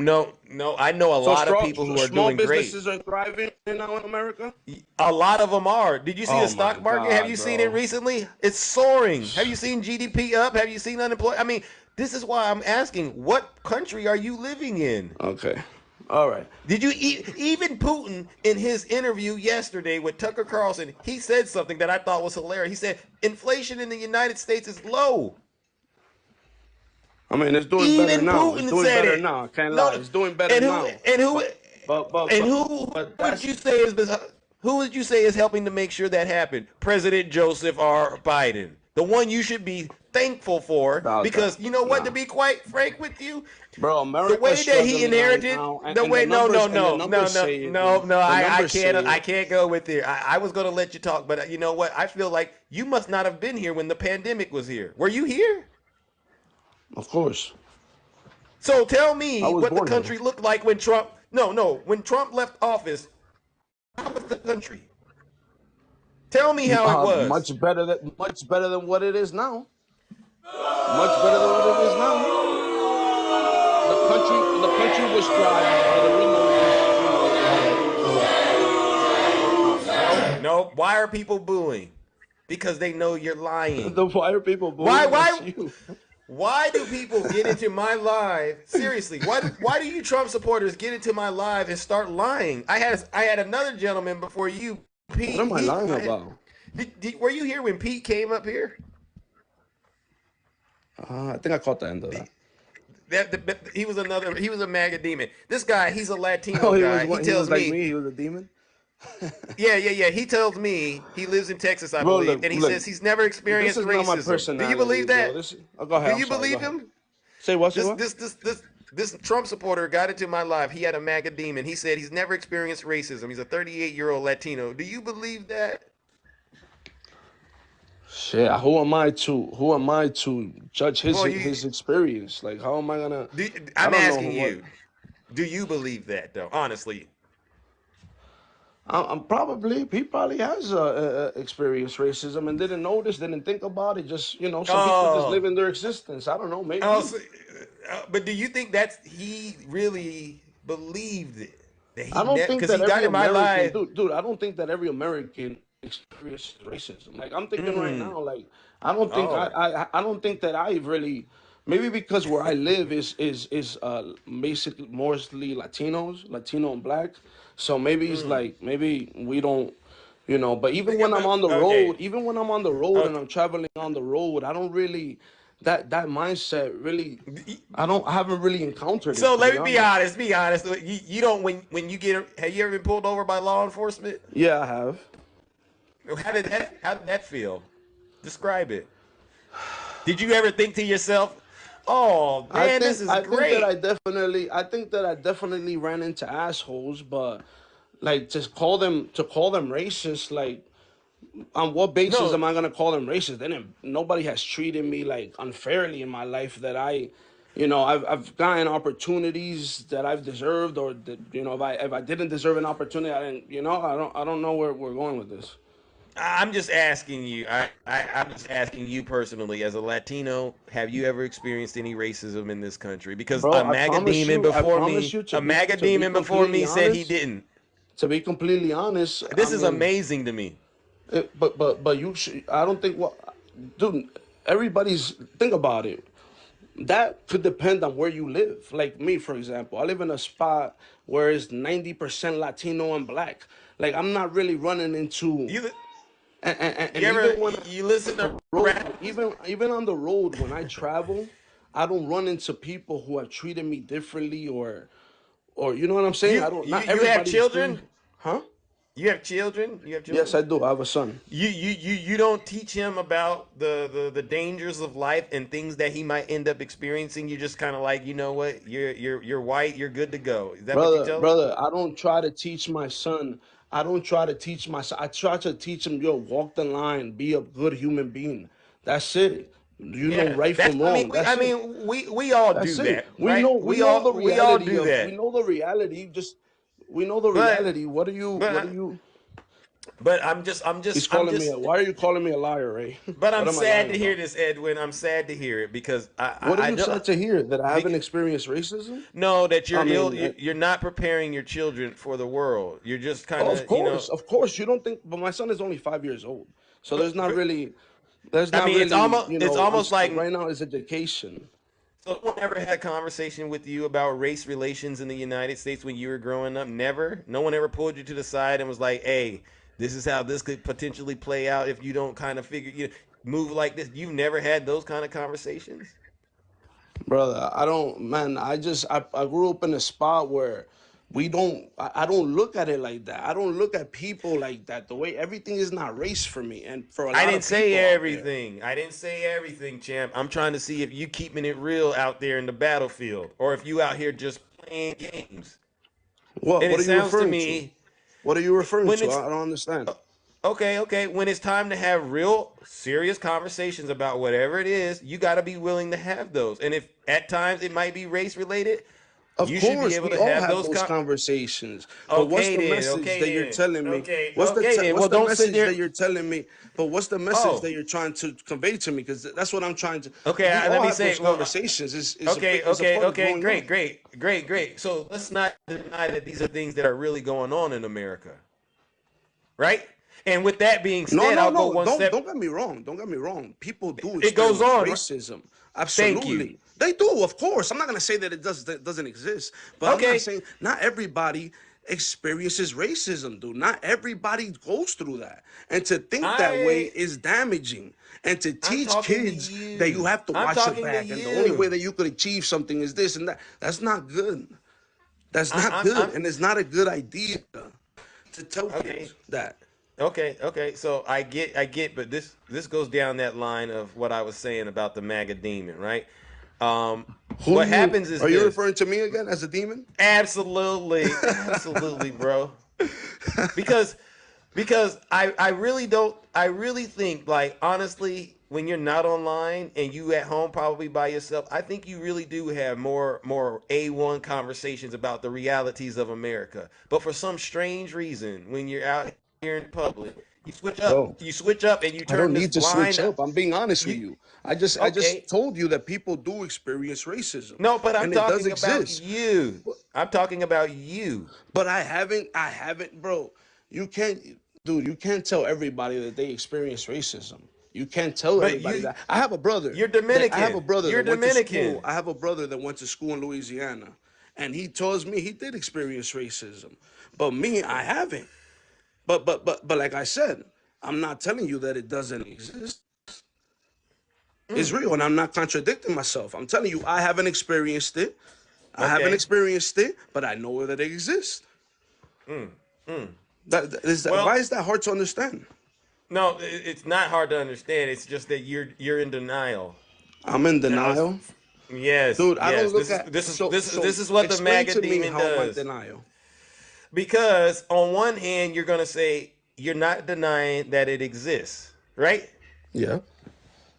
I know a So lot of people who are small doing great. businesses are thriving now in America. A lot of them are. Did you see the Oh my stock market? Have God, you seen it bro. recently? It's soaring. Have you seen GDP up? Have you seen unemployment? I mean, this is why I'm asking, what country are you living in? Okay, all right. Did you even Putin in his interview yesterday with Tucker Carlson? He said something that I thought was hilarious. He said inflation in the United States is low. I mean, it's doing better Even now. It's Putin doing said better it. now. I can't lie. No, It's doing better and now. who But would that's you say is helping to make sure that happened? President Joseph R. Biden, the one you should be thankful for, Nah, because you know what? To nah. be quite frank with you, Bro, the way America's that he struggling right inherited, now, the way the numbers say it, man. The numbers say it. I can't go with it. I was gonna let you talk, but you know what? I feel like you must not have been here when the pandemic was here. Were you here? Of course, So tell I me was what the born here. country looked like when Trump. No, when Trump left office. How was the country? Tell me how it was. Much better than what it is now. Much better than what it is now. The country was thriving, brother. We know this. No. Why are people booing? Because they know you're lying. Why are people Why? booing? That's Why? you. Why do people get into my live? Seriously, why do you Trump supporters get into my live and start lying? I had another gentleman before you, Pete. What am I lying about? Were you here when Pete came up here? I think I caught the end of that. He was a MAGA demon. This guy, he's a Latino Oh, guy. he was like me. He was a demon. Yeah. He tells me he lives in Texas, I Bro, believe, look, and he look, says he's never experienced This is not my racism. personality. Do you believe bro. that? Go ahead. Do you I'm sorry, believe go ahead. him? Say what? Say what? This Trump supporter got into my live. He had a MAGA demon. He said he's never experienced racism. He's a 38-year-old Latino. Do you believe that? Shit, who am I to judge his experience? Like, how am I gonna? I'm I don't asking know what. you. Do you believe that though? Honestly. I'm probably he probably has experienced racism and didn't notice, didn't think about it. Just some people just live in their existence. I don't know, maybe. But do you think he really believed it? I don't think Because that he got every in my American, life. dude. I don't think that every American experiences racism. Like I'm thinking right now, like I don't think Oh. I don't think that I've really. Maybe because where I live is basically mostly Latino and black. So maybe it's like maybe we don't, But even when I'm on the road, and I'm traveling on the road, I don't really that mindset really. I haven't really encountered it. So to let be me be honest. honest. Be honest. You don't when you get. Have you ever been pulled over by law enforcement? Yeah, I have. How did that feel? Describe it. Did you ever think to yourself, "Oh man, this is I think that great"? I think that I definitely ran into assholes, but like to call them racist, like on what basis No, am I gonna call them racist? They didn't. Nobody has treated me like unfairly in my life that I've gotten opportunities that I've deserved, or that if I didn't deserve an opportunity, I didn't. I don't know where we're going with this. I'm just asking you. I'm just asking you personally, as a Latino, have you ever experienced any racism in this country? Because Bro, I promise you A MAGA to be demon before completely me said he honest, didn't. I This is mean, amazing to me. but you should, I don't think dude, everybody's, think about it. That could depend on where you live. Like me, for example, I live in a spot where it's 90% Latino and black. Like I'm not really running into, You and even when you listen to road, rap? even on the road when I travel, I don't run into people who have treated me differently, or you know what I'm saying. I don't. Not You have everybody's treated, children? huh? You have children? You have Yes, children? I do. I have a son. You don't teach him about the dangers of life and things that he might end up experiencing. You just kind of like, you know what? You're white. You're good to go. Is that what you tell him? Brother, I don't try to teach my son. I don't try to teach my son. I try to teach him, yo, walk the line, be a good human being. That's it. You know Yeah, right that's. from I mean, wrong. That's it. we all That's do it. that, right? We all do We that. know the reality. Just we know the But reality. What are but you but He's I'm calling me just. why are you calling me a liar, Ray? But What I'm am I sad lying to hear about? this, Edwin. I'm sad to hear it because What are I you don't. sad to hear? That I haven't Because, experienced racism? no, that I you're ill. mean, You're not preparing your children for the world. You're just kind of, of course. You don't think, but my son is only 5 years old, so but there's I not mean, really, it's almost like. right now is education. So, no one ever had a conversation with you about race relations in the United States when you were growing up? Never. No one ever pulled you to the side and was like, "Hey, this is how this could potentially play out if you don't kind of move like this." You've never had those kind of conversations. Brother, I don't, man. I grew up in a spot where I don't look at it like that. I don't look at people like that. The way everything is not race for me, and for a I lot didn't of say people out there. everything. I didn't say everything, champ. I'm trying to see if you keeping it real out there in the battlefield, or if you out here just playing games. And What it are you sounds to referring to? me What are you referring when to? it's I don't understand. okay. When it's time to have real, serious conversations about whatever it is, you got to be willing to have those. And if at times it might be race related, Of you should be course, able we to all have have those. those conversations. But Okay then. Okay then. What's Well, the don't sit message there. that you're telling me? But what's the message that Oh, you're trying to convey to me? Because that's what I'm trying to. okay. We Let all me have say. those Well, conversations. Is a part of okay. growing up. Great. So let's not deny that these are things that are really going on in America, right? And with that being No, said, no, I'll go no. one Don't step. get me wrong. Don't get me wrong. People do It goes experience on, right? racism. Thank you. Absolutely. They do, of course. I'm not gonna say that that doesn't exist, but I'm not Okay. saying not everybody experiences racism, dude. Not everybody goes through that. And to think that way I is damaging. And to I'm teach talking to kids that you you. have to I'm watch your talking to back and the only way you. that you could achieve something is this and that. That's not good. That's not good. I'm And it's not a good idea to tell okay. kids that. Okay. So I get, but this goes down that line of what I was saying about the MAGA demon, right? Who What you happens is are you this. referring to me again as a demon? Absolutely, bro. Because I really don't I really think, like, honestly, when you're not online and you at home probably by yourself, I think you really do have more A1 conversations about the realities of America. But for some strange reason, when you're out here in public, Bro, you switch up and you I don't turn this need to switch blind. up. I'm being honest with You you. I just okay? told you that people do experience racism No, but I'm and it does talking about exist. you. I'm talking about you. But I haven't, bro. You can't, dude, you can't tell everybody that they experience racism. You can't tell But everybody that. I have a brother you're that I have a Dominican. brother You're that went to school. Dominican. I have a brother that went to school in Louisiana. And he tells me he did experience racism. But me, I haven't. But like I said, I'm not telling you that it doesn't exist. It's real, and I'm not contradicting myself. I'm telling you, I haven't experienced it. I haven't Okay. experienced it, but I know that it exists. Why Well, is that hard to understand? no, it's not hard to understand. It's just that you're in denial. I'm in Now, denial, yes, dude. I don't yes. look at This is what the explain MAGA to me demon how am I in does. denial. Because on one hand, you're gonna say you're not denying that it exists, right? Yeah,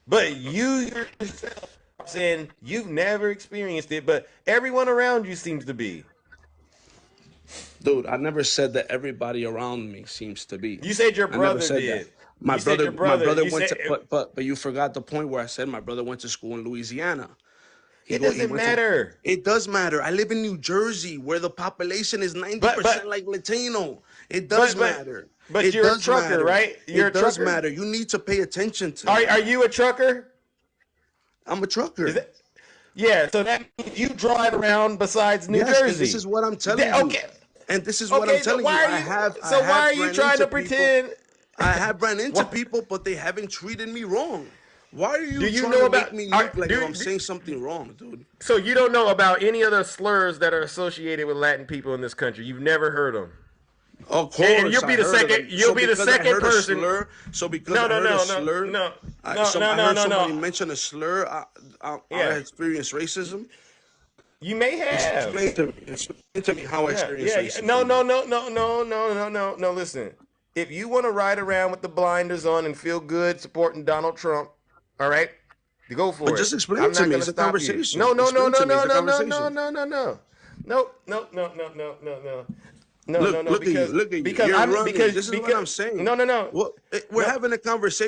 But you yourself are saying you've never experienced it, but everyone around you seems to be. dude. I never said that everybody around me seems to be. You said your I never brother said that. did. You said your brother. You Went said to, but you forgot the point where I said my brother went to school in Louisiana. it He doesn't went to. matter. It does matter. I live in New Jersey, where the population is ninety But percent but like Latino. It does but matter. but It you're a does trucker, matter. right? You're a It does trucker. matter. You need to pay attention to Are that. you a trucker? I'm a Is trucker. that yeah? So that means you drive around besides New Yes, and this Jersey. is what I'm telling you. Okay. And this is what I'm Okay. So telling you. why are you? I So why have are you ran trying into to people. pretend? I have ran into What people, but they haven't treated me wrong. Why are do you you trying know to about? make me look like I'm Do saying something wrong, dude? so you don't know about any other slurs that are associated with Latin people in this country? You've never heard them, Of and course, you'll I be the heard of second. them. You'll So be the because I second heard a person. slur, so because No, I no, heard a no, no, slur, no, no, no, I no, heard no, somebody no. mention a slur. I Yeah, experienced racism. you may have. Explain to me. Explain to me how I Yeah, experienced yeah, yeah. No, racism. no, no, no, no, no, no, no, no. Listen, if you want to ride around with the blinders on and feel good supporting Donald Trump, all right, you go But for it. just explain I'm to not me. gonna It's a stop you. conversation. No, no, no, Explain no, to me. It's no, a no, no, no, conversation. no, no, no. No, no, no, no, no, no, no. No, no, Look, no, look at you. Look at you. because You're I'm running. This is what I'm saying. no, no, no, What we're no. having a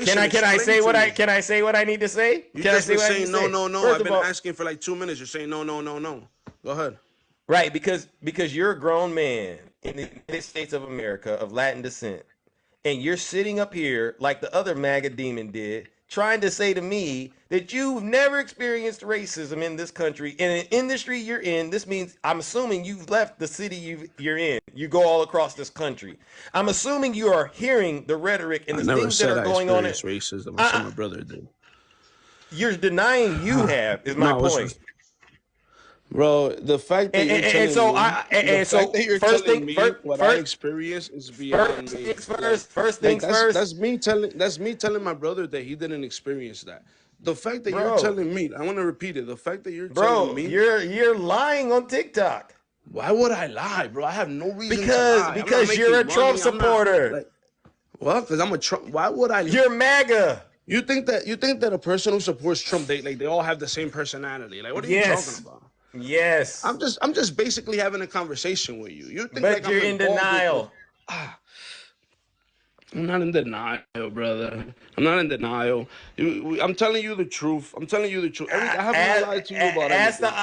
Can conversation. I Explain say to what me. can I say what I need to say? You Can I just say been what I need to saying no, say? no, no. First I've of been all, asking for like 2 minutes. You're saying no, no, no, no. Go ahead. right, because you're a grown man in the United States of America of Latin descent, and you're sitting up here like the other MAGA demon did, trying to say to me that you've never experienced racism in this country in an industry you're in. This means I'm assuming you've left the city you're in. You go all across this country. I'm assuming you are hearing the rhetoric and I the never things that said are I going on. experienced racism. I said Uh, my brother did. you're denying you have is my No, point. bro. The fact that you're And telling so me, the fact that you're telling me what I experienced is beyond me. first things first, That's me telling my brother that he didn't experience that. The fact that you're bro. telling me, I want to repeat it. The fact that you're telling Bro, me, you're lying on TikTok why would I lie, bro? I have no reason to lie. I'm not because you're making a Trump money. I'm not supporter. like, well, because I'm a Trump. Why would I? You're MAGA. You think that a person who supports Trump, they all have the same personality? Like, what are you talking Yes. about? Yes. I'm just basically having a conversation with you. You think like But I'm you're in involved with the. denial. I'm not in denial, brother. I'm not in denial. I'm telling you the truth. I'm telling you the truth. I have not lied to you about anything.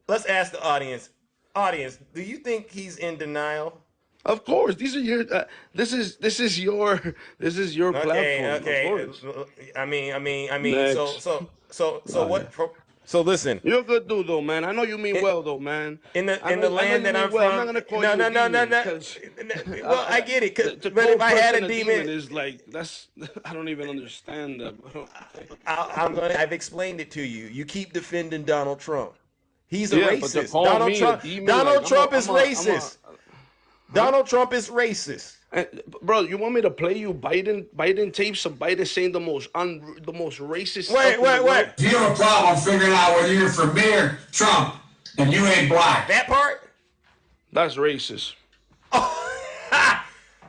Let's ask the audience. Audience, do you think he's in denial? Of course, these are your. This is your Okay, platform. Of okay. course. So Next. what? So listen. You're a good dude, though, man. I know you mean well, though, man. In the I know land you that mean I'm well. I'm not from, gonna call you a demon because well, I get it. to But call if a I had person a a demon demon, is like that's. I don't even understand that, bro. I've explained it to you. You keep defending Donald Trump. He's a Yeah, but to racist. call me a demon, like Trump is racist. huh? Donald Trump is racist. Bro, you want me to play you Biden tapes of Biden saying the most racist Wait, stuff in the world? wait. You have a problem figuring out whether you're for me or Trump, and you ain't black. That part? That's racist. Oh,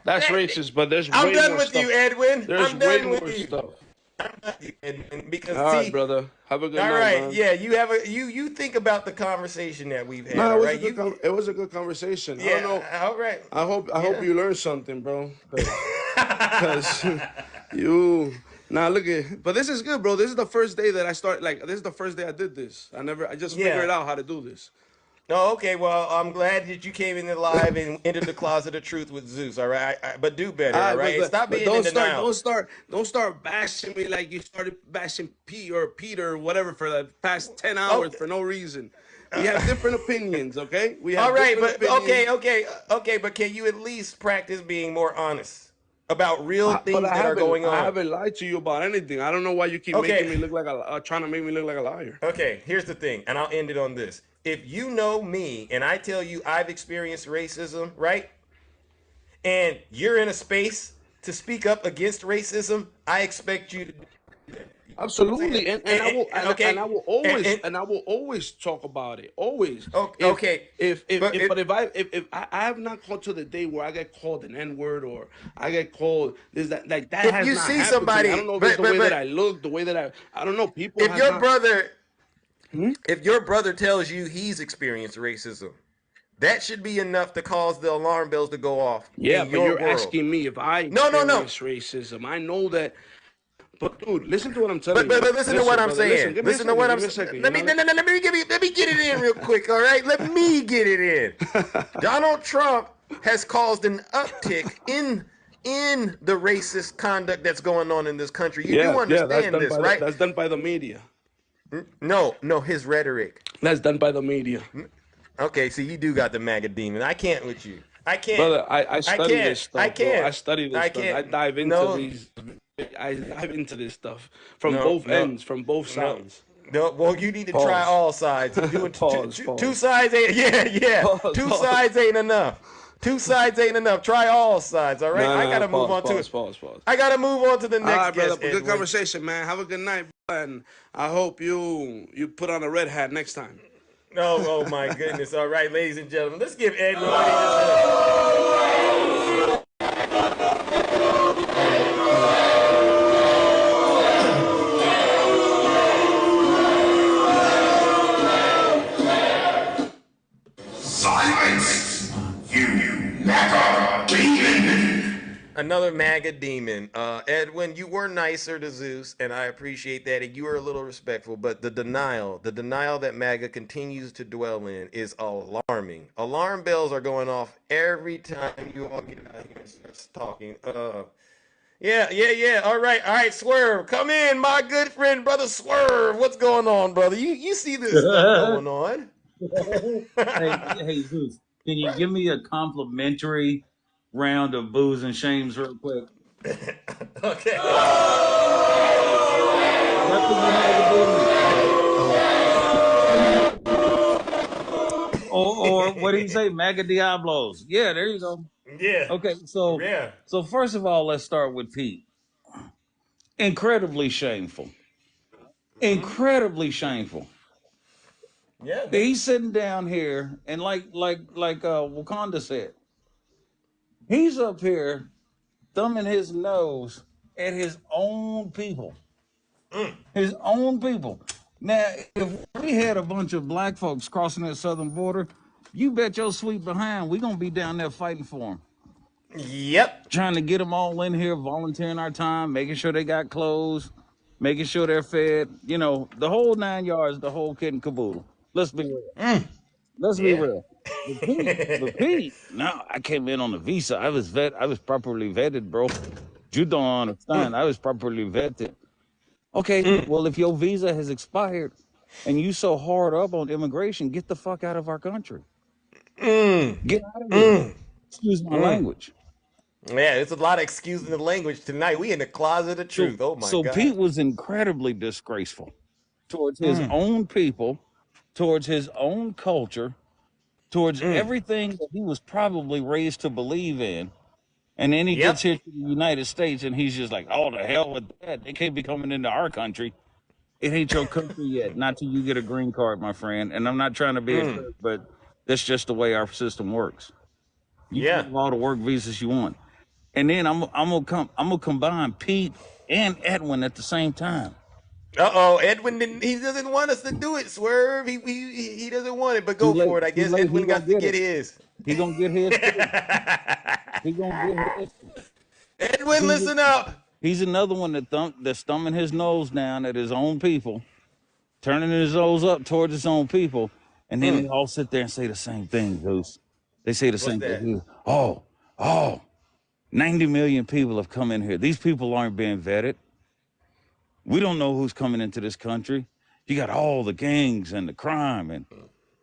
That's racist, but there's I'm way done more with stuff. you, Edwin. There's I'm way done with more you. stuff. I'm done with you, Edwin. Because All right, see, brother. Have a good all night, right, man. yeah, you have you think about the conversation that we've had. No, All it was right, it was a good conversation. I don't know. yeah, all right, I hope yeah. you learned something, bro. Cause you now look at. But this is good, bro. This is the first day that I start. Like this is the first day I did this. I just figured Yeah. out how to do this. Oh, okay. Well, I'm glad that you came in the live and entered the closet of truth with Zeus. All right, but do better. All All right, right, and stop but being in denial. don't start bashing me like you started bashing Peter or whatever for the past 10 hours Okay. for no reason. We have different opinions, okay? We have All right, different but opinions. okay. But can you at least practice being more honest about real But things that are going I on? haven't lied to you about anything. I don't know why you keep making me Okay. look like trying to make me look like a liar. Okay, here's the thing, and I'll end it on this. If you know me and I tell you I've experienced racism, right? And you're in a space to speak up against racism, I expect you to do that. Absolutely, and I will always and and I will always talk about it. Always. okay, but If I have not called to the day where I get called an N word or I get called this that like that if has you not see happened to me. I don't somebody, know if it's the way that I but look, the way that I don't know. People if has your not. brother Hmm? if your brother tells you he's experienced racism, that should be enough to cause the alarm bells to go off Yeah, in but your you're world. asking me if I No, no, no. experience racism. I know that. But dude, listen to what I'm telling But you. listen to what Listen, I'm brother. Listen, saying. give me a Listen to second. what Give I'm. me a second. You Let me know. let me get it in real quick. All right, let me get it in. Donald Trump has caused an uptick in the racist conduct that's going on in this country. You do Yeah, yeah. understand this, right? That's done by the media. No, no, his rhetoric. That's done by the media. Okay, so you do got the MAGA demon. I can't with you. I can't. Brother, I I study can't. this I stuff, bro. I can't. study this I stuff. I can't. dive into No, these. I dive into this stuff from no, both no, ends, from both no. sides. No, well, you need to try Pause. all sides. Doing Pause. two Pause. sides ain't, yeah, yeah. Pause. Two Pause. sides ain't enough. Two sides ain't enough. Try all sides, all right? No, I no. gotta move Pause. on to Pause. it. Pause. Pause. I gotta move on to the All right, next brother. guest, But good Edwin. conversation, man. Have a good night, and I hope you put on a red hat next time. Oh my goodness. All right, ladies and gentlemen, let's give Edwin what he deserves. Silence! You MAGA demon! Another MAGA demon. Edwin, you were nicer to Zeus, and I appreciate that, and you were a little respectful, but the denial that MAGA continues to dwell in is alarming. Alarm bells are going off every time you all get out here and start talking. Yeah. All right, Swerve. Come in, my good friend, brother Swerve. What's going on, brother? You see this stuff going on. Hey, Zeus, can you give me a complimentary round of booze and shames real quick? Okay. That's what you had to do. Or what do you say, Maga Diablos? Yeah, there you go. Yeah. Okay, so Yeah. so first of all, let's start with Pete. Incredibly shameful. Incredibly shameful. Yeah. He's sitting down here and like Wakanda said, he's up here thumbing his nose at his own people. His own people. Now, if we had a bunch of black folks crossing that southern border, you bet your sweet behind we gonna be down there fighting for them, Yep. trying to get them all in here, volunteering our time, making sure they got clothes, making sure they're fed. You know, the whole 9 yards, the whole kit and caboodle. Let's be real. Let's be Yeah. real. But Pete, no, I came in on a visa. I was properly vetted, bro. You don't understand. I was properly vetted. Okay, well, if your visa has expired and you so hard up on immigration, get the fuck out of our country. Get out of here. Excuse my language. Yeah, it's a lot of excusing the language tonight. We in the closet of So, truth. Oh my so God. Pete was incredibly disgraceful towards his own people, towards his own culture, towards everything that he was probably raised to believe in. And then he gets Yep. here to the United States and he's just like, oh, the hell with that. They can't be coming into our country. It ain't your country yet. Not till you get a green card, my friend. And I'm not trying to be a jerk, but that's just the way our system works. You can Yeah. have all the work visas you want. And then I'm gonna combine Pete and Edwin at the same time. Uh-oh, Edwin didn't. He doesn't want us to do it. Swerve. He doesn't want it. But Too go late. for it. I Too guess late. He Edwin gonna got to get get it. his. He gonna get his too. He gonna get his. Edwin, He's listen up. he's another one that's thumbing his nose down at his own people, turning his nose up towards his own people, and then they all sit there and say the same thing, Goose. They say the What's same that? thing. Oh, 90 million people have come in here. These people aren't being vetted. We don't know who's coming into this country. You got all the gangs and the crime. And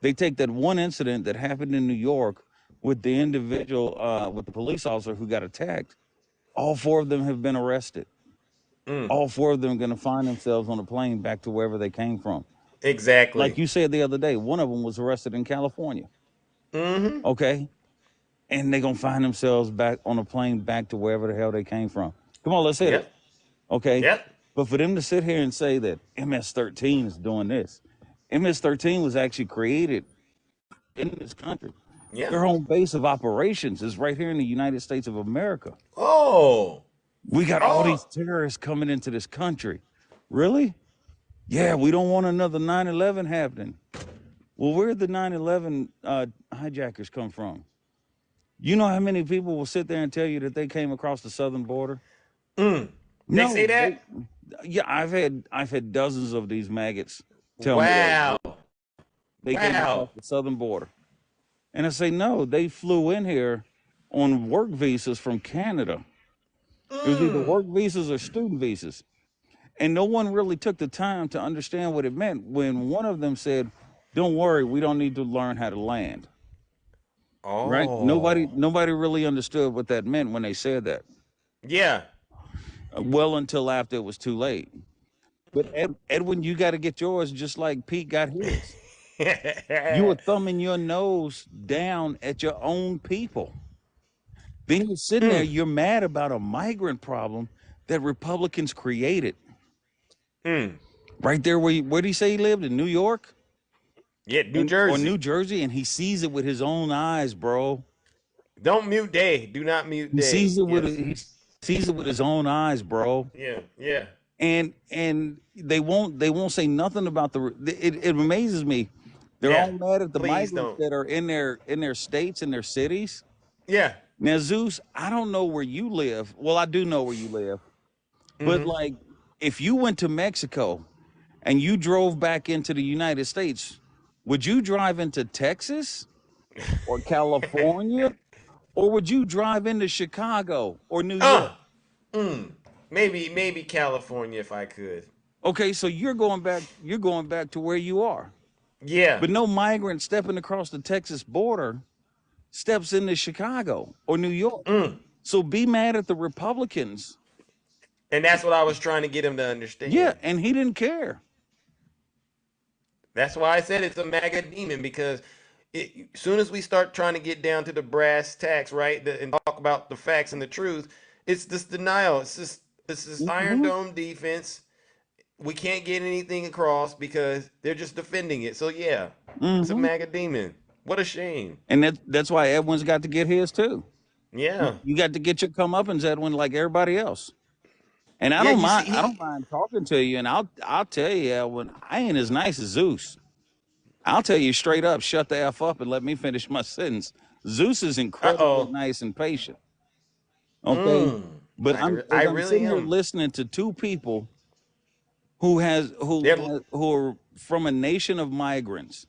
they take that one incident that happened in New York with the individual, with the police officer who got attacked. All four of them have been arrested. All four of them are going to find themselves on a plane back to wherever they came from. Like Exactly. you said the other day, one of them was arrested in California. Okay. And they're going to find themselves back on a plane back to wherever the hell they came from. Come on, let's hit it. Yep. Okay. Yep. But for them to sit here and say that MS-13 is doing this, MS-13 was actually created in this country. Yeah. Their home base of operations is right here in the United States of America. Oh. We got all Oh. these terrorists coming into this country. Really? Yeah, we don't want another 9/11 happening. Well, where'd the 9/11 hijackers come from? You know how many people will sit there and tell you that they came across the southern border? They No, say that? yeah, I've had dozens of these maggots tell me Wow. that they came across Wow. the southern border. And I say, no, they flew in here on work visas from Canada. It was either work visas or student visas. And no one really took the time to understand what it meant when one of them said, don't worry, we don't need to learn how to land. Right? Nobody Oh. nobody really understood what that meant when they said that. Yeah. Well, until after it was too late. But Edwin, you got to get yours just like Pete got his. You were thumbing your nose down at your own people. Then you're sitting there, you're mad about a migrant problem that Republicans created. Right there where did he say he lived? In New York? Yeah, New Or Jersey. New Jersey? And he sees it with his own eyes, bro. Don't mute Day. Do not mute He Day. sees it with Yes. he sees it with his own eyes, bro. Yeah. Yeah. And they won't say nothing about it amazes me. They're Yeah. all mad at the Please migrants don't. that are in their states and their cities. Yeah. Now, Zeus, I don't know where you live. Well, I do know where you live. But like if you went to Mexico and you drove back into the United States, would you drive into Texas or California? Or would you drive into Chicago or New York? Maybe California if I could. Okay, so you're going back to where you are. Yeah. But no migrant stepping across the Texas border steps into Chicago or New York. So be mad at the Republicans. And that's what I was trying to get him to understand. Yeah, and he didn't care. That's why I said it's a MAGA demon because as soon as we start trying to get down to the brass tacks, right, and talk about the facts and the truth, it's this denial. It's this Iron Dome defense. We can't get anything across because they're just defending it. So yeah, it's a MAGA demon. What a shame. And that's why Edwin's got to get his too. Yeah. You got to get your comeuppance, Edwin, like everybody else. And I Yeah, don't you mind. see, I don't mind talking to you. And I'll tell you, Edwin, I ain't as nice as Zeus. I'll tell you straight up, shut the F up and let me finish my sentence. Zeus is incredibly uh-oh. nice and patient. Okay. But I I'm really sitting here am. listening to two people who They're are from a nation of migrants,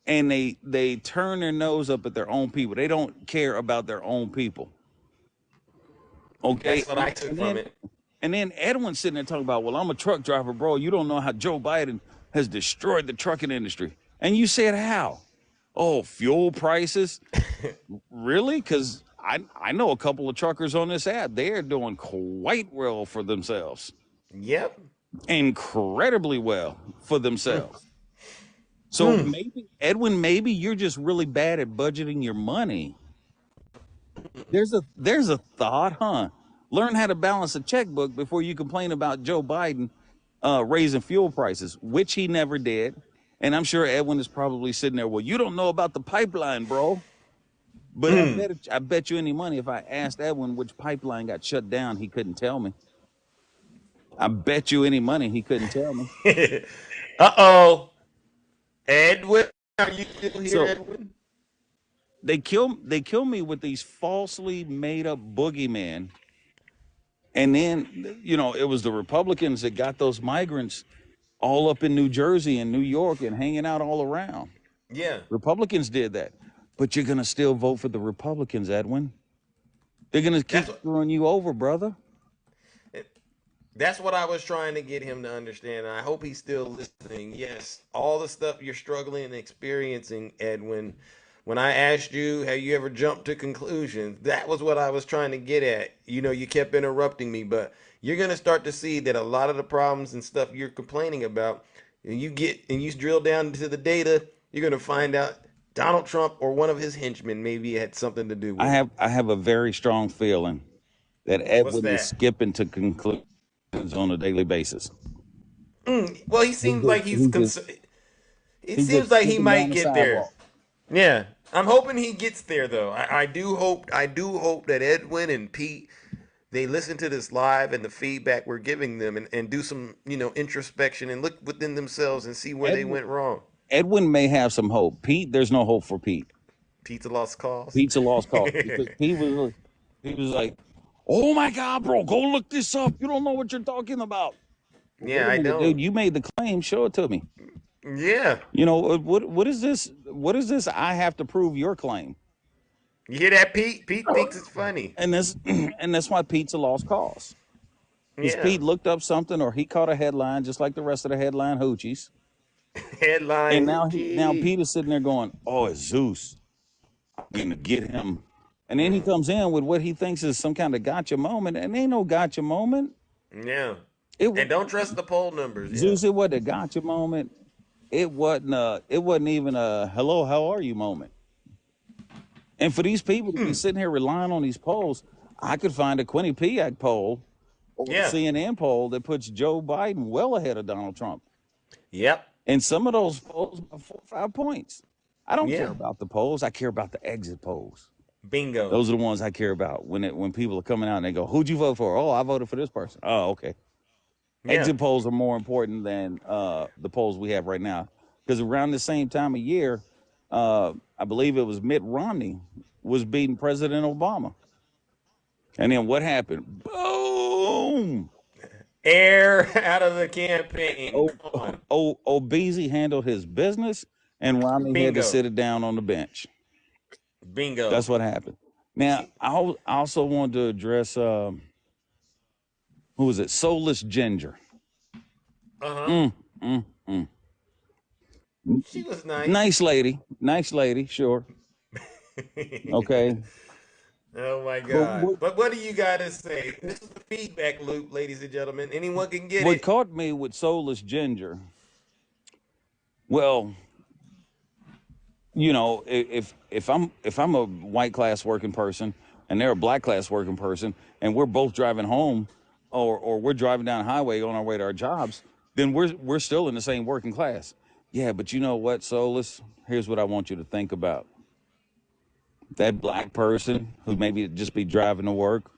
and they turn their nose up at their own people. They don't care about their own people. Okay. That's what I took from it. And then Edwin's sitting there talking about, well, I'm a truck driver, bro. You don't know how Joe Biden has destroyed the trucking industry. And you said how? Oh, fuel prices? Really? Because I know a couple of truckers on this app. They're doing quite well for themselves. Yep. Incredibly well for themselves. So maybe, Edwin, maybe you're just really bad at budgeting your money. There's a thought, huh? Learn how to balance a checkbook before you complain about Joe Biden raising fuel prices, which he never did. And I'm sure Edwin is probably sitting there, well, you don't know about the pipeline, bro. But I bet you any money if I asked Edwin which pipeline got shut down, he couldn't tell me. I bet you any money he couldn't tell me. Uh-oh. Edwin, are you still here, So Edwin? they kill me with these falsely made up boogeymen. And then, it was the Republicans that got those migrants all up in New Jersey and New York and hanging out all around. Yeah. Republicans did that. But you're going to still vote for the Republicans, Edwin. They're going to keep screwing you over, brother. That's what I was trying to get him to understand. And I hope he's still listening. Yes, all the stuff you're struggling and experiencing, Edwin. When I asked you, have you ever jumped to conclusions? That was what I was trying to get at. You kept interrupting me, but you're going to start to see that a lot of the problems and stuff you're complaining about, and you drill down into the data, you're going to find out Donald Trump or one of his henchmen maybe had something to do with it. I have a very strong feeling that What's Edwin is that? skipping to conclude. on a daily basis. Well, he seems like he's it he's just seems like he skipping down might the get there. sidewalk. Yeah, I'm hoping he gets there though. I do hope that Edwin and Pete they listen to this live and the feedback we're giving them and do some introspection and look within themselves and see where they Edwin, went wrong. Edwin may have some hope. Pete, there's no hope for Pete. Pete's a lost cause. Pete's a lost cause because he was like, "Oh my God, bro, go look this up. You don't know what you're talking about." Well, wait Yeah, a I minute, don't. dude. You made the claim. Show it to me. Yeah, You know what is this? What is this? I have to prove your claim, you hear that, Pete? Pete thinks it's funny. and this and that's why Pete's a lost cause. Because Yeah, Pete looked up something or he caught a headline just like the rest of the headline hoochies. headline And now hoochie. Pete is sitting there going, "Oh, it's Zeus. I'm gonna get him." And then he comes in with what he thinks is some kind of gotcha moment, and ain't no gotcha moment. Yeah, It and was don't trust the poll numbers. Yeah, Zeus. It wasn't a gotcha moment. It wasn't. It wasn't even a hello, how are you moment. And for these people to be sitting here relying on these polls, I could find a Quinnipiac poll or a yeah, CNN poll that puts Joe Biden well ahead of Donald Trump. yep, And some of those polls by 4 or 5 points. I don't care yeah. about the polls. I care about the exit polls. Bingo. Those are the ones I care about. When people are coming out and they go, "Who'd you vote for?" "Oh, I voted for this person." "Oh, okay." Yeah. Exit polls are more important than the polls we have right now, because around the same time of year, I believe it was Mitt Romney was beating President Obama. And then what happened? Boom! Air out of the campaign. Oh, Come on. Obese handled his business, and Romney had to Bingo. sit it down on the bench. Bingo. That's what happened. Now, I also wanted to address who was it? Soulless Ginger. Uh-huh. Mm, mm, mm. She was nice. Nice lady, sure. Okay. Oh my But God. But what do you gotta say? This is the feedback loop, ladies and gentlemen. Anyone can get what it. caught me with Soulless Ginger, well, if I'm a white class working person and they're a black class working person and we're both driving home or we're driving down the highway on our way to our jobs, then we're still in the same working class. Yeah, but you know what, Soulless? Here's what I want you to think about. That black person who maybe just be driving to work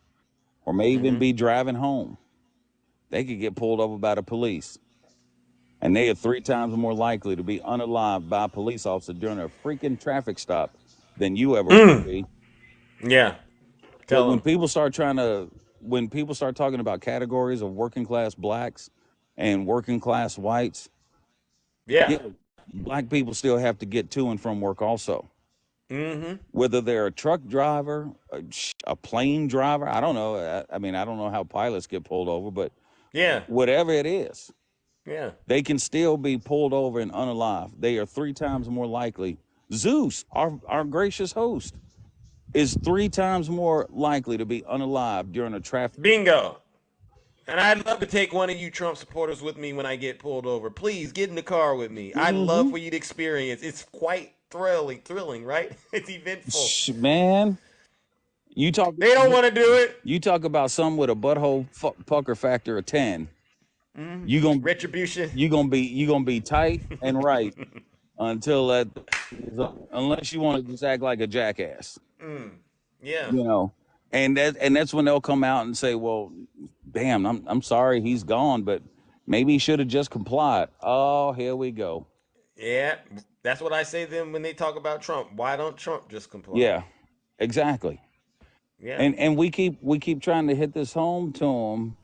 or may even be driving home, they could get pulled over by the police. And they are 3 times more likely to be unalived by a police officer during a freaking traffic stop than you ever will be. Yeah. But Tell them. when people start talking about categories of working class blacks and working class whites, Yeah. yeah, black people still have to get to and from work also. Mm-hmm. Whether they're a truck driver, a plane driver, I don't know. I mean, I don't know how pilots get pulled over, but Yeah. whatever it is, Yeah. they can still be pulled over and unalive. They are 3 times more likely. Zeus, our gracious host, is 3 times more likely to be unalive during a traffic. Bingo. And I'd love to take one of you Trump supporters with me when I get pulled over. Please get in the car with me. I'd love Mm-hmm. for you to experience. It's quite thrilling, right? It's eventful. Man, you talk They don't want to do it. you talk about some with a butthole pucker factor of 10. You gonna Retribution. you gonna be tight and right until that, unless you want to just act like a jackass. Yeah. you know and that's when they'll come out and say, well, damn, I'm sorry he's gone, but maybe he should have just complied. Oh, here we go. Yeah. That's what I say to them when they talk about Trump. Why don't Trump just comply? Yeah, exactly. Yeah. And we keep trying to hit this home to him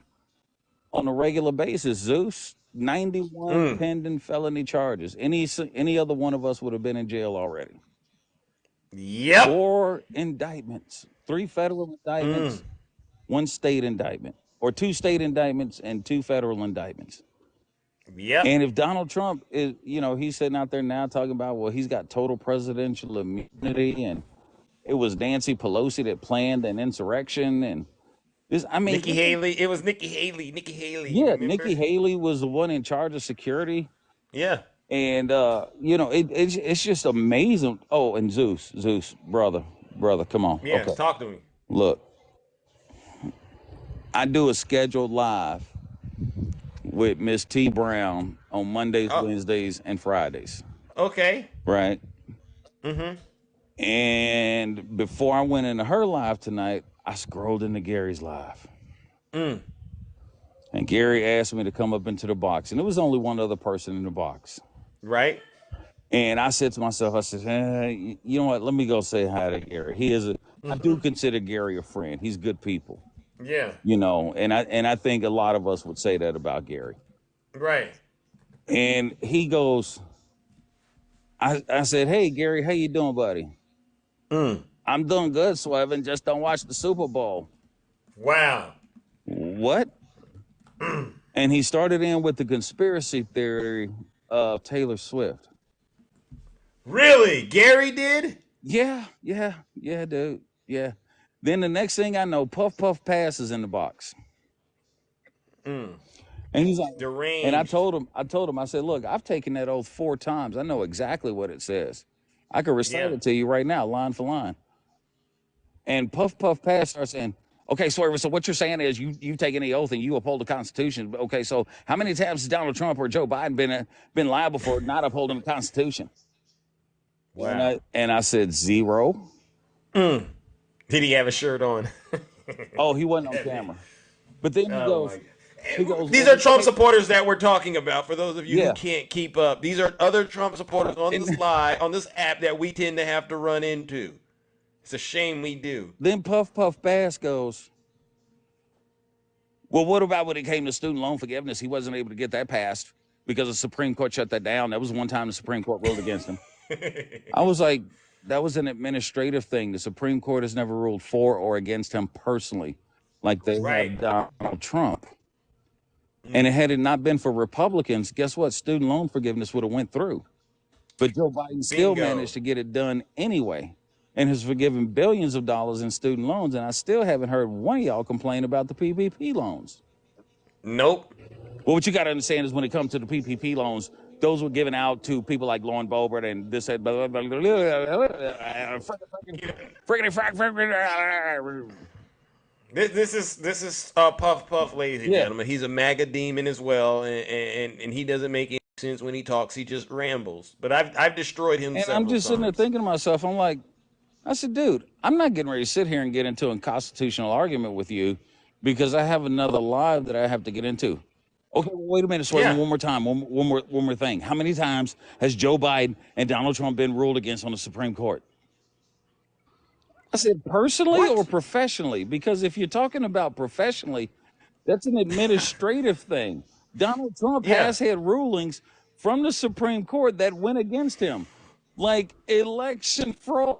on a regular basis. Zeus, 91 pending felony charges. Any other one of us would have been in jail already. Yep. 4 indictments, 3 federal indictments, 1 state indictment, or 2 state indictments and 2 federal indictments. Yep. And if Donald Trump is, he's sitting out there now talking about, well, he's got total presidential immunity, and it was Nancy Pelosi that planned an insurrection, and this, I mean, Nikki Haley. It was Nikki Haley. Nikki Haley. You yeah, remember? Nikki Haley was the one in charge of security, Yeah. and it's just amazing. Oh, and Zeus, brother, come on, Yeah. okay, Talk to me. look, I do a scheduled live with Miss T Brown on Mondays, Oh, Wednesdays, and Fridays. okay. Right. Mm-hmm. And before I went into her live tonight, I scrolled into Gary's live. Mm. And Gary asked me to come up into the box. And there was only one other person in the box. Right. And I said to myself, I said, you know what? Let me go say hi to Gary. I do consider Gary a friend. He's good people, Yeah. you know, and I think a lot of us would say that about Gary. Right. And he goes, I said, hey, Gary, how you doing, buddy? Mm. I'm doing good, Swevin. Just don't watch the Super Bowl. Wow. What? And he started in with the conspiracy theory of Taylor Swift. Really? Gary did? Yeah, dude. Yeah. Then the next thing I know, Puff Puff Pass is in the box. Mm. And he's like, and Deranged. I told him, I said, look, I've taken that oath 4 times. I know exactly what it says. I could recite Yeah. it to you right now, line for line. And Puff Puff Pass starts saying, okay, so what you're saying is you've taken the oath and you uphold the Constitution. Okay, so how many times has Donald Trump or Joe Biden been liable for not upholding the Constitution? Wow. And I said 0. Mm. Did he have a shirt on? Oh, he wasn't on camera. But then Oh my God. he goes, These well, are Trump supporters that we're talking about. For those of you who yeah. can't keep up, these are other Trump supporters on this on this app that we tend to have to run into. It's a shame we do. Then Puff Puff Bass goes, well, what about when it came to student loan forgiveness? He wasn't able to get that passed because the Supreme Court shut that down. That was one time the Supreme Court ruled against him. I was like, that was an administrative thing. The Supreme Court has never ruled for or against him personally, like they Right. have Donald Trump. And had it not been for Republicans, guess what? Student loan forgiveness would have went through. But Joe Biden still Bingo. managed to get it done anyway and has forgiven billions of dollars in student loans. And I still haven't heard one of y'all complain about the PPP loans. Nope. Well, what you got to understand is when it comes to the PPP loans, those were given out to people like Lauren Boebert and this said, This is Puff Puff, ladies and yeah. gentlemen. He's a MAGA demon as well, and he doesn't make any sense when he talks. He just rambles. But I've destroyed him And several I'm just sitting there times. thinking to myself, I'm like, I said, dude, I'm not getting ready to sit here and get into a constitutional argument with you because I have another live that I have to get into. Okay, well, wait a minute, Swerve, Yeah. one more time, one more thing. How many times has Joe Biden and Donald Trump been ruled against on the Supreme Court? I said personally or What? professionally? Because if you're talking about professionally, that's an administrative thing. Donald Trump Yeah. has had rulings from the Supreme Court that went against him, like election fraud.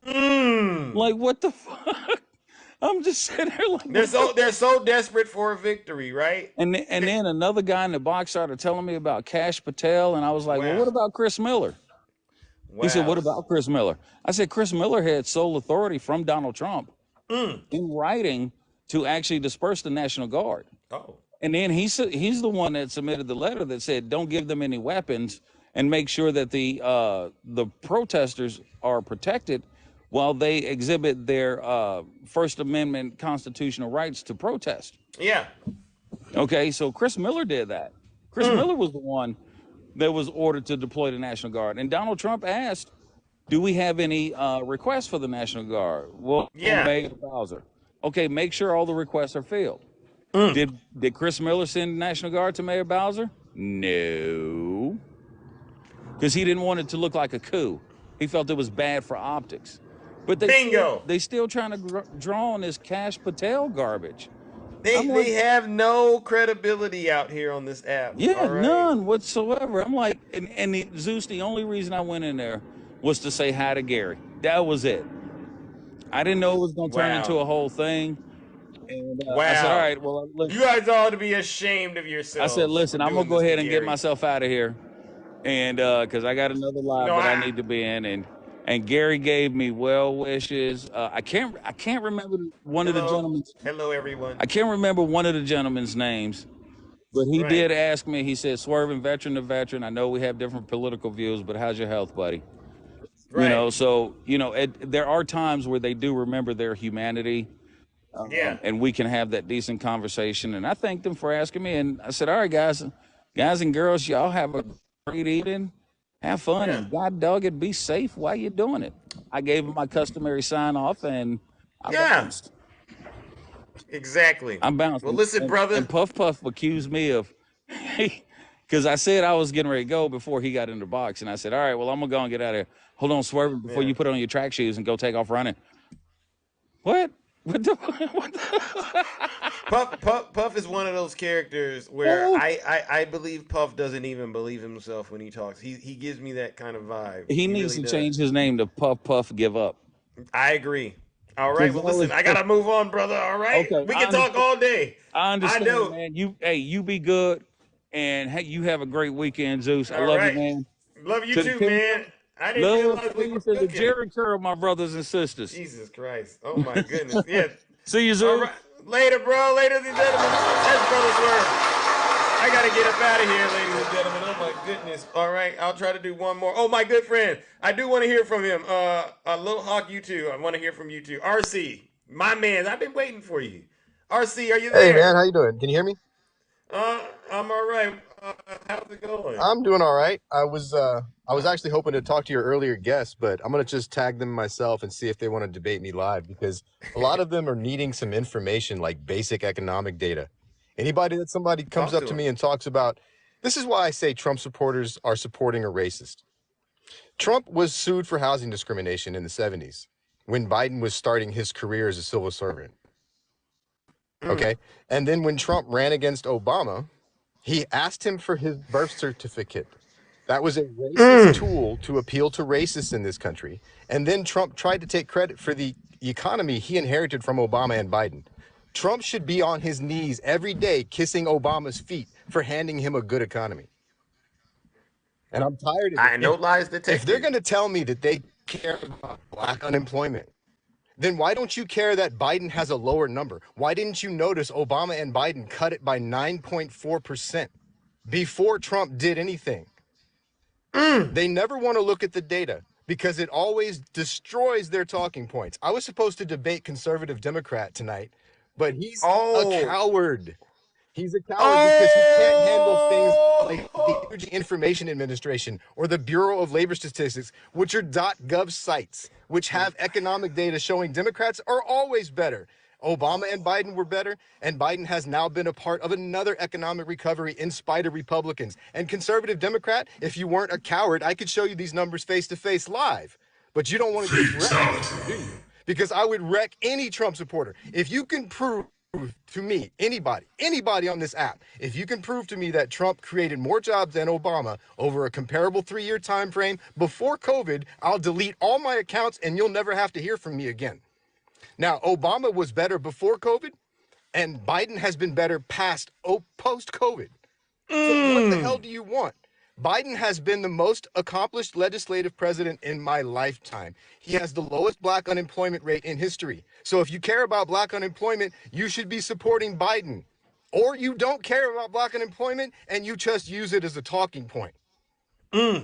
Mm. Like, what the fuck? I'm just sitting there like, They're so desperate for a victory, right? and then another guy in the box started telling me about Kash Patel, and I was like, well, what Wow. about Chris Miller? He said, what Wow. about Chris Miller? I said, Chris Miller had sole authority from Donald Trump Mm. in writing to actually disperse the National Guard. Oh. And then he's the one that submitted the letter that said, don't give them any weapons and make sure that the protesters are protected while they exhibit their First Amendment constitutional rights to protest. Yeah. Okay, so Chris Miller did that. Chris Miller was the one that was ordered to deploy the National Guard. And Donald Trump asked, do we have any requests for the National Guard? Well, Yeah. Mayor Bowser. Okay, make sure all the requests are filled. Did Chris Miller send the National Guard to Mayor Bowser? No. Because he didn't want it to look like a coup. He felt it was bad for optics. But Bingo. they still trying to draw on this Kash Patel garbage. They have no credibility out here on this app. Yeah, All right? none whatsoever. I'm like, Zeus, the only reason I went in there was to say hi to Gary. That was it. I didn't know it was going to turn Wow. into a whole thing. And Wow. I said, all right, well, look. You guys ought to be ashamed of I yourselves. said, listen, for I'm going to doing go this ahead to and get Gary. myself out of here. And because I got another live No, that I need to be in. And Gary gave me well wishes. I can't remember one of the gentlemen's. Hello, everyone. I can't remember one of the gentlemen's names, but he Right. did ask me. He said, "Swerving veteran to veteran. I know we have different political views, but how's your health, buddy?" Right. You know, so there are times where they do remember their humanity, Yeah. and we can have that decent conversation. And I thanked them for asking me. And I said, all right, guys and girls, y'all have a great evening. Have fun, Yeah. and God dog it, be safe while you're doing it. I gave him my customary sign off, and I Yeah. bounced. Exactly. I bounced. Well, listen, And brother. Puff Puff accused me of, because I said I was getting ready to go before he got in the box. And I said, all right, well, I'm going to go and get out of here. Hold on, swerving before Yeah. you put on your track shoes and go take off running. What? What the? What the? Puff is one of those characters where I believe Puff doesn't even believe himself when he talks. He gives me that kind of vibe. He He needs really to does. change his name to Puff Puff Give Up. I agree. All right. Because Well, that was listen, I gotta move on, brother. All right. okay. We can talk all day. I I understand, know. man. You be good, and hey, you have a great weekend, Zeus. I All love you, right. man. Love you To the too, man. kingdom, I didn't love, realize we were peace, and the cooking. Jerry curl, my brothers and sisters. Jesus Christ. Oh my goodness. Yeah. See you, All Zeus. right. Later, bro. Ladies and gentlemen. That's Brother Swerve. I gotta get up out of here, ladies and gentlemen. Oh my goodness. All right, I'll try to do one more. Oh, my good friend. I do want to hear from him. Little Hawk, you too. I want to hear from you too. RC, my man. I've been waiting for you. RC, are you Hey man, there? how you doing? Can you hear me? I'm all right. How's it going? I'm doing all right. I was actually hoping to talk to your earlier guests, but I'm gonna just tag them myself and see if they want to debate me live because a lot of them are needing some information like basic economic data. Somebody comes Talk up to to him. me and talks about this is why I say Trump supporters are supporting a racist. Trump was sued for housing discrimination in the 70s when Biden was starting his career as a civil servant. Mm, Okay. And then when Trump ran against Obama, he asked him for his birth certificate. That was a racist mm. tool to appeal to racists in this country. And then Trump tried to take credit for the economy he inherited from Obama and Biden. Trump should be on his knees every day kissing Obama's feet for handing him a good economy. And I'm tired of it. I know lies If they're detected. going to tell me that they care about black unemployment, then why don't you care that Biden has a lower number? Why didn't you notice Obama and Biden cut it by 9.4% before Trump did anything? They never want to look at the data because it always destroys their talking points. I was supposed to debate conservative Democrat tonight, but he's a Oh. coward. He's a coward because he can't handle things like the Oh. Energy Information Administration or the Bureau of Labor Statistics, which are .gov sites, which have economic data showing Democrats are always better. Obama and Biden were better, and Biden has now been a part of another economic recovery in spite of Republicans. And conservative Democrat, if you weren't a coward, I could show you these numbers face to face live. But you don't want to get wrecked, do you? Because I would wreck any Trump supporter. If you can prove to me, anybody on this app, if you can prove to me that Trump created more jobs than Obama over a comparable 3-year time frame before COVID, I'll delete all my accounts and you'll never have to hear from me again. Now, Obama was better before COVID, and Biden has been better post COVID. So what the hell do you want? Biden has been the most accomplished legislative president in my lifetime. He has the lowest black unemployment rate in history. So if you care about black unemployment, you should be supporting Biden. Or you don't care about black unemployment and you just use it as a talking point,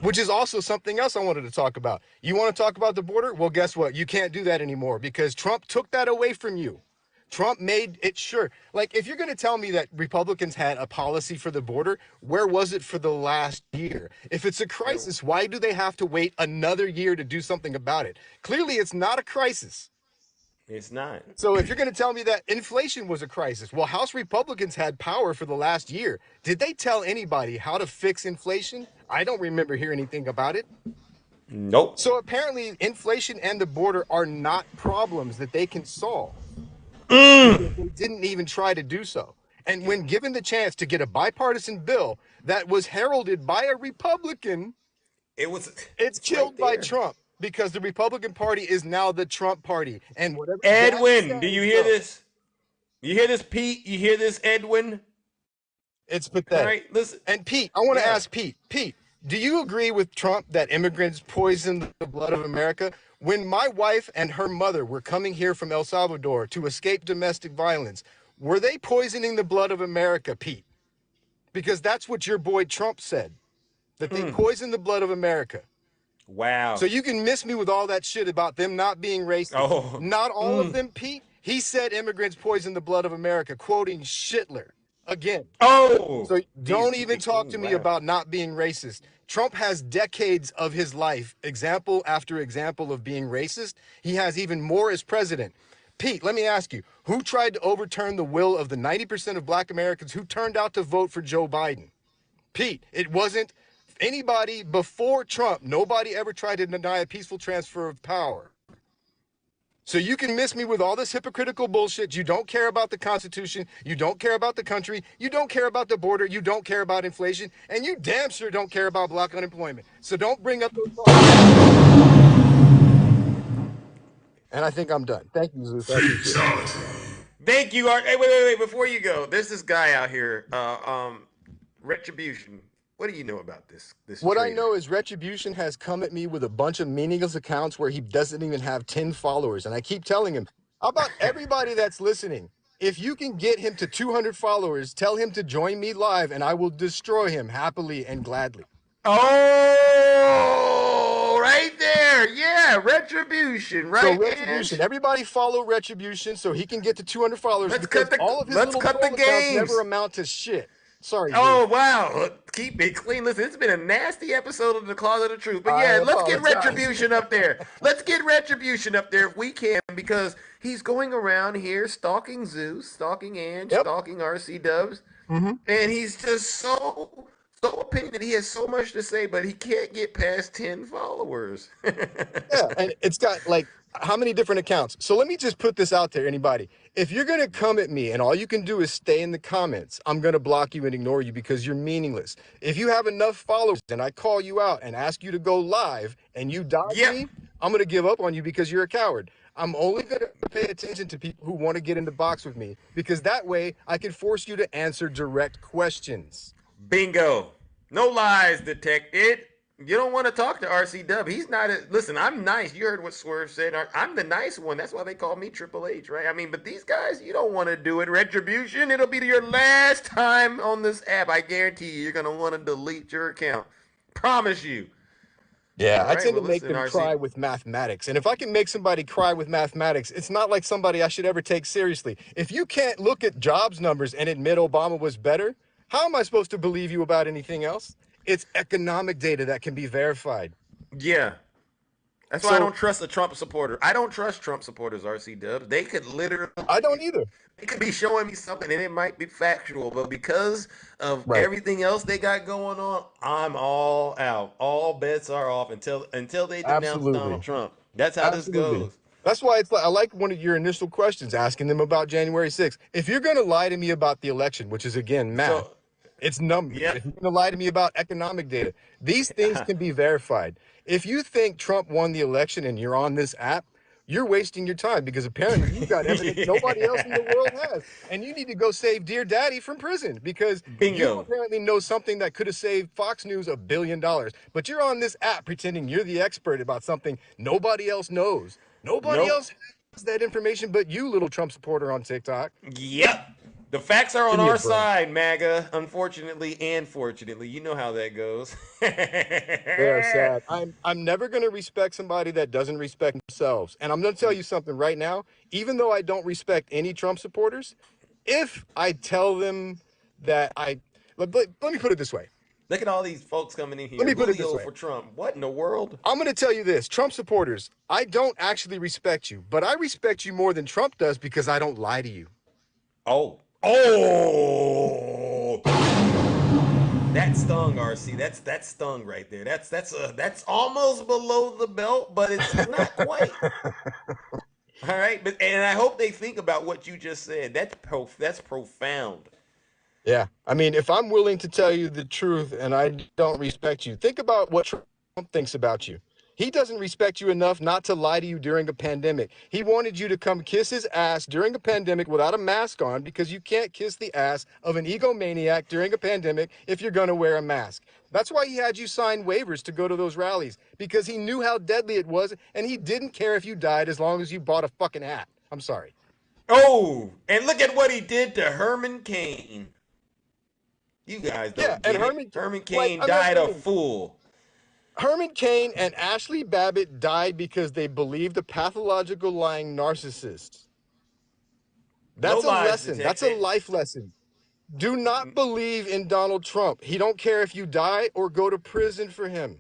which is also something else I wanted to talk about. You want to talk about the border? Well, guess what? You can't do that anymore because Trump took that away from you. Trump made it sure. Like, if you're going to tell me that Republicans had a policy for the border, where was it for the last year? If it's a crisis, why do they have to wait another year to do something about it? Clearly, it's not a crisis. It's not. So if you're going to tell me that inflation was a crisis, well, House Republicans had power for the last year. Did they tell anybody how to fix inflation? I don't remember hearing anything about it. Nope. So apparently, inflation and the border are not problems that they can solve. Because they didn't even try to do so. And when given the chance to get a bipartisan bill that was heralded by a Republican, It was. it's It's right killed by there. Trump because the Republican Party is now the Trump Party. And whatever daddy Edwin, do you says hear goes. this? You hear this, Pete? You hear this, Edwin? It's All pathetic. right, listen. And Pete, I want to Yeah. ask Pete, do you agree with Trump that immigrants poison the blood of America? When my wife and her mother were coming here from El Salvador to escape domestic violence, were they poisoning the blood of America, Pete? Because that's what your boy Trump said, that they poison the blood of America. So Wow. you can miss me with all that shit about them not being racist. Oh. Not all of them, Pete. He said immigrants poison the blood of America, quoting Schindler again. Oh, So don't even talk to me wow. about not being racist. Trump has decades of his life, example after example of being racist. He has even more as president. Pete, let me ask you, who tried to overturn the will of the 90% of black Americans who turned out to vote for Joe Biden? Pete, it wasn't anybody before Trump. Nobody ever tried to deny a peaceful transfer of power. So you can miss me with all this hypocritical bullshit. You don't care about the Constitution. You don't care about the country. You don't care about the border. You don't care about inflation. And you damn sure don't care about black unemployment. So don't bring up those thoughts. And I think I'm done. Thank you, Zeus. I appreciate it. Thank you, Art. Hey, wait. Before you go, there's this guy out here, Retribution. What do you know about this What I traitor? know is Retribution has come at me with a bunch of meaningless accounts where he doesn't even have 10 followers. And I keep telling him, how about everybody that's listening? If you can get him to 200 followers, tell him to join me live and I will destroy him happily and gladly. Oh, right there. Yeah, Retribution, So right, Retribution, Ange? everybody follow Retribution so he can get to 200 followers Let's because cut the all of his let's little cut the troll accounts never games. amount to shit. Sorry, Zeus. Oh wow, keep it clean. Listen, it's been a nasty episode of the Closet of Truth. But I yeah, let's get apologize. Retribution up there. Let's get Retribution up there if we can, because he's going around here stalking Zeus, stalking Ange, Yep. stalking RC Dubs, and he's just so opinionated. He has so much to say, but he can't get past 10 followers. Yeah, and it's got like how many different accounts? So let me just put this out there, anybody. If you're gonna come at me and all you can do is stay in the comments, I'm gonna block you and ignore you because you're meaningless. If you have enough followers and I call you out and ask you to go live and you dodge Yep. me, I'm gonna give up on you because you're a coward. I'm only gonna pay attention to people who want to get in the box with me because that way I can force you to answer direct questions. Bingo. No lies detected. You don't want to talk to RC Dub. He's not a, listen, I'm nice. You heard what Swerve said. I'm the nice one. That's why they call me Triple H, right? I mean, but these guys, you don't want to do it. Retribution, it'll be your last time on this app. I guarantee you, you're going to want to delete your account. Promise you. Yeah, All I right, tend well, to make listen, them RC. cry with mathematics. And if I can make somebody cry with mathematics, it's not like somebody I should ever take seriously. If you can't look at jobs numbers and admit Obama was better, how am I supposed to believe you about anything else? It's economic data that can be verified. Yeah. That's why I So don't trust a Trump supporter. I don't trust Trump supporters, RC Dubs. They could literally, I don't either. they could be showing me something and it might be factual, but because of Right. everything else they got going on, I'm all out. All bets are off until they denounce Absolutely. Donald Trump. That's how this Absolutely. goes. That's why it's like I like one of your initial questions, asking them about January 6th. If you're going to lie to me about the election, which is again math, So, it's numbers. yeah. If you're going to lie to me about economic data, these things can be verified. If you think Trump won the election and you're on this app, you're wasting your time because apparently you've got evidence nobody else in the world has. And you need to go save Dear Daddy from prison because you Bingo. apparently know something that could have saved Fox News $1 billion. But you're on this app pretending you're the expert about something nobody else knows. Nobody Nope. else has that information but you, little Trump supporter on TikTok. Yep. The facts are on Give me a our break. side, MAGA, unfortunately and fortunately. You know how that goes. They are sad. I'm never going to respect somebody that doesn't respect themselves. And I'm going to tell you something right now. Even though I don't respect any Trump supporters, if I tell them that let me put it this way. Look at all these folks coming in here. Let me put it this Julio way. for Trump. What in the world? I'm going to tell you this, Trump supporters, I don't actually respect you, but I respect you more than Trump does because I don't lie to you. Oh. That stung, RC. That stung right there. That's almost below the belt, but it's not quite. All right, and I hope they think about what you just said. That's profound. Yeah. I mean, if I'm willing to tell you the truth and I don't respect you, think about what Trump thinks about you. He doesn't respect you enough not to lie to you during a pandemic. He wanted you to come kiss his ass during a pandemic without a mask on because you can't kiss the ass of an egomaniac during a pandemic if you're going to wear a mask. That's why he had you sign waivers to go to those rallies because he knew how deadly it was and he didn't care if you died as long as you bought a fucking hat. I'm sorry. Oh, and look at what he did to Herman Cain. You guys don't get it. Herman Cain died a fool. Herman Cain and Ashley Babbitt died because they believed a pathological lying narcissist. No That's a lies lesson. That's a detected. life lesson. Do not believe in Donald Trump. He don't care if you die or go to prison for him.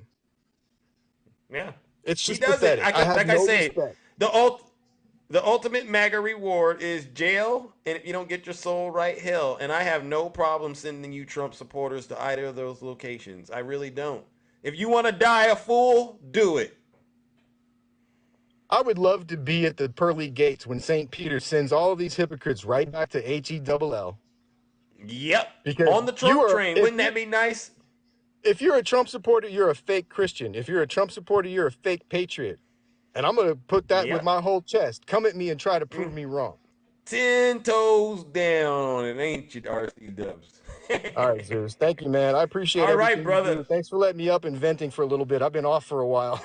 Yeah, It's he just doesn't. pathetic. I have Like I no say, respect. the the ultimate MAGA reward is jail, and if you don't get your soul right, hell. And I have no problem sending you Trump supporters to either of those locations. I really don't. If you want to die a fool, do it. I would love to be at the pearly gates when St. Peter sends all of these hypocrites right back to HELL. Yep, Because on the Trump train. Wouldn't that be nice? if you're a Trump supporter, you're a fake Christian. If you're a Trump supporter, you're a fake patriot. And I'm gonna put that with Yep. my whole chest. Come at me and try to prove me wrong. 10 toes down on it, ain't you, RC Dubs? All right, Zeus. Thank you, man. I appreciate All right, everything you brother. do. Thanks for letting me up and venting for a little bit. I've been off for a while.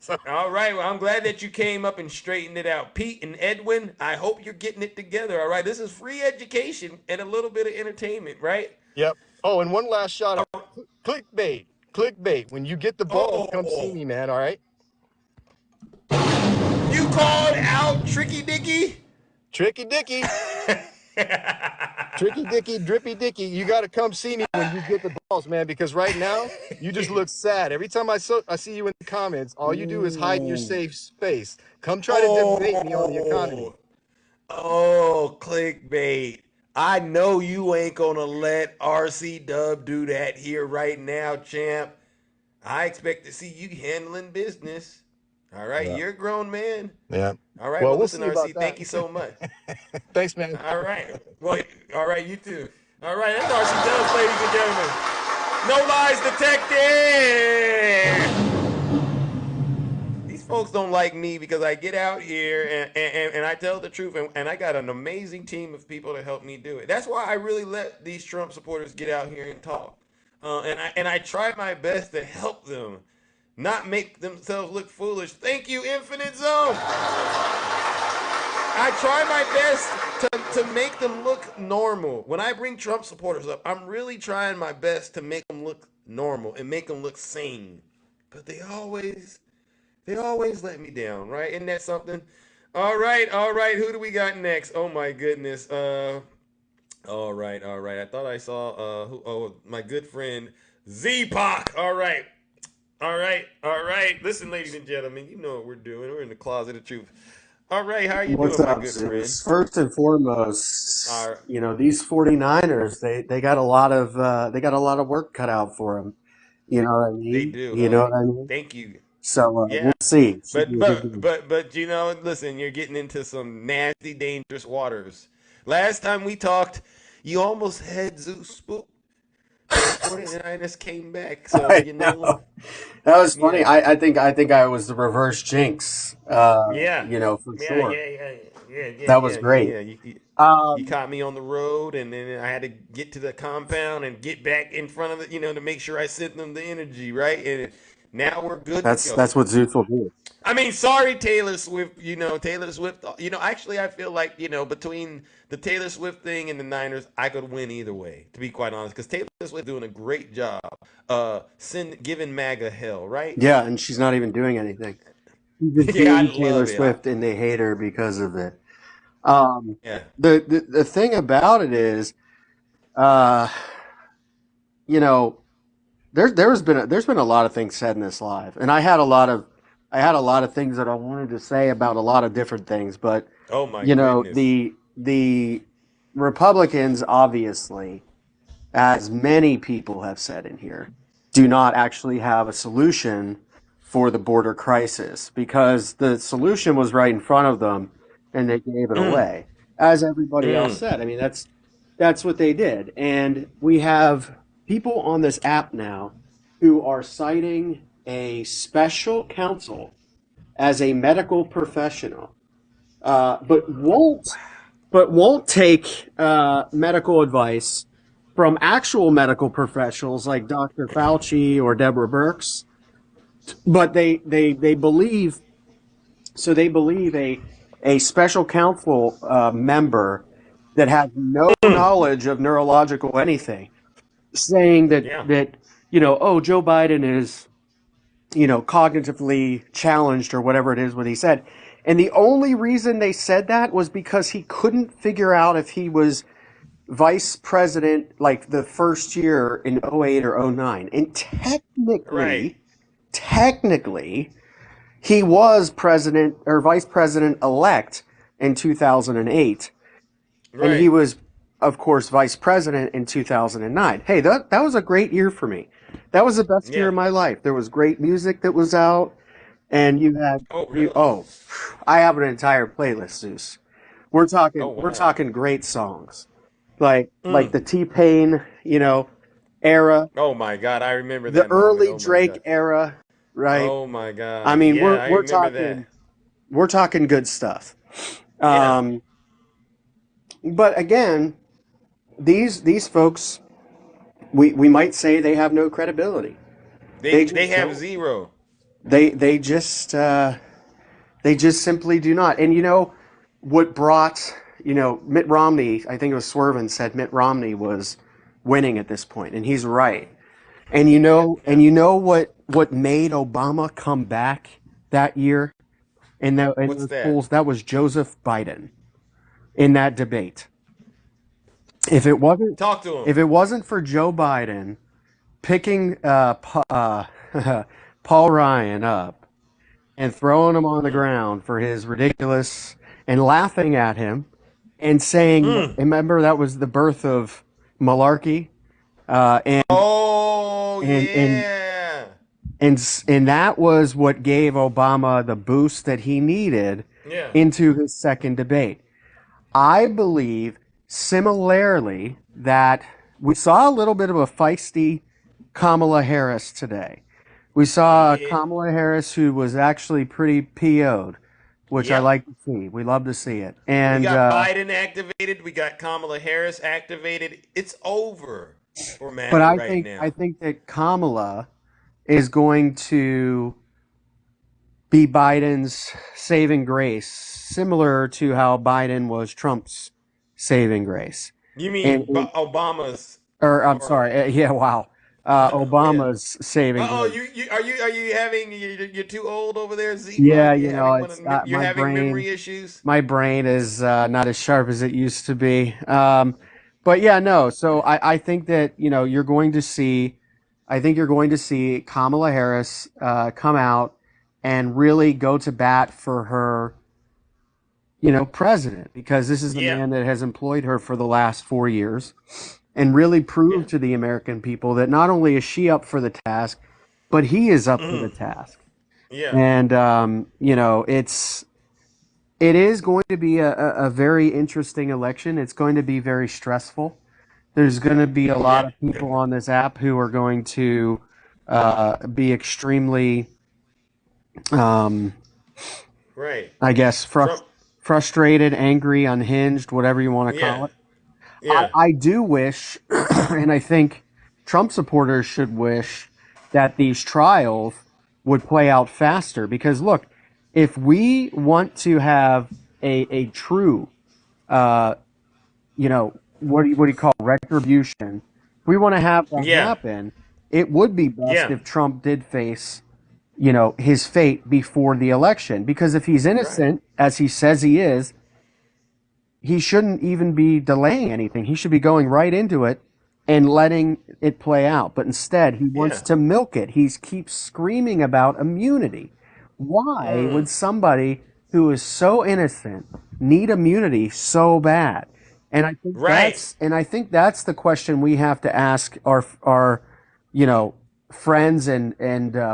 So, All right. Well, I'm glad that you came up and straightened it out. Pete and Edwin, I hope you're getting it together. All right. This is free education and a little bit of entertainment, right? yep. Oh, and one last shout out. Clickbait. Clickbait. When you get the balls, come see Oh, me, man. All right. you called out Tricky Dicky? Tricky Dicky. Tricky Dicky, Drippy Dicky, you got to come see me when you get the balls, man, because right now you just look sad. Every time I see you in the comments, all you do is hide in your Ooh. safe space. Come try to debate me on the economy. Oh. Oh, clickbait. I know you ain't gonna let RC Dub do that here right now, champ. I expect to see you handling business. All right, Yeah. you're a grown man. Yeah. All right, Well, well, we'll listen, see about RC, that. thank you so much. Thanks, man. All right, well, all right, you too. All right, that's RC Dubs, ladies and gentlemen. No lies detected. These folks don't like me because I get out here and I tell the truth, and I got an amazing team of people to help me do it. That's why I really let these Trump supporters get out here and talk. And I try my best to help them, not make themselves look foolish. Thank you, Infinite Zone. I try my best to make them look normal. When I bring Trump supporters up, I'm really trying my best to make them look normal and make them look sane. But they always let me down, right? Isn't that something? All right, all right. Who do we got next? Oh my goodness. All right, all right. I thought I saw who? Oh, my good friend Z-Pac. All right, all right, all right. Listen, ladies and gentlemen, you know what we're doing. We're in the closet of truth. All right, how are you What's doing, my up, good friend? Zeus? First and foremost, All right, these 49ers, they got a lot of work cut out for them. You know what I they mean? do, You huh? know what I mean? Thank you. So we'll Yeah, see. It should but be a good but game. but but listen, you're getting into some nasty, dangerous waters. Last time we talked, you almost had Zeus spooked, but the 49ers came back. So I know. That was funny. yeah, I think I was the reverse jinx. yeah, For yeah, sure. yeah, yeah, yeah, yeah, That was yeah, great. yeah. You Um, caught me on the road, and then I had to get to the compound and get back in front of to make sure I sent them the energy, right? And now we're good to that's go. what Zeus will do. I mean, sorry, Taylor Swift. Taylor Swift. Actually, I feel like between the Taylor Swift thing and the Niners, I could win either way. To be quite honest, because Taylor Swift doing a great job, giving MAGA hell, right? Yeah, and she's not even doing anything. She's a Yeah, I Team Taylor love it. Swift, and they hate her because of it. Um, Yeah. the thing about it is, uh, you know, there's been a lot of things said in this live, and I had a lot of things that I wanted to say about a lot of different things, but Oh my goodness. the Republicans obviously, as many people have said in here, do not actually have a solution for the border crisis because the solution was right in front of them and they gave it Mm, away. As everybody else mm, said, I mean that's what they did. And we have people on this app now who are citing a special counsel as a medical professional, but won't take medical advice from actual medical professionals like Dr. Fauci or Deborah Birx. But they believe they believe a special counsel member that has no mm. knowledge of neurological anything, saying that Yeah. Joe Biden is cognitively challenged or whatever it is what he said. And the only reason they said that was because he couldn't figure out if he was vice president like the first year in '08 or '09. And Right. technically, he was president or vice president elect in 2008. And he Right. was, of course, vice president in 2009. Hey, that was a great year for me. That was the best year Yeah. of my life. There was great music that was out, and Oh, really? I have an entire playlist, Zeus. Oh, We're wow. talking great songs, like the T-Pain, era, Oh my God, I remember the that moment. early Oh my Drake God. era, right? Oh my I God. mean, Yeah, I remember that. we're talking good stuff. Yeah. Um, but again, these folks, we might say they have no credibility. They They just have don't. zero. They just they just simply do not. And what brought Mitt Romney? I think it was Swervin said Mitt Romney was winning at this point, and he's right. And Yeah. what made Obama come back that year in What's those that? polls? That was Joseph Biden in that debate. If it wasn't Talk to him. if it wasn't for Joe Biden picking Paul Ryan up and throwing him on the ground for his ridiculous and laughing at him and saying, remember that was the birth of malarkey, and Oh and and yeah. and that was what gave Obama the boost that he needed Yeah. into his second debate. I believe similarly that we saw a little bit of a feisty Kamala Harris today. We saw Yeah. Kamala Harris who was actually pretty PO'd, which I Yep. like to see. We love to see it. We And got Biden activated. We got Kamala Harris activated. It's over for but MAGA I right think I now. think that Kamala is going to be Biden's saving grace, similar to how Biden was Trump's saving grace. You And, mean Obama's or I'm or sorry, yeah, wow, yeah. Obama's saving Oh, grace. you having you're too old over there, Yeah, Z-Pac? You it's you're having memory issues? my brain is not as sharp as it used to be. But yeah, no. So I think that I think you're going to see Kamala Harris come out and really go to bat for her, president, because this is the Yeah. man that has employed her for the last 4 years and really Yeah. prove to the American people that not only is she up for the task, but he is up for the task. Yeah. And it is going to be a very interesting election. It's going to be very stressful. There's going to be a lot Yeah. of people on this app who are going to be extremely, um, Right. I guess, Trump. frustrated, angry, unhinged, whatever you want to call Yeah. it. Yeah. I do wish, and I think Trump supporters should wish that these trials would play out faster. Because look, if we want to have a true, uh, what do you call retribution? If we want to have that Yeah. happen, it would be best Yeah. if Trump did face, his fate before the election. Because if he's Right. innocent, as he says he is, he shouldn't even be delaying anything. He should be going right into it and letting it play out. But instead, he wants Yeah. to milk it. He keeps screaming about immunity. Why would somebody who is so innocent need immunity so bad? Right. And I think that's the question we have to ask our you know friends and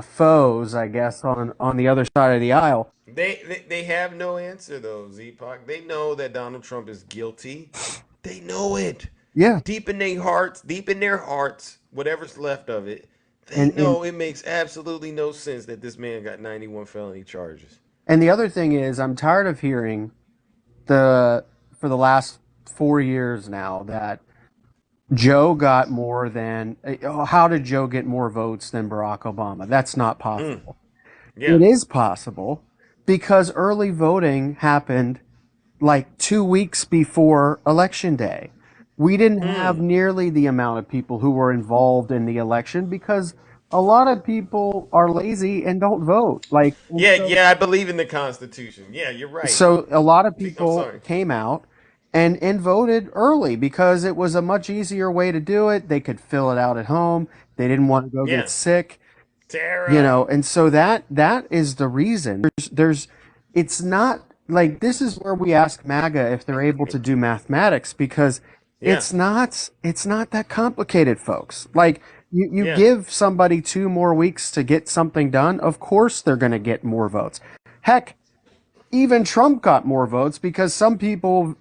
foes, I guess, on the other side of the aisle. They have no answer though, Z-Pac. They know that Donald Trump is guilty. They know it. Yeah, Deep in their hearts, whatever's left of it, they and know it makes absolutely no sense that this man got 91 felony charges. and the other thing is, I'm tired of hearing the for the last 4 years now that Joe got more than. How did Joe get more votes than Barack Obama? That's not possible. Yeah. It is possible because early voting happened like 2 weeks before election day. We didn't have nearly the amount of people who were involved in the election because a lot of people are lazy and don't vote. Like, and Yeah, so yeah, I believe in the Constitution. Yeah, you're right. so a lot of I'm people sorry. came out and voted early because it was a much easier way to do it. They could fill it out at home. They didn't want to go get Yeah. sick, Tara. and so that is the reason. There's it's not like this is where we ask MAGA if they're able to do mathematics because Yeah. it's not that complicated, folks. Like you Yeah. give somebody 2 more weeks to get something done, of course they're going to get more votes. Heck, even Trump got more votes because some people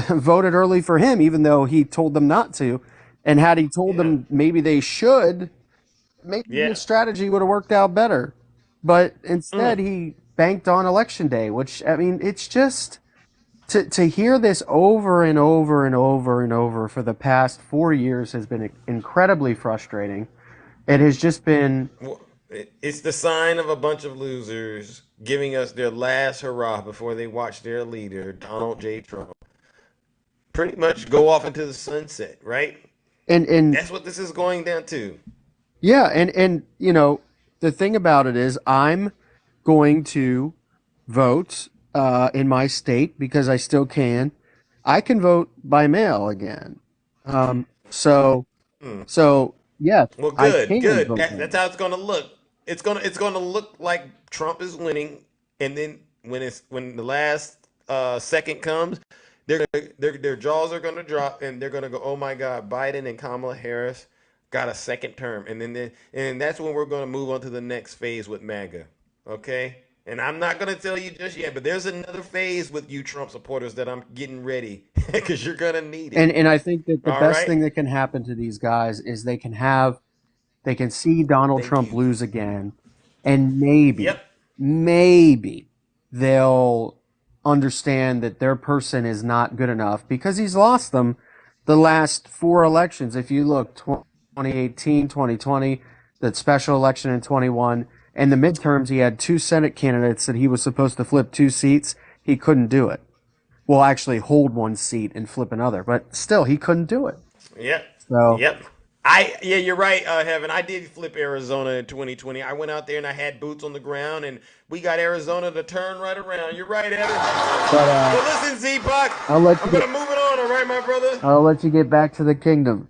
voted early for him, even though he told them not to. And had he told Yeah. them maybe they should, maybe Yeah. his strategy would have worked out better. But instead, Mm. he banked on election day, which, I mean, it's just to hear this over and over and over and over for the past 4 years has been incredibly frustrating. It has just been, Well, it's the sign of a bunch of losers giving us their last hurrah before they watch their leader, Donald J. Trump, pretty much go off into the sunset, right? and That's what this is going down to. yeah, and the thing about it is, I'm going to vote in my state because I still can. I can vote by mail again. So Hmm. yes, Well, I good, can good. vote That's now. how it's going to look. It's gonna look like Trump is winning, and then when the last second comes, their jaws are gonna drop, and they're gonna go, oh my God, Biden and Kamala Harris got a second term, and that's when we're gonna move on to the next phase with MAGA. Okay, and I'm not gonna tell you just yet, but there's another phase with you Trump supporters that I'm getting ready because you're gonna need it. And I think that the All best right. thing that can happen to these guys is they can see Donald Thank Trump you. lose again, and Yep. maybe they'll understand that their person is not good enough because he's lost them the last four elections. If you look 2018, 2020, that special election in 21, and the midterms, he had two Senate candidates that he was supposed to flip two seats. He couldn't do it. Well, actually hold one seat and flip another, but still, he couldn't do it. Yep. So, Yep. Yeah, you're right, Heaven. I did flip Arizona in 2020. I went out there and I had boots on the ground, and we got Arizona to turn right around. You're right, Heaven. but Well, listen, Z-Pac, I'll let you I'm get gonna move it on. All right, my brother. I'll let you get back to the kingdom.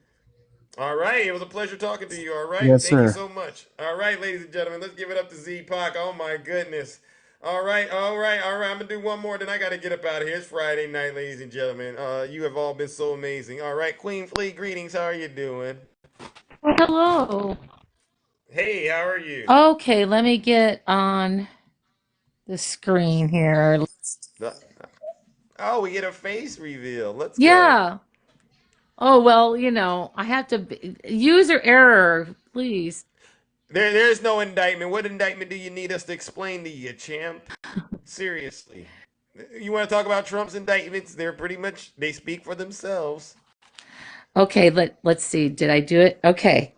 All right, it was a pleasure talking to you. All right, Yes, thank you sir. so much. All right, ladies and gentlemen, let's give it up to Z-Pac. Oh my goodness. All right, all right, all right. I'm gonna do one more, then I gotta get up out of here. It's Friday night, ladies and gentlemen. You have all been so amazing. All right, Queen Fleet, greetings. How are you doing? Hello. Hey, how are you? Okay, let me get on the screen here. Uh, Oh, we get a face reveal. Let's go. Yeah. Oh, well, I have to user error, please. There's no indictment. What indictment do you need us to explain to you, champ? Seriously. You want to talk about Trump's indictments? They're pretty much they speak for themselves. Okay, let's see. Did I do it? Okay.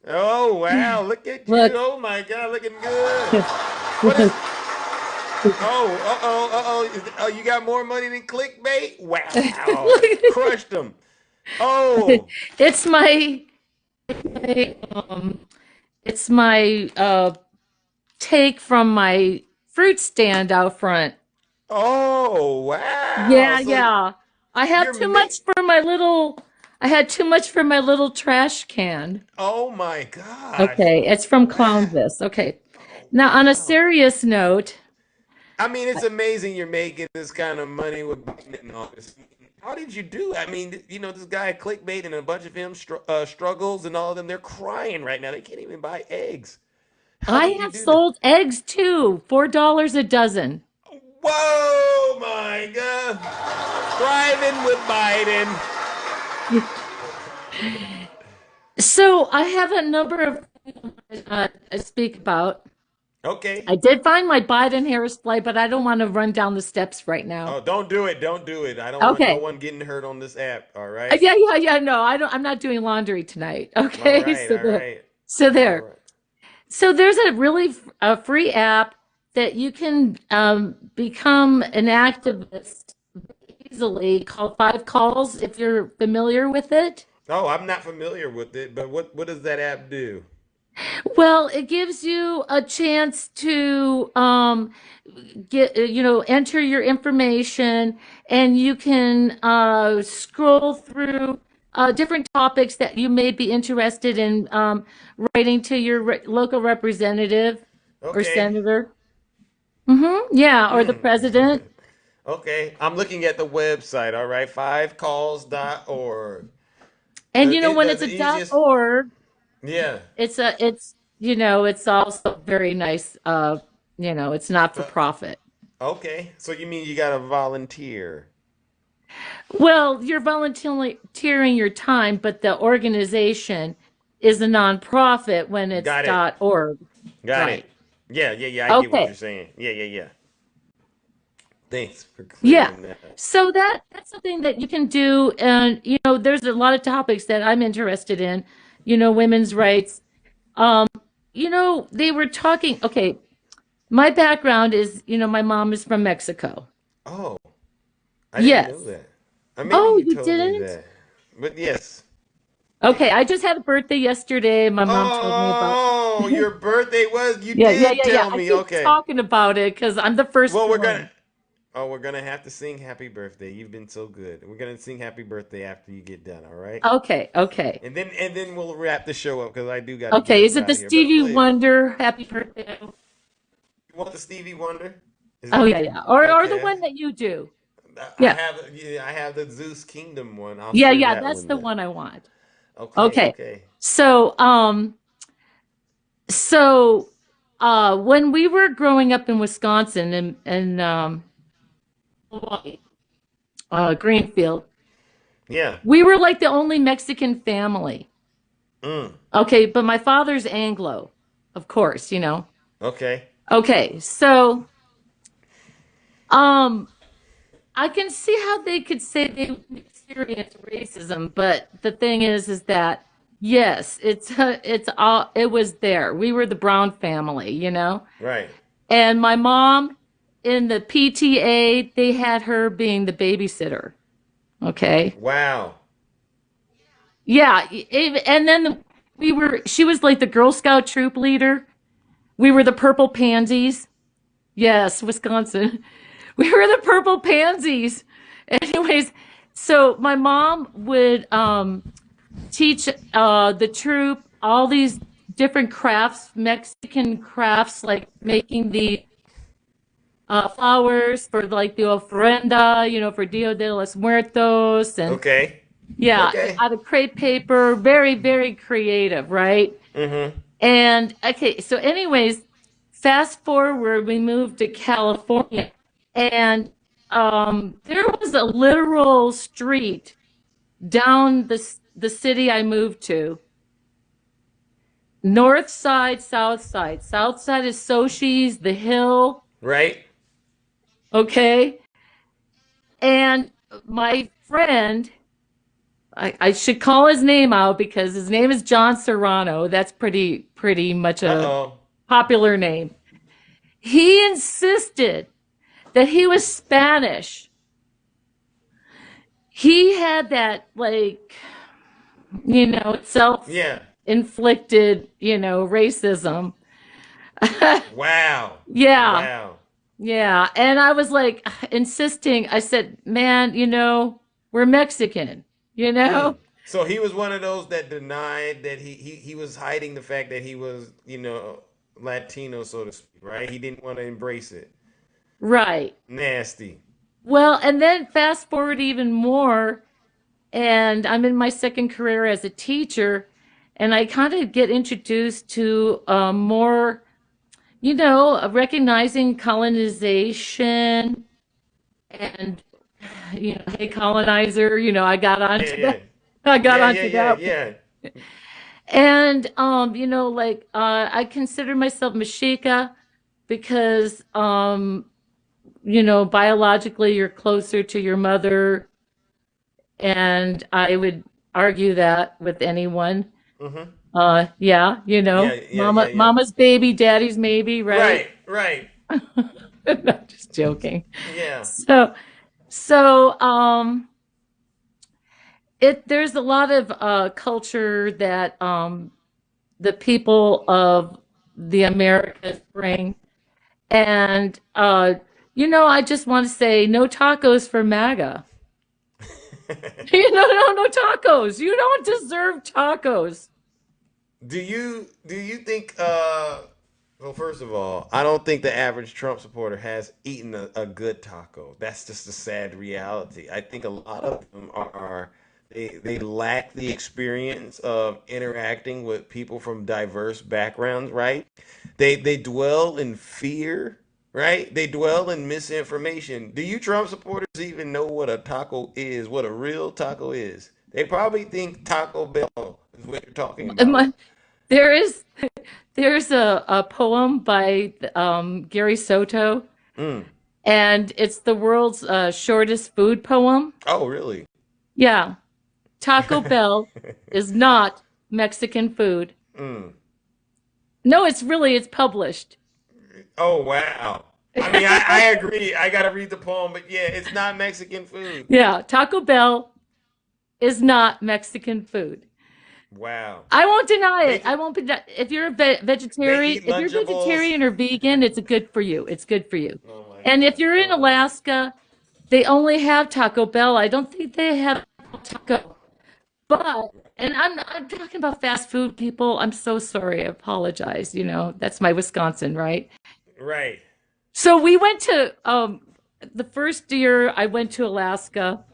Oh wow, look at you. Look. Oh my god, looking good. What is Oh, uh-oh, uh-oh. Oh, you got more money than clickbait? Wow. Crushed them. Oh. It's my it's my take from my fruit stand out front. Oh, wow. Yeah, So yeah. I have you're too much for my little I had too much for my little trash can. Oh my gosh. Okay, it's from Wow. Clownvis. Okay. Oh Now, on a wow. serious note, I mean, it's amazing you're making this kind of money with Biden and all this. How did you do it? I mean, this guy clickbait and a bunch of him struggles and all of them. They're crying right now. They can't even buy eggs. How I did you have do that? sold eggs too, $4 a dozen. Whoa, my God! Thriving with Biden. So I have a number of I speak about. Okay. I did find my Biden Harris flight, but I don't want to run down the steps right now. Oh, don't do it. Don't do it. I don't want no Okay. one getting hurt on this app. All right. Yeah, yeah, yeah. No, I don't. I'm not doing laundry tonight. All Okay. right. So All there. right. So All there. right. So there's a really a free app that you can become an activist easily called Five Calls if you're familiar with it. Oh, I'm not familiar with it, but what does that app do? Well, it gives you a chance to get enter your information, and you can scroll through different topics that you may be interested in writing to your local representative or Okay. senator. Yeah, or the president. Okay. I'm looking at the website. All right. Fivecalls.org. And when The it's a easiest. .org, Yeah. it's also very nice. It's not for Uh, profit. okay. So you mean you got to volunteer? Well, you're volunteering your time, but the organization is a nonprofit when it's Got it. .org. Got it. Right. Yeah. Yeah. Yeah. I get what you're Okay. saying. Yeah. Yeah. Yeah. Thanks for Yeah. clearing that. So that's something that you can do. And, there's a lot of topics that I'm interested in, women's rights. Um, they were talking, okay, my background is, my mom is from Mexico. Oh, I didn't know Yes. that. Maybe Oh, you you told me didn't? that. But yes. Okay, I just had a birthday yesterday. My mom told me about. Oh, your birthday was. You Yeah, yeah, did yeah, yeah. tell I me. keep Okay. talking about it because I'm the Well, we're gonna. firstborn. Oh, we're gonna have to sing "Happy Birthday." You've been so good. We're gonna sing "Happy Birthday" after you get done. All right. Okay, okay. And then we'll wrap the show up because I do got to get Okay, up is it out the of here. But Stevie please, Wonder Happy Birthday? you want the Stevie Wonder? Is Oh that yeah, what you? yeah. Or the Okay. one that you do. I Yeah. have. Yeah, I have the Zeus Kingdom one. I'll Yeah, share yeah, that that's one the then. one I want. Okay. Okay. Okay. So, so when we were growing up in Wisconsin and Hawaii, Greenfield, Yeah. we were like the only Mexican family. Mm. Okay, but my father's Anglo, of course. Okay. Okay, so um I can see how they could say they experienced racism, but the thing is that yes, it was there. We were the Brown family. Right. And my mom in the PTA, they had her being the babysitter. Okay. Wow. Yeah, and then she was like the Girl Scout troop leader. We were the Purple Pansies. Yes, Wisconsin. We were the Purple Pansies. Anyways, so my mom would teach the troop all these different crafts, Mexican crafts, like making the flowers for like the ofrenda, for Dia de los Muertos, and Okay. yeah, Okay. out of crepe paper, very, very creative, right? Mm-hmm. And okay, so anyways, fast forward, we moved to California, and there was a literal street down the city I moved to. North side, south side. South side is Sochi's, the hill, Right. okay? And my friend, I should call his name out because his name is John Serrano. That's pretty much a Uh-oh. popular name. He insisted that he was Spanish. He had that like, Yeah. self-inflicted, racism. Wow. Yeah. Wow. Yeah. And I was like insisting. I said, "Man, we're Mexican, you Mm. know?" So he was one of those that denied that he was hiding the fact that he was, Latino, so to speak, right? He didn't want to embrace it. Right. Nasty. Well, and then fast forward even more, and I'm in my second career as a teacher, and I kind of get introduced to more, recognizing colonization and, hey, colonizer, I got Yeah, onto yeah. that. I got Yeah, yeah, onto yeah, that. yeah. And, like, I consider myself Mexica because, biologically you're closer to your mother, and I would argue that with anyone. Mm-hmm. Yeah, Yeah, yeah, yeah, yeah. mama's baby, daddy's maybe, right? Right, right. I'm just joking. Yeah. So there's a lot of culture that the people of the Americas bring. And, I just want to say no tacos for MAGA. No tacos. You don't deserve tacos. Do you think well, first of all, I don't think the average Trump supporter has eaten a good taco. That's just a sad reality. I think a lot of them are they lack the experience of interacting with people from diverse backgrounds, right? They dwell in fear, right? They dwell in misinformation. Do you Trump supporters even know what a taco is, what a real taco is? They probably think Taco Bell is what you're talking about. There is there's a poem by Gary Soto, Mm. and it's the world's shortest food poem. Oh, really? Yeah, Taco Bell is not Mexican food. Mm. No, it's published. Oh, wow. I mean, I agree. I gotta read the poem, but yeah, it's not Mexican food. Yeah, Taco Bell is not Mexican food. Wow. I won't deny They it. I won't be. If you're a they vegetarian, eat if you're Lunchables. vegetarian or vegan, it's good for you. It's good for you. Oh my And if god. you're in Oh my. Alaska, they only have Taco Bell. I don't think they have taco. But and I'm talking about fast food people. I'm so sorry. I apologize. That's my Wisconsin, right? Right. So we went to the first year I went to Alaska.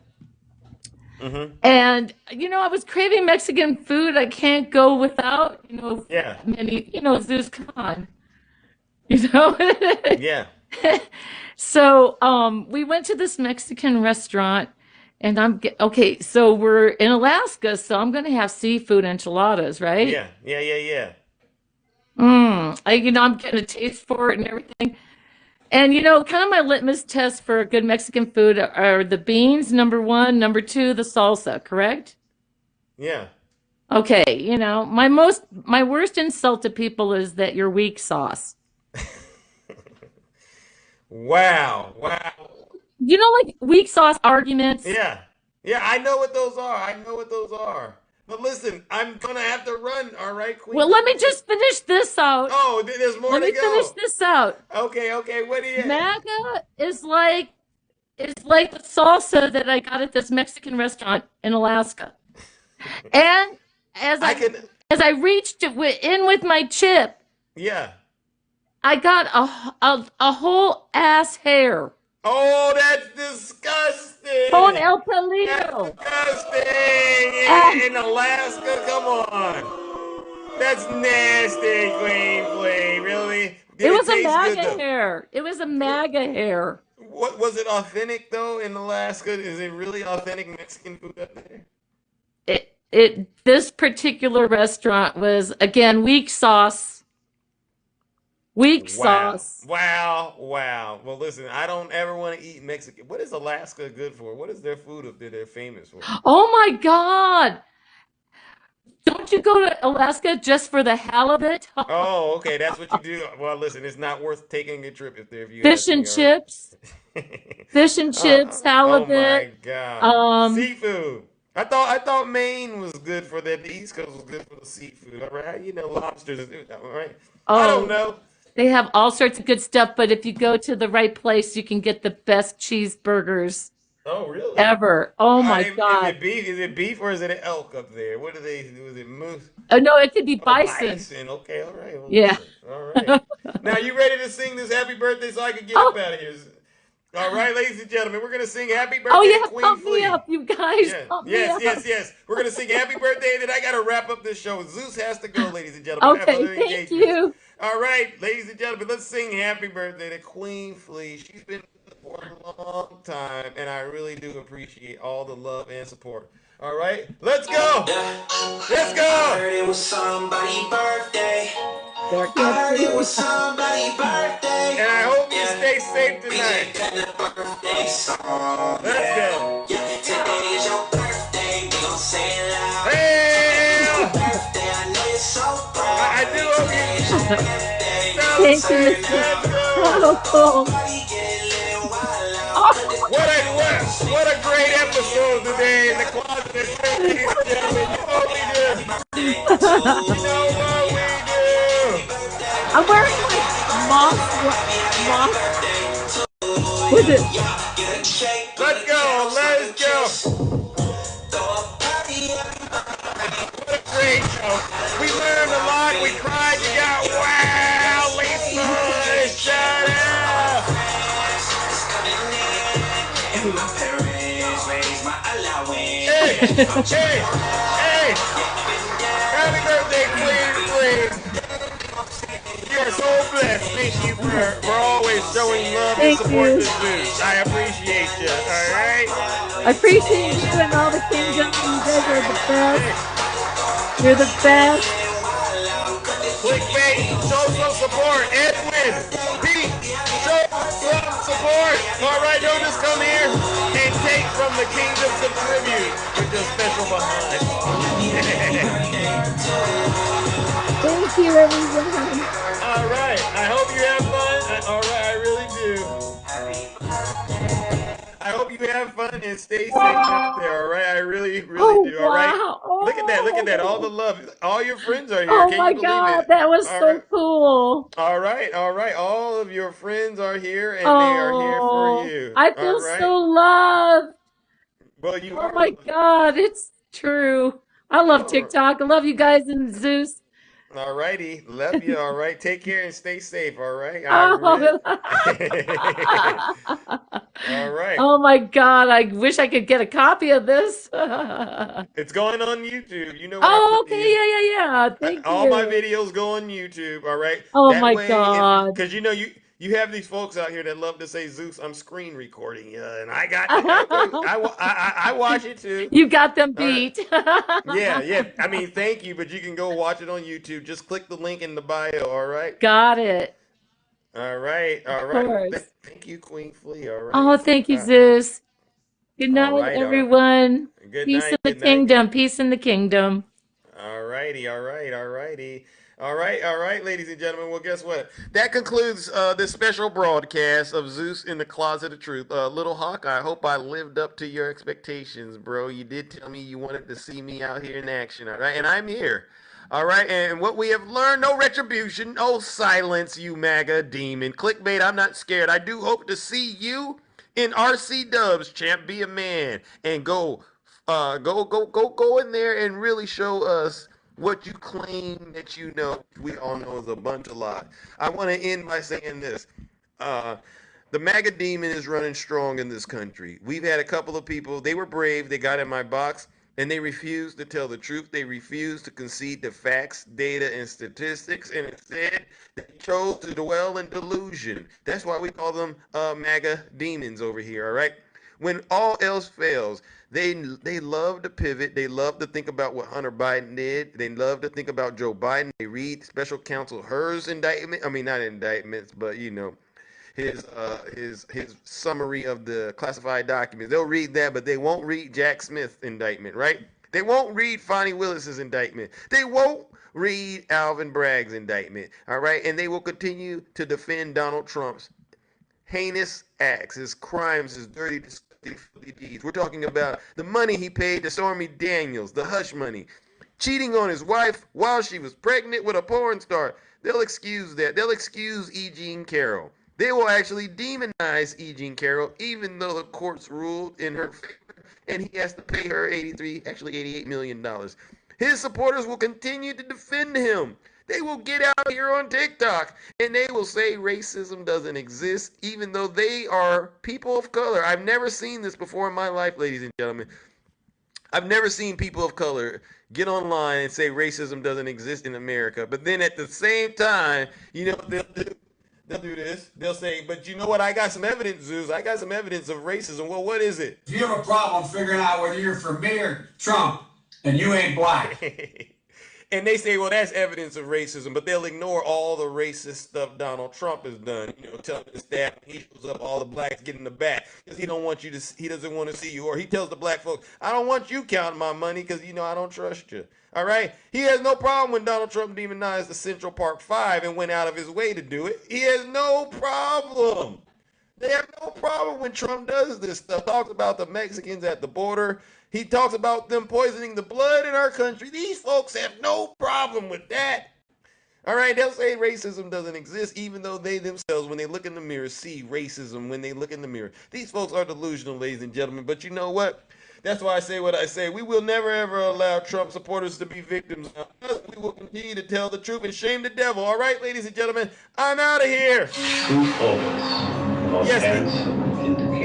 Mm-hmm. And I was craving Mexican food. I can't go without, Yeah. many, Zeus, come on, you know. Yeah. So we went to this Mexican restaurant, and okay. So we're in Alaska, so I'm gonna have seafood enchiladas, right? Yeah. Yeah. Yeah. Yeah. I'm getting a taste for it and everything. And kind of my litmus test for good Mexican food are the beans, number one, number two, the salsa, correct? Yeah. Okay, my worst insult to people is that you're weak sauce. Wow. Wow. Like weak sauce arguments. Yeah. Yeah. I know what those are. I know what those are. But listen, I'm gonna have to run. All right, Queen. Well, let me just finish this out. Oh, there's more Let to me finish go. this out. Okay. Okay. What do you? MAGA is like the salsa that I got at this Mexican restaurant in Alaska. And as I I can. as I reached in with my chip, Yeah. I got a whole ass hair. Oh, that's disgusting. Con el That's pelillo. disgusting. Ah, In Alaska, come on. That's nasty, Queen Flea. Really? it Did it was a taste good MAGA though? hair. It was a MAGA hair. What was it authentic though in Alaska? Is it really authentic Mexican food up there? This particular restaurant was again weak sauce. Weak Wow. sauce. Wow. Wow. Well, listen, I don't ever want to eat Mexican. What is Alaska good for? What is their food up there they're famous for? Oh my God. Don't you go to Alaska just for the halibut? Oh, okay. That's what you do. Well, listen, it's not worth taking a trip if you Fish ask and me. All right. chips. Fish and chips, Oh my halibut. God. Um, Seafood. I thought Maine was good for that. The East Coast was good for the seafood. All right. Lobsters. All right. I don't oh, know. they have all sorts of good stuff, but if you go to the right place, you can get the best cheeseburgers Oh, really? ever. Oh my Is God. it beef? Is it beef or is it elk up there? What do they? Was it moose? No, it could be Oh, bison. bison. Okay, all right. Well, Yeah. listen. All right. Now, you ready to sing this happy birthday so I can get up Oh, out of here? All right, ladies and gentlemen, we're gonna sing happy oh birthday to yeah, Queen pump me Flea. up, you guys. Yeah. Pump me Yes, up. yes, yes. We're gonna sing happy birthday, and then I gotta wrap up this show. Zeus has to go, ladies and gentlemen. I have Okay, other thank engagements. you. All right, ladies and gentlemen, let's sing happy birthday to Queen Flea. She's been with us for a long time, and I really do appreciate all the love and support. All right, let's go. Let's I go. heard it was somebody's birthday. There I can't heard it be. was somebody's birthday. And I hope you Yeah. stay safe BJ tonight. got the birthday song. Let's go. Yeah. Today is your birthday. We gon' say it loud. Hey, Birthday. I know you're so proud. I do hope Today you is your birthday. We gon' celebrate. Thank you, turn Mr. up. Let's go. Oh, cool. Party get lit and wild out. Put Oh, this What a great episode today in the closet, ladies and gentlemen. You know what we do. birthday to You know what we Let's go. Let's go. What a great show. We learned a lot. We cried. You got wildly pushed. Shut up. Hey, hey, hey. Happy birthday, Queen. You are so blessed. Thank you for always showing love and Thank support to you. Zeus. I appreciate you. All right. I appreciate you and all the kingdom. You guys are the best. You're the best. Clickbait, show some support. Edwin, Pete, show some support. All right, don't just come here and take from the kingdoms of tribute with your special behind. Thank you, everyone. All right, I hope you have fun. All right, I really do. I hope you have fun and stay safe out there. All right, I really, really Oh, do. All right. wow. Look at that. Look at that. All the Oh, love. All your friends are here. oh Can my you believe God. it? That was All so right. cool. All right. All right. All of your friends are here and they are here for Oh, you. I All feel right. so loved. Well, you Oh are. my God. It's true. I love All TikTok. I love you guys and Zeus. righty. Love you. All right. Take care and stay safe. All right. I really. Oh. All right. Oh my God. I wish I could get a copy of this. Oh, It's going on YouTube. You know what I put okay. you. Yeah, yeah, yeah. Thank All my you. videos go on YouTube. All right. Oh That my way, if God. because you have these folks out here that love to say, Zeus, I'm screen recording you, and I got to. Okay, I watch it too. You got them All right. beat. Yeah, yeah. I mean, thank you, but you can go watch it on YouTube. Just click the link in the bio. All right. Got it. All right. Of All right. Well, course. thank you, Queen Flea. All right. Oh, thank you, Zeus. Good All night, right. All right. everyone. Good Peace in night. the Good night. kingdom. Peace in the kingdom. All righty, all right, all righty. All right, ladies and gentlemen. Well, guess what? That concludes this special broadcast of Zeus in the Closet of Truth. Little Hawk, I hope I lived up to your expectations, bro. You did tell me you wanted to see me out here in action, all right? And I'm here. All right, and what we have learned, no retribution, no silence, you MAGA demon. Clickbait, I'm not scared. I do hope to see you in RC Dubs, champ. Be a man and go in there and really show us what you claim that you know. We all know is a bunch of lies. I want to end by saying this. Uh, the MAGA demon is running strong in this country. We've had a couple of people, they were brave, they got in my box, and they refused to tell the truth. They refused to concede to facts, data, and statistics, and instead they chose to dwell in delusion. That's why we call them MAGA demons over here, all right? When all else fails, they love to pivot. They love to think about what Hunter Biden did. They love to think about Joe Biden. They read Special Counsel Hur's indictment. I mean, not indictments, but his summary of the classified documents. They'll read that, but they won't read Jack Smith's indictment, right? They won't read Fonnie Willis's indictment. They won't read Alvin Bragg's indictment, all right? And they will continue to defend Donald Trump's heinous acts, his crimes, his dirty, disgusting, filthy deeds. We're talking about the money he paid to Stormy Daniels, the hush money, cheating on his wife while she was pregnant with a porn star. They'll excuse that. They'll excuse E. Jean Carroll. They will actually demonize E. Jean Carroll, even though the courts ruled in her favor, and he has to pay her $88 million. His supporters will continue to defend him. They will get out here on TikTok and they will say racism doesn't exist, even though they are people of color. I've never seen this before in my life, ladies and gentlemen. I've never seen people of color get online and say racism doesn't exist in America. But then at the same time, they'll do this. They'll say, but you know what? I got some evidence, Zeus. I got some evidence of racism. Well, what is it? If you have a problem figuring out whether you're for me or Trump, and you ain't black. And they say, well, that's evidence of racism, but they'll ignore all the racist stuff Donald Trump has done. Telling his staff he shows up, all the blacks get in the back because he doesn't want to see you, or he tells the black folks, I don't want you counting my money because I don't trust you. All right, he has no problem when Donald Trump demonized the Central Park Five and went out of his way to do it. He has no problem. They have no problem when Trump does this stuff. Talks about the Mexicans at the border. He talks about them poisoning the blood in our country. These folks have no problem with that. All right, they'll say racism doesn't exist, even though they themselves, when they look in the mirror, see racism when they look in the mirror. These folks are delusional, ladies and gentlemen, but you know what? That's why I say what I say. We will never, ever allow Trump supporters to be victims. We will continue to tell the truth and shame the devil. All right, ladies and gentlemen, I'm out of here.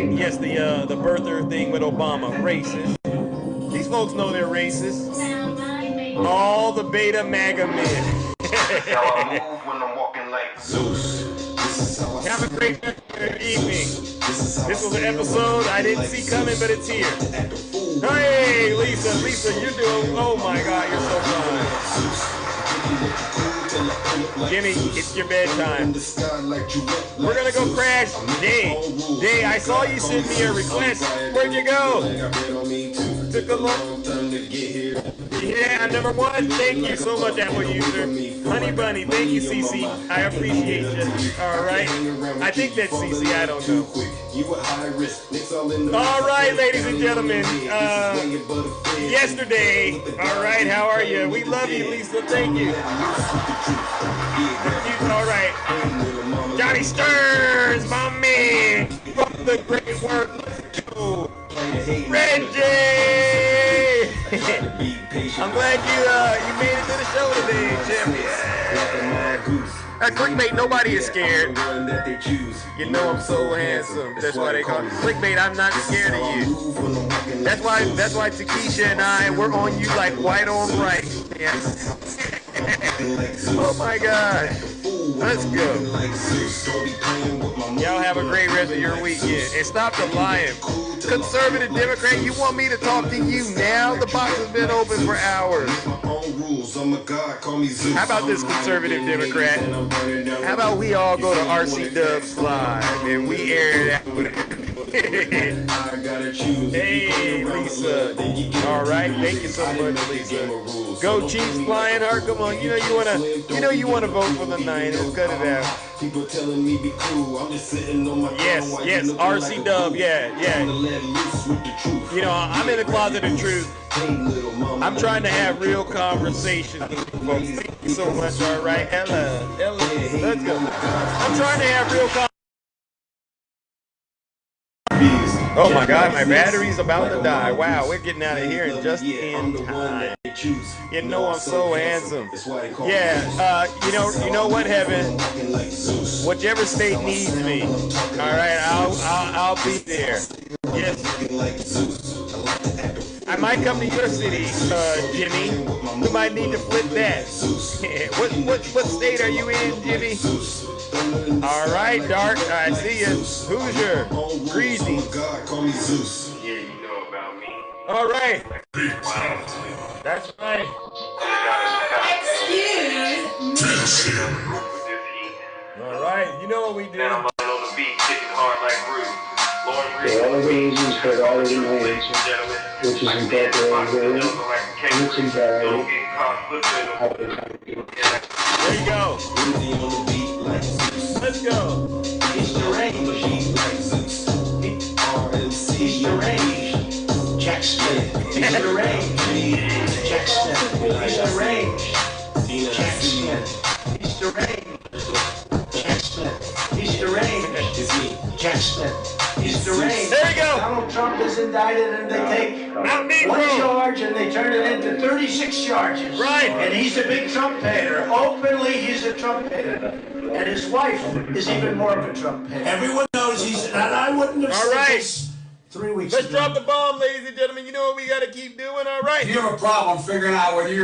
Yes, the birther thing with Obama, racist. These folks know they're racist. All the beta MAGA men. Have a great evening. This was an episode I didn't see coming, but it's here. Hey, Lisa, you're doing, oh my God, you're so fine. Jimmy, it's your bedtime. We're gonna go crash. Jay, I saw you send me a request. Where'd you go? Took a look. Yeah, number one, thank you so much, Apple user. Honey Bunny, thank you, CC. I appreciate you. All right. I think that's CC, I don't know. All right, ladies and gentlemen. Yesterday, all right, how are you? We love you, Lisa. Thank you. All right. Johnny Stearns, my man, from the great work. Let's go. Reggie! I'm glad you made it to the show today, champion. Clickbait, nobody is scared. You know I'm so handsome. That's why they call me clickbait. I'm not scared of you. That's why Takesha and I, we're on you like white on right. Yeah. Oh my God. Let's go. Y'all have a great rest of your weekend. And stop the lying. Conservative Democrat, you want me to talk to you now? The box has been open for hours. How about this, conservative Democrat? How about we all go to RC Dubs Live and we air that? Hey, Lisa. All right, thank you so much, Lisa. Go Chiefs, flying heart. Come on, you know you wanna vote for the Niners. Cut it out. People telling me be cool. I'm just sitting on my yes, RC Dub, yeah. You know, I'm in the closet of truth. I'm trying to have real conversations with folks. Thank you so much. All right, Ella, let's go. I'm trying to have real conversations. Oh my God, my battery's about to die. Wow, we're getting out of here in just in time. You know I'm so handsome. Yeah, you know what, Heaven? Whichever state needs me. All right, I'll be there. Yes. I might come to your city, Jimmy. We might need to flip that. What state are you in, Jimmy? All right, Dark. I see you. Hoosier. Greasy. Yeah, you know about me. All right. That's right. Excuse me. All right. You know what we do. Now I'm on the beat, kicking hard like Rude. The only reasons for all the noise, which is incorporated in its entirety. There you go. Let's go. He's deranged. He's deranged. Jack Smith. He's deranged. Jack Smith. He's deranged. Jack Smith. He's deranged. Jack Smith. He's deranged. Jack Smith. He's deranged. There you go. Donald Trump is indicted and they take one charge and they turn it into 36 charges. Right. And he's a big Trump hater. Openly, he's a Trump hater. And his wife is even more of a Trump hater. Everyone knows he's, and I wouldn't have said this 3 weeks ago. Let's drop the bomb, ladies and gentlemen. You know what we got to keep doing, all right? You have a problem figuring out whether you're